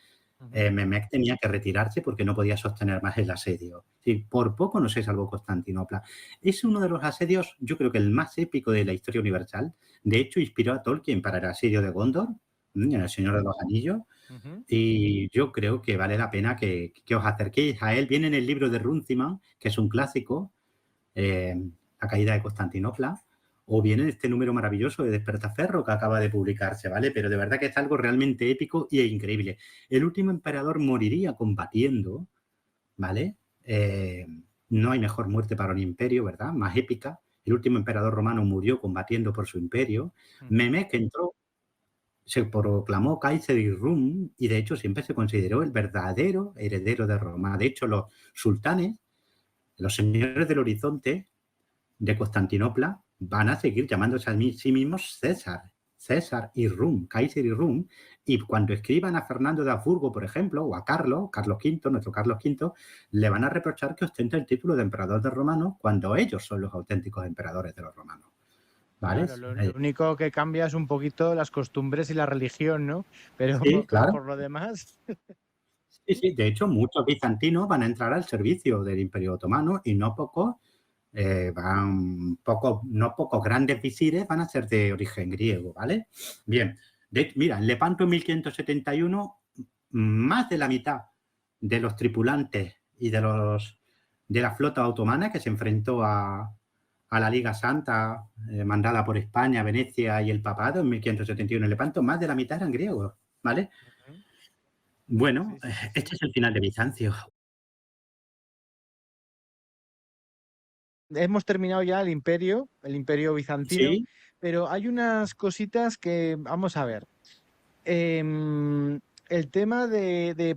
Mehmed tenía que retirarse porque no podía sostener más el asedio. Sí, por poco no se salvó Constantinopla. Es uno de los asedios, yo creo que el más épico de la historia universal. De hecho, inspiró a Tolkien para el asedio de Gondor, en El Señor de los Anillos. Y yo creo que vale la pena que os acerquéis a él. Viene en el libro de Runciman, que es un clásico, La caída de Constantinopla, o bien en este número maravilloso de Despertaferro que acaba de publicarse, ¿vale? Pero de verdad que es algo realmente épico y increíble. El último emperador moriría combatiendo, ¿vale? No hay mejor muerte para un imperio, ¿verdad? Más épica. El último emperador romano murió combatiendo por su imperio. Mehmed, que entró, se proclamó Kaiser Rum y de hecho siempre se consideró el verdadero heredero de Roma. De hecho, los sultanes, los señores del horizonte de Constantinopla, van a seguir llamándose a sí mismos César y Rum, Kaiser y Rum, y cuando escriban a Fernando de Habsburgo, por ejemplo, o a Carlos V, nuestro Carlos V, le van a reprochar que ostenta el título de emperador de romanos cuando ellos son los auténticos emperadores de los romanos. ¿Vale? Claro, lo único que cambia es un poquito las costumbres y la religión, ¿no? Pero sí, claro. por lo demás... Sí, de hecho, muchos bizantinos van a entrar al servicio del Imperio Otomano y no pocos grandes visires van a ser de origen griego, ¿vale? Bien, mira, en Lepanto en 1571, más de la mitad de los tripulantes y de la flota otomana que se enfrentó a a la Liga Santa, mandada por España, Venecia y el Papado en 1571 en Lepanto, más de la mitad eran griegos, ¿vale? Ujú. Bueno, Sí, sí, sí, este sí. es el final de Bizancio. Hemos terminado ya el imperio bizantino, Sí, pero hay unas cositas que, vamos a ver. Em, el tema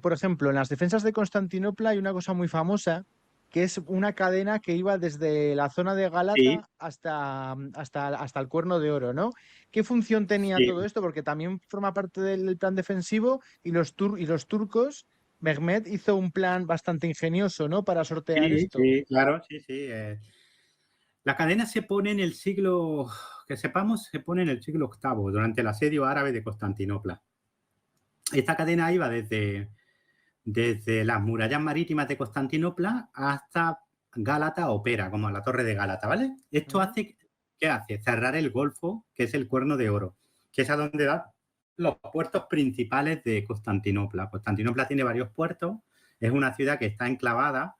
por ejemplo, en las defensas de Constantinopla hay una cosa muy famosa, que es una cadena que iba desde la zona de sí, Galata hasta el Cuerno de Oro, ¿no? ¿Qué función tenía sí, todo esto? Porque también forma parte del plan defensivo y y los turcos, Mehmed hizo un plan bastante ingenioso, ¿no? Para sortear sí, esto. sí, claro, sí, sí. La cadena se pone en el siglo, que sepamos, se pone en el siglo VIII, durante el asedio árabe de Constantinopla. Esta cadena iba desde las murallas marítimas de Constantinopla hasta Gálata o Pera, como a la Torre de Gálata, ¿vale? Esto Ujú, hace, ¿qué hace? Cerrar el Golfo, que es el Cuerno de Oro, que es a donde dan los puertos principales de Constantinopla. Constantinopla tiene varios puertos, es una ciudad que está enclavada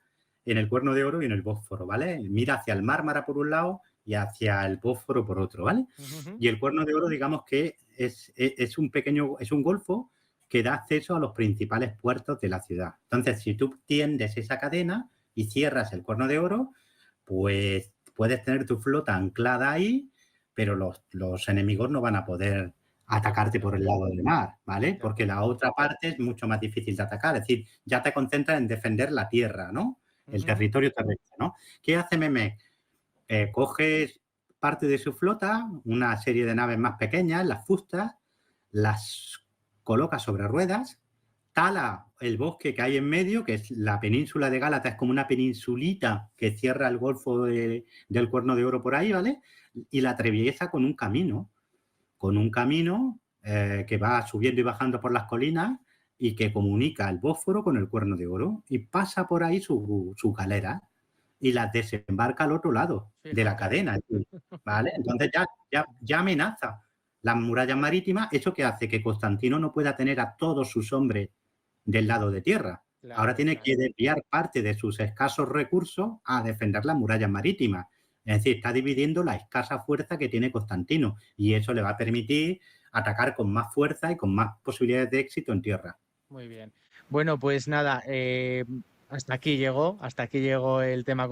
en el Cuerno de Oro y en el Bósforo, ¿vale? Mira hacia el Mármara por un lado y hacia el Bósforo por otro, ¿vale? ujú. Y el Cuerno de Oro, digamos que es un pequeño, es un golfo que da acceso a los principales puertos de la ciudad. Entonces, si tú tiendes esa cadena y cierras el Cuerno de Oro, pues puedes tener tu flota anclada ahí, pero los enemigos no van a poder atacarte por el Efectivamente, lado del mar, ¿vale? de Porque la acuerdo. otra parte es mucho más difícil de atacar. Es decir, ya te concentras en defender la tierra, ¿no? El Ujú. territorio terrestre, ¿no? ¿Qué hace Mehmed? Coges parte de su flota, una serie de naves más pequeñas, las fustas, las coloca sobre ruedas, tala el bosque que hay en medio, que es la península de Gálata, es como una peninsulita que cierra el golfo del Cuerno de Oro por ahí, ¿vale? Y la atraviesa con un camino que va subiendo y bajando por las colinas y que comunica el Bósforo con el Cuerno de Oro y pasa por ahí su galera y las desembarca al otro lado de la Fíjate. cadena, ¿vale? Entonces ya amenaza las murallas marítimas, eso que hace que Constantino no pueda tener a todos sus hombres del lado de tierra. Ahora Claro, tiene que claro. desviar parte de sus escasos recursos a defender las murallas marítimas. Es decir, está dividiendo la escasa fuerza que tiene Constantino y eso le va a permitir atacar con más fuerza y con más posibilidades de éxito en tierra. Muy bien. Bueno, pues nada, hasta aquí llegó el tema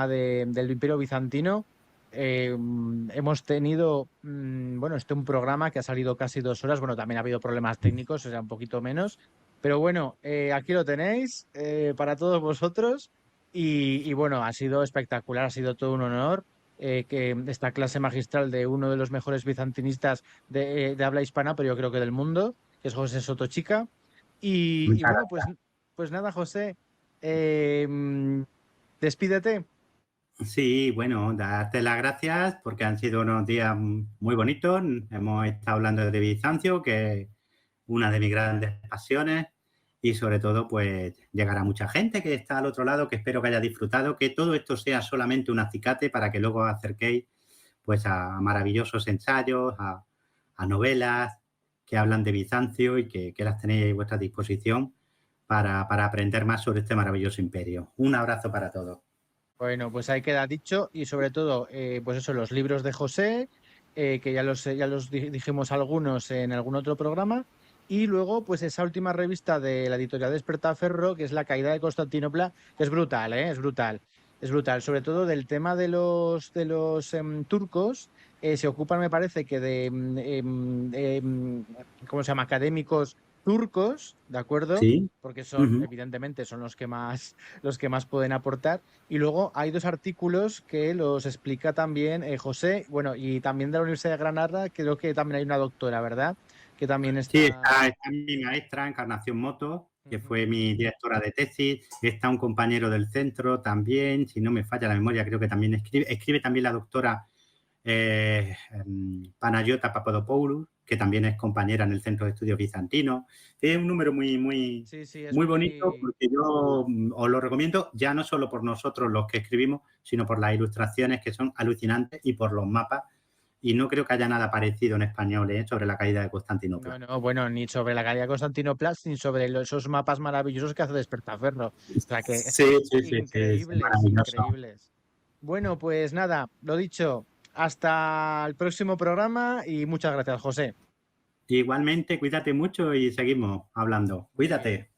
del Imperio Bizantino. Hemos tenido, bueno, un programa que ha salido casi 2 horas. Bueno, también ha habido problemas técnicos, o sea, un poquito menos. Pero bueno, aquí lo tenéis para todos vosotros. Y bueno, ha sido espectacular, ha sido todo un honor que esta clase magistral de uno de los mejores bizantinistas de habla hispana, pero yo creo que del mundo, que es José Sotochica. Y Muchas bueno, gracias. pues nada, José, eh, mm, despídete. Sí, bueno, darte las gracias porque han sido unos días muy bonitos. Hemos estado hablando de Bizancio, que es una de mis grandes pasiones, y sobre todo, pues, llegar a mucha gente que está al otro lado, que espero que haya disfrutado, que todo esto sea solamente un acicate para que luego os acerquéis, pues, a maravillosos ensayos, a novelas que hablan de Bizancio y que las tenéis a vuestra disposición para aprender más sobre este maravilloso imperio. Un abrazo para todos. Bueno, pues ahí queda dicho y sobre todo, pues eso, los libros de José, que ya los dijimos algunos en algún otro programa, y luego pues esa última revista de la editorial Despertaferro, que es La caída de Constantinopla, que es brutal, ¿eh? Es brutal, es brutal, sobre todo del tema de los turcos, se ocupan, me parece que ¿cómo se llama? Académicos turcos, ¿de acuerdo? Sí. Porque son, Ujú. evidentemente, son los que más pueden aportar. Y luego hay 2 artículos que los explica también José, bueno, y también de la Universidad de Granada, creo que también hay una doctora, ¿verdad? Que también Sí, está... está mi maestra, Encarnación Moto, que Ujú. fue mi directora de tesis. Está un compañero del centro también, si no me falla la memoria, creo que también escribe. Escribe también la doctora Panayota Papadopoulou, que también es compañera en el Centro de Estudios Bizantinos. Es un número Sí, sí, es muy bonito muy... porque yo os lo recomiendo ya no solo por nosotros los que escribimos, sino por las ilustraciones que son alucinantes y por los mapas. Y no creo que haya nada parecido en español sobre la caída de No, Constantinopla. no, bueno, ni sobre la caída de Constantinopla, ni sobre esos mapas maravillosos que hace Despertaferro. O sea que, Sí, sí, sí, sí, es increíbles, maravilloso. increíbles. Bueno, pues nada, lo dicho, hasta el próximo programa y muchas gracias, José. Igualmente, cuídate mucho y seguimos hablando. Cuídate.